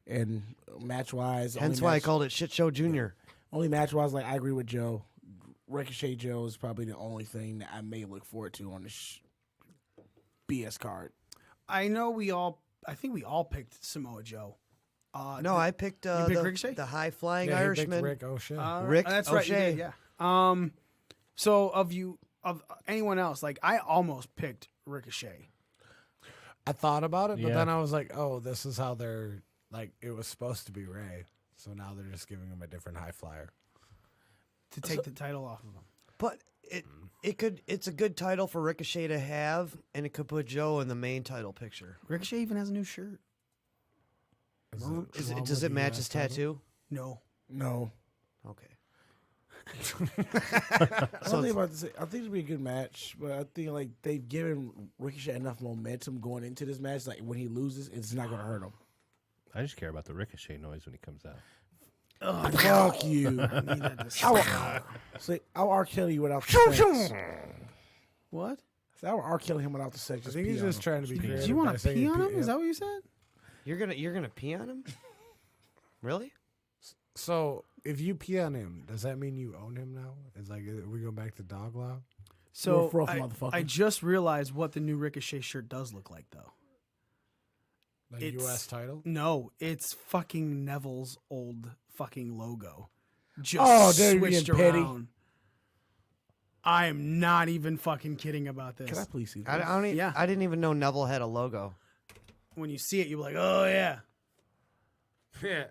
Speaker 11: And match wise,
Speaker 12: Hence why I called it Shit Show Junior.
Speaker 11: Only match wise, like I agree with Joe. Ricochet Joe is probably the only thing that I may look forward to on this BS card.
Speaker 2: I know I think we all picked Samoa Joe.
Speaker 12: No, I picked
Speaker 2: you picked Ricochet?
Speaker 12: the high flying
Speaker 7: Yeah, he picked
Speaker 12: Irishman.
Speaker 7: Rick O'Shea.
Speaker 12: Rick
Speaker 2: That's right. You
Speaker 12: O'Shea.
Speaker 2: did, yeah. So of anyone else, like I almost picked Ricochet.
Speaker 7: I thought about it, but
Speaker 10: Yeah.
Speaker 7: then I was like, oh, this is how they're, like, it was supposed to be Ray. So now they're just giving him a different high flyer.
Speaker 2: To take the title off of him.
Speaker 12: But it's a good title for Ricochet to have, and it could put Joe in the main title picture.
Speaker 2: Ricochet even has a new shirt.
Speaker 12: Does it match his tattoo?
Speaker 2: No.
Speaker 11: No.
Speaker 12: Okay.
Speaker 11: I think it'll be a good match, but I think like they've given Ricochet enough momentum going into this match. Like when he loses, it's not going to hurt him.
Speaker 10: I just care about the Ricochet noise when he comes out.
Speaker 2: Oh,
Speaker 11: Fuck you.
Speaker 2: I need that to
Speaker 11: See, I'll R. Kelly you without the sex.
Speaker 2: What?
Speaker 11: So I'll R. Kelly him without the sex.
Speaker 7: I think he's just trying to be creative.
Speaker 2: Do you want
Speaker 7: by
Speaker 2: to
Speaker 7: saying
Speaker 2: pee on him?
Speaker 7: Yep.
Speaker 2: Is that what you said?
Speaker 12: You're gonna pee on him? Really?
Speaker 7: So if you pee on him, does that mean you own him now? It's like we go back to dog law.
Speaker 2: So
Speaker 11: Rough, motherfucker.
Speaker 2: I just realized what the new Ricochet shirt does look like, though.
Speaker 7: Like
Speaker 2: It's-
Speaker 7: U.S. title.
Speaker 2: No, it's fucking Neville's old fucking logo. Just
Speaker 11: Oh, they're being
Speaker 2: switched
Speaker 11: petty.
Speaker 2: around. I am not even fucking kidding about this.
Speaker 11: Can I please see this?
Speaker 12: I didn't even know Neville had a logo.
Speaker 2: When you see it, you're like, oh yeah.
Speaker 7: Yeah.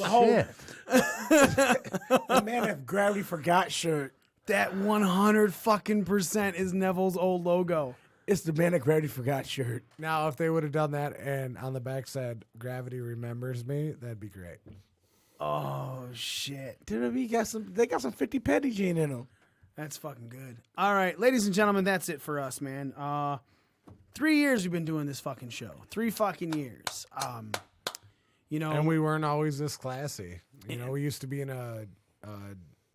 Speaker 11: Oh, shit. The man have gravity forgot shirt.
Speaker 2: That 100 fucking % is Neville's old logo.
Speaker 11: It's the man that gravity forgot shirt.
Speaker 7: Now, if they would have done that and on the back said "Gravity remembers me," that'd be great.
Speaker 2: Oh shit!
Speaker 11: WWE got some. They got some 50 petty gene in them.
Speaker 2: That's fucking good. All right, ladies and gentlemen, that's it for us, man. 3 years we've been doing this fucking show. 3 fucking years. You know,
Speaker 7: and we weren't always this classy. You know, we used to be in a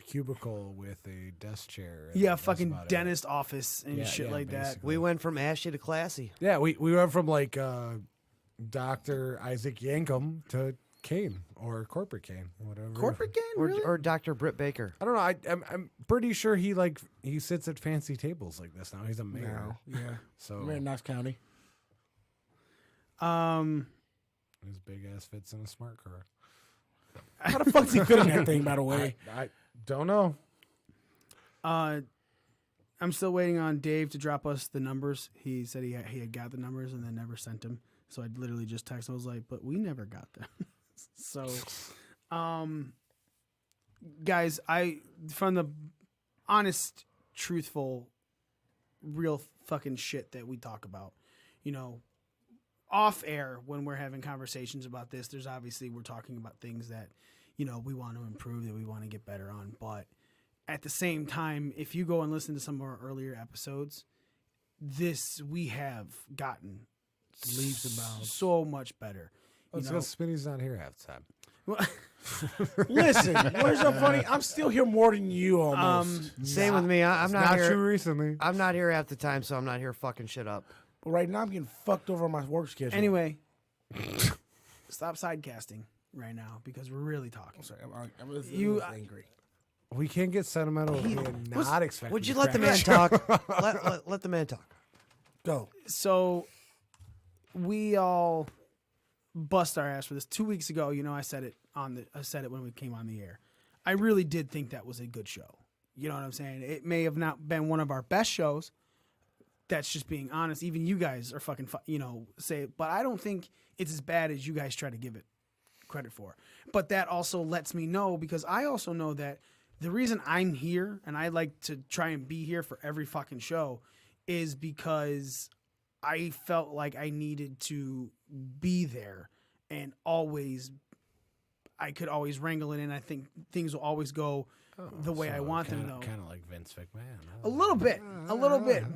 Speaker 7: cubicle with a desk chair.
Speaker 2: Yeah, fucking dentist office and shit like
Speaker 12: basically.
Speaker 2: that.
Speaker 12: We went from ashy to classy.
Speaker 7: Yeah, we went from like Dr. Isaac Yankum to Kane or Corporate Kane, whatever.
Speaker 2: Corporate Kane, really?
Speaker 12: Or Dr. Britt Baker.
Speaker 7: I don't know. I'm pretty sure he sits at fancy tables like this now. He's a mayor.
Speaker 11: No. Yeah.
Speaker 7: So
Speaker 11: We're in Knox County.
Speaker 7: His big ass fits in a smart car.
Speaker 11: How the fuck's he fit in that thing, by the way?
Speaker 7: I don't know.
Speaker 2: I'm still waiting on Dave to drop us the numbers. He said he had got the numbers and then never sent them. So I literally just texted. I was like, but we never got them. So, guys, from the honest, truthful, real fucking shit that we talk about, you know, off air when we're having conversations about this, there's obviously we're talking about things that, you know, we want to improve, that we want to get better on. But at the same time, if you go and listen to some of our earlier episodes, we have gotten
Speaker 7: leaps and bounds,
Speaker 2: so much better.
Speaker 7: It's because Spinny's not here half the time.
Speaker 11: Listen, what's so funny? I'm still here more than you almost.
Speaker 12: Same with me. I'm not here.
Speaker 7: True recently.
Speaker 12: I'm not here half the time, so I'm not here fucking shit up.
Speaker 11: But right now, I'm getting fucked over on my work schedule.
Speaker 2: Anyway, stop sidecasting right now because we're really talking.
Speaker 11: I'm sorry. I'm angry.
Speaker 7: We can't get sentimental and not expect.
Speaker 12: Would you let the man talk? let the man talk.
Speaker 11: Go.
Speaker 2: So we all bust our ass for this 2 weeks ago. You know, I said it when we came on the air. I really did think that was a good show. You know what I'm saying? It may have not been one of our best shows. That's just being honest. Even you guys are fucking, say it. But I don't think it's as bad as you guys try to give it credit for. But that also lets me know, because I also know that the reason I'm here and I like to try and be here for every fucking show is because I felt like I needed to be there and I could always wrangle it in. I think things will always go the way I want them to go.
Speaker 7: Kind of like Vince McMahon.
Speaker 2: A little bit.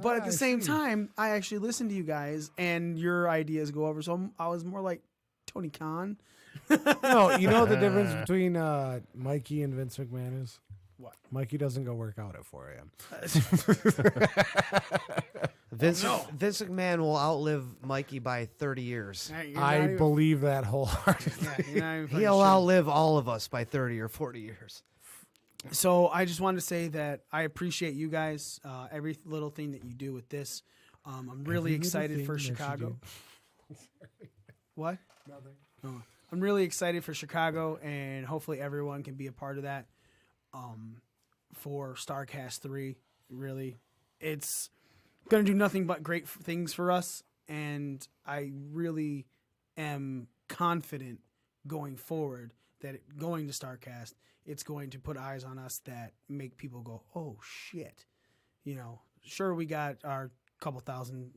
Speaker 2: But at the same time, I actually listen to you guys and your ideas go over. So I was more like Tony Khan.
Speaker 7: No, you know the difference between Mikey and Vince McMahon is?
Speaker 2: What?
Speaker 7: Mikey doesn't go work out at 4 a.m.
Speaker 12: Vince McMahon will outlive Mikey by 30 years.
Speaker 7: I believe that wholeheartedly.
Speaker 12: He'll outlive all of us by 30 or 40 years.
Speaker 2: So I just wanted to say that I appreciate you guys, every little thing that you do with this. I'm really excited for Chicago. What?
Speaker 7: Nothing.
Speaker 2: Oh. I'm really excited for Chicago, and hopefully everyone can be a part of that. For StarCast 3, really, it's going to do nothing but great things for us, and I really am confident going forward that going to StarCast, it's going to put eyes on us that make people go, oh shit. You know, sure, we got our couple thousand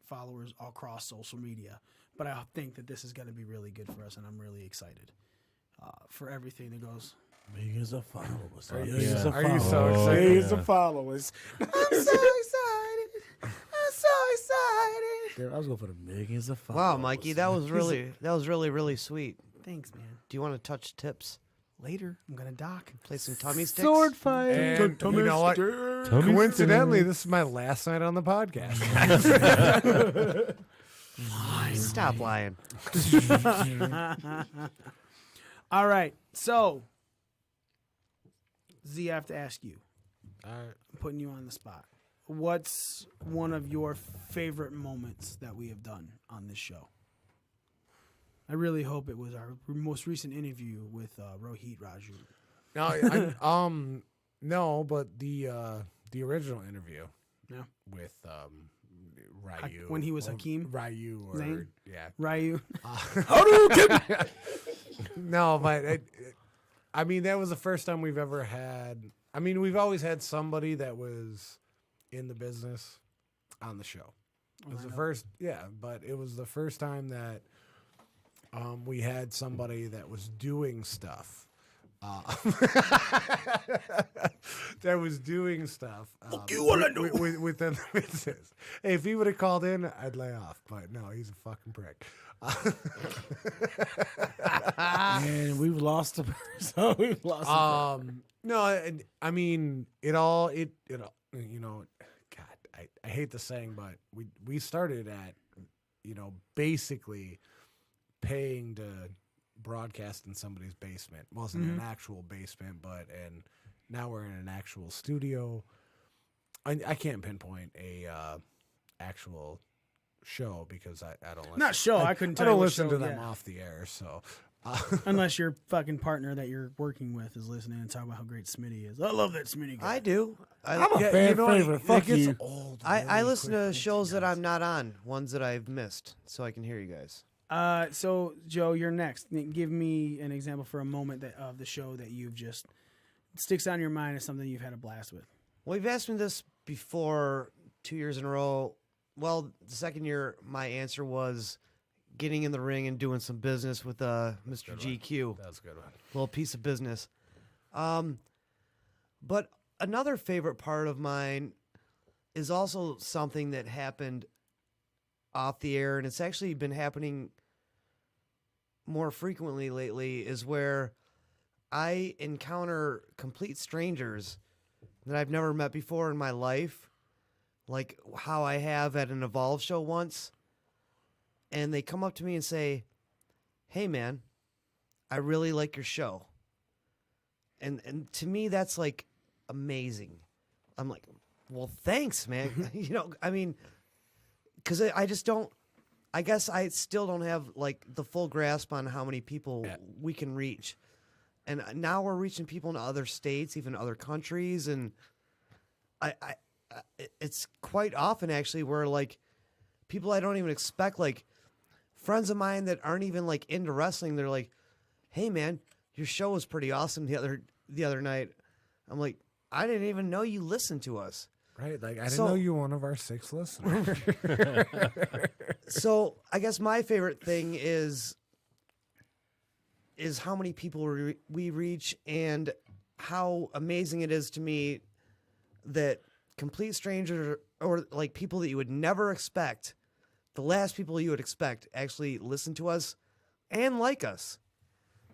Speaker 2: followers all across social media, but I think that this is going to be really good for us, and I'm really excited for everything that goes.
Speaker 11: Millions of followers.
Speaker 7: Are you so excited?
Speaker 11: Millions of followers.
Speaker 2: I'm so excited. I'm so excited.
Speaker 11: Damn, I was going for the millions of followers.
Speaker 12: Wow, Mikey, that was really sweet.
Speaker 2: Thanks, man.
Speaker 12: Do you want to touch tips?
Speaker 2: Later, I'm going to dock.
Speaker 12: Play some tummy sticks?
Speaker 10: Sword fight.
Speaker 7: And you know what? Coincidentally, this is my last night on the podcast.
Speaker 12: Stop lying.
Speaker 2: All right, so Z, I have to ask you.
Speaker 7: All right.
Speaker 2: I'm putting you on the spot. What's one of your favorite moments that we have done on this show? I really hope it was our most recent interview with Rohit Raju.
Speaker 7: No, but the original interview.
Speaker 2: Yeah.
Speaker 7: With Ryu.
Speaker 2: When he was Hakeem?
Speaker 7: Ryu or
Speaker 2: Zane?
Speaker 7: yeah.
Speaker 2: Ryu.
Speaker 7: No, but I mean, that was the first time we've ever had. I mean, we've always had somebody that was in the business on the show. It was the first, but it was the first time that we had somebody that was doing stuff. that was doing stuff within the business. Hey, if he would have called in, I'd lay off. But no, he's a fucking prick.
Speaker 11: And we've lost a person. We've lost a person.
Speaker 7: No, I mean, it all, you know, God, I hate the saying, but we started at, you know, basically paying to broadcast in somebody's basement. It wasn't an actual basement, and now we're in an actual studio. I can't pinpoint a actual show because I don't listen.
Speaker 2: Not show. I couldn't tell
Speaker 7: I don't
Speaker 2: you what
Speaker 7: listen
Speaker 2: show,
Speaker 7: to them
Speaker 2: yeah.
Speaker 7: off the air, so.
Speaker 2: Unless your fucking partner that you're working with is listening and talking about how great Smitty is. I love that Smitty guy.
Speaker 12: I do.
Speaker 11: I'm a fan favorite. Fuck you.
Speaker 7: Old
Speaker 12: I listen to shows that I'm not on, ones that I've missed, so I can hear you guys.
Speaker 2: So Joe, you're next. Give me an example for a moment of the show that you've just sticks out in your mind as something you've had a blast with.
Speaker 12: Well, you've asked me this before 2 years in a row. Well, the second year, my answer was getting in the ring and doing some business with Mr. GQ.
Speaker 7: That's a good one.
Speaker 12: Little piece of business. But another favorite part of mine is also something that happened off the air, and it's actually been happening more frequently lately, is where I encounter complete strangers that I've never met before in my life, like how I have at an Evolve show once. And they come up to me and say, "Hey, man, I really like your show." And to me, that's like amazing. I'm like, well, thanks, man. You know, I mean, because I just don't, I guess I still don't have like the full grasp on how many people we can reach. And now we're reaching people in other states, even other countries. And it's quite often actually where like people I don't even expect, like friends of mine that aren't even like into wrestling, they're like, "Hey man, your show was pretty awesome the other night." I'm like, I didn't even know you listened to us.
Speaker 7: Right, like I didn't know you were one of our 6 listeners.
Speaker 12: So I guess my favorite thing is how many people we reach and how amazing it is to me that complete strangers or like people that you would never expect, the last people you would expect, actually listen to us and like us.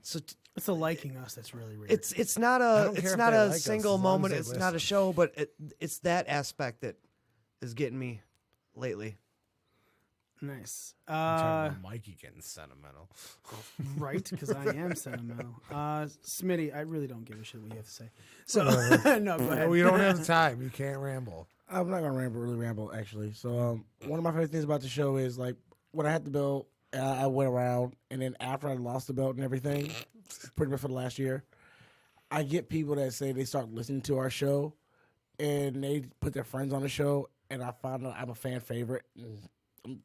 Speaker 12: So
Speaker 2: it's the liking us that's really rare.
Speaker 12: It's not a single moment. It's not a show, but it's that aspect that is getting me lately.
Speaker 2: Nice.
Speaker 7: Mikey getting sentimental.
Speaker 2: Right, because I am sentimental. Smitty, I really don't give a shit what you have to say. So, no, go ahead.
Speaker 7: We don't have the time. You can't ramble.
Speaker 11: I'm not gonna really ramble actually. So one of my favorite things about the show is like when I had the belt, I went around, and then after I lost the belt and everything, pretty much for the last year, I get people that say they start listening to our show, and they put their friends on the show, and I found out I'm a fan favorite.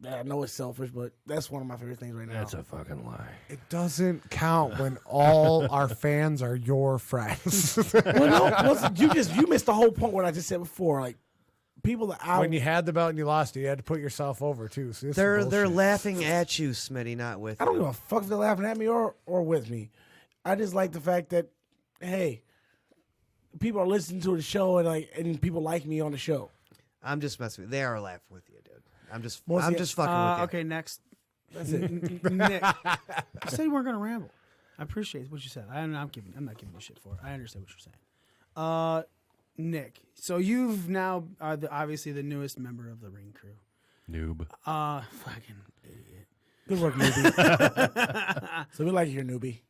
Speaker 11: I know it's selfish, but that's one of my favorite things right now.
Speaker 10: That's a fucking lie.
Speaker 7: It doesn't count when all our fans are your friends.
Speaker 11: Well, no, you missed the whole point what I just said before. Like people that
Speaker 7: when you had the belt and you lost it, you had to put yourself over too. So
Speaker 12: they're laughing at you, Smitty, not with you.
Speaker 11: I don't give a fuck if they're laughing at me or with me. I just like the fact that hey, people are listening to the show and people like me on the show.
Speaker 12: I'm just messing with you. They are laughing with you, dude. I'm just fucking with you.
Speaker 2: Okay, next. That's it. Nick, you said you weren't gonna ramble. I appreciate what you said. I'm not giving you shit for it. I understand what you're saying. Nick, so you've now obviously the newest member of the Ring Crew.
Speaker 10: Noob.
Speaker 2: Fucking idiot.
Speaker 11: Good work, newbie. So we like your newbie.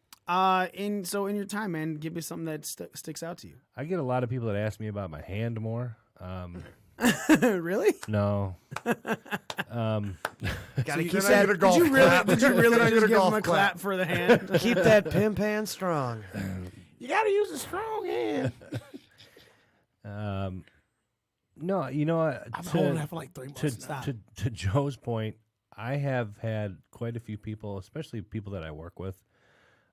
Speaker 2: In your time, man, give me something that sticks out to you.
Speaker 10: I get a lot of people that ask me about my hand more.
Speaker 2: Really?
Speaker 10: No.
Speaker 12: Gotta keep
Speaker 2: that. Did you really just give him a clap for the hand?
Speaker 12: Keep that pimp hand strong.
Speaker 11: You gotta use a strong hand.
Speaker 10: No, you know what?
Speaker 11: I've been holding that for like 3 months.
Speaker 10: To Joe's point, I have had quite a few people, especially people that I work with.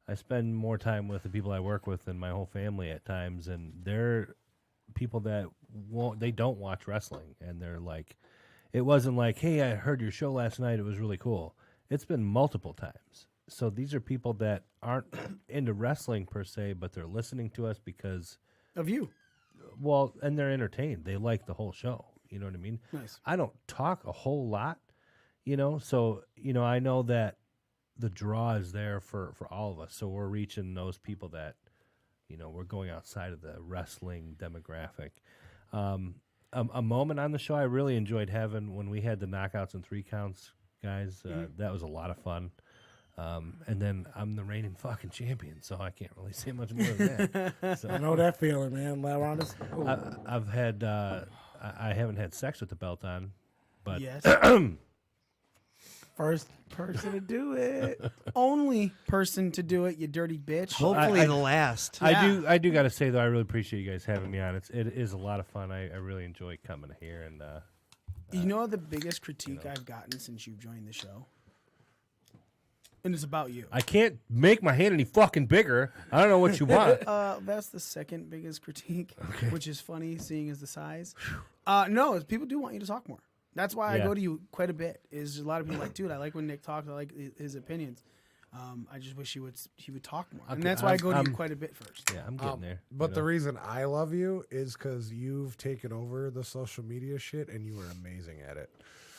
Speaker 10: I spend more time with the people I work with than my whole family at times, and they're people that don't watch wrestling, and they're like, it wasn't like, hey, I heard your show last night, it was really cool. It's been multiple times, so these are people that aren't into wrestling per se, but they're listening to us because
Speaker 2: of you.
Speaker 10: Well, and they're entertained. They like the whole show. You know what I mean?
Speaker 2: Nice.
Speaker 10: I don't talk a whole lot, so, I know that the draw is there for all of us. So we're reaching those people that, we're going outside of the wrestling demographic. A moment on the show I really enjoyed having when we had the knockouts and 3 counts, guys. That was a lot of fun. And then I'm the reigning fucking champion, so I can't really say much more than that. So,
Speaker 11: I know that feeling, man.
Speaker 10: I've had, I haven't had sex with the belt on, but
Speaker 2: yes.
Speaker 11: First person to do it.
Speaker 2: Only person to do it, you dirty bitch.
Speaker 12: Hopefully the last.
Speaker 10: I do got to say though, I really appreciate you guys having me on. It is a lot of fun. I really enjoy coming here and.
Speaker 2: You know the biggest critique I've gotten since you've joined the show? And it's about you.
Speaker 10: I can't make my hand any fucking bigger. I don't know what you want.
Speaker 2: That's the second biggest critique, which is funny seeing as the size. No, people do want you to talk more. That's why I go to you quite a bit. Is a lot of people like, dude, I like when Nick talks. I like his opinions. I just wish he would talk more, and that's why I go to you quite a bit first.
Speaker 10: Yeah, I'm getting there.
Speaker 7: But the reason I love you is because you've taken over the social media shit, and you are amazing at it.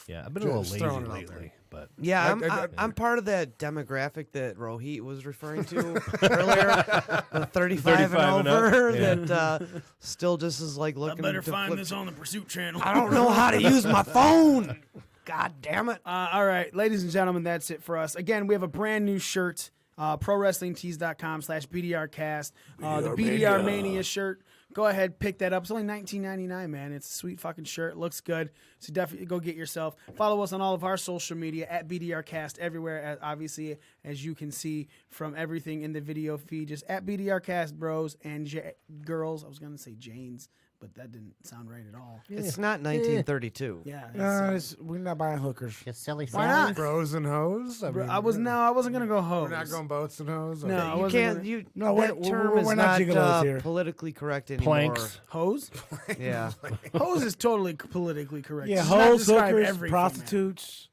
Speaker 10: Yeah, I've been a little lazy lately, but
Speaker 12: yeah, I'm part of that demographic that Rohit was referring to earlier, the 35 and over that still just is like looking.
Speaker 2: I better
Speaker 12: to
Speaker 2: find
Speaker 12: flip.
Speaker 2: this on the Pursuit channel.
Speaker 12: I don't know how to use my phone. God damn it!
Speaker 2: All right, ladies and gentlemen, that's it for us. Again, we have a brand new shirt. ProWrestlingTees.com/BDRcast. The BDR Mania shirt. Go ahead, pick that up. It's only $19.99, man. It's a sweet fucking shirt. Looks good. So definitely go get yourself. Follow us on all of our social media at BDRcast everywhere. Obviously, as you can see from everything in the video feed, just at BDRcast bros and girls. I was going to say Janes, but that didn't sound right at all.
Speaker 12: It's not 1932.
Speaker 2: Yeah.
Speaker 11: We're not buying hookers.
Speaker 14: Just silly.
Speaker 2: Why not?
Speaker 7: Bros and hoes? I wasn't
Speaker 2: going to go hoes.
Speaker 7: We're not going boats and hoes?
Speaker 2: No,
Speaker 7: Okay.
Speaker 12: You can't. That term is
Speaker 11: we're
Speaker 12: not
Speaker 11: not gigolos here.
Speaker 12: politically correct anymore.
Speaker 10: Planks.
Speaker 2: Hose?
Speaker 12: Yeah.
Speaker 2: Hose is totally politically correct.
Speaker 11: Yeah,
Speaker 2: Does not
Speaker 11: hoes,
Speaker 2: describe
Speaker 11: hookers,
Speaker 2: every
Speaker 11: prostitutes.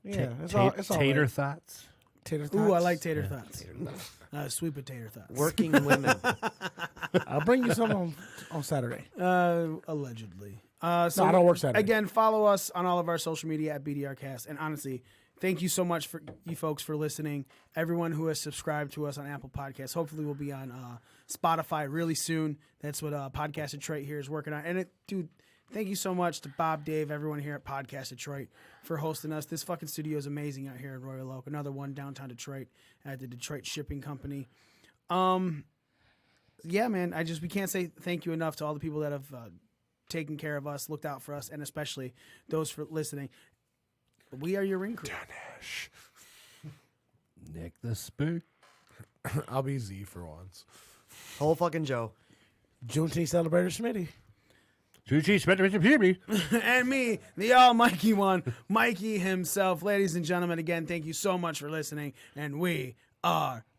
Speaker 11: Yeah, it's all
Speaker 10: tater
Speaker 11: right.
Speaker 10: thoughts.
Speaker 11: Tater thoughts.
Speaker 2: Ooh, I like tater thoughts. Sweet potato thoughts.
Speaker 12: Working women.
Speaker 11: I'll bring you some on Saturday.
Speaker 2: Allegedly. So
Speaker 11: I don't work Saturday.
Speaker 2: Again, follow us on all of our social media at BDRcast. And honestly, thank you so much for you folks for listening. Everyone who has subscribed to us on Apple Podcasts. Hopefully we'll be on Spotify really soon. That's what Podcast Detroit here is working on. And dude, thank you so much to Bob, Dave, everyone here at Podcast Detroit for hosting us. This fucking studio is amazing out here in Royal Oak. Another one downtown Detroit at the Detroit Shipping Company. Yeah, man, we can't say thank you enough to all the people that have taken care of us, looked out for us, and especially those for listening. We are your ring crew.
Speaker 10: Nick the Spook.
Speaker 7: I'll be Z for once.
Speaker 12: Whole fucking Joe.
Speaker 11: Juneteenth celebrator Smitty.
Speaker 2: And me, the almighty one, Mikey himself. Ladies and gentlemen, again, thank you so much for listening, and we are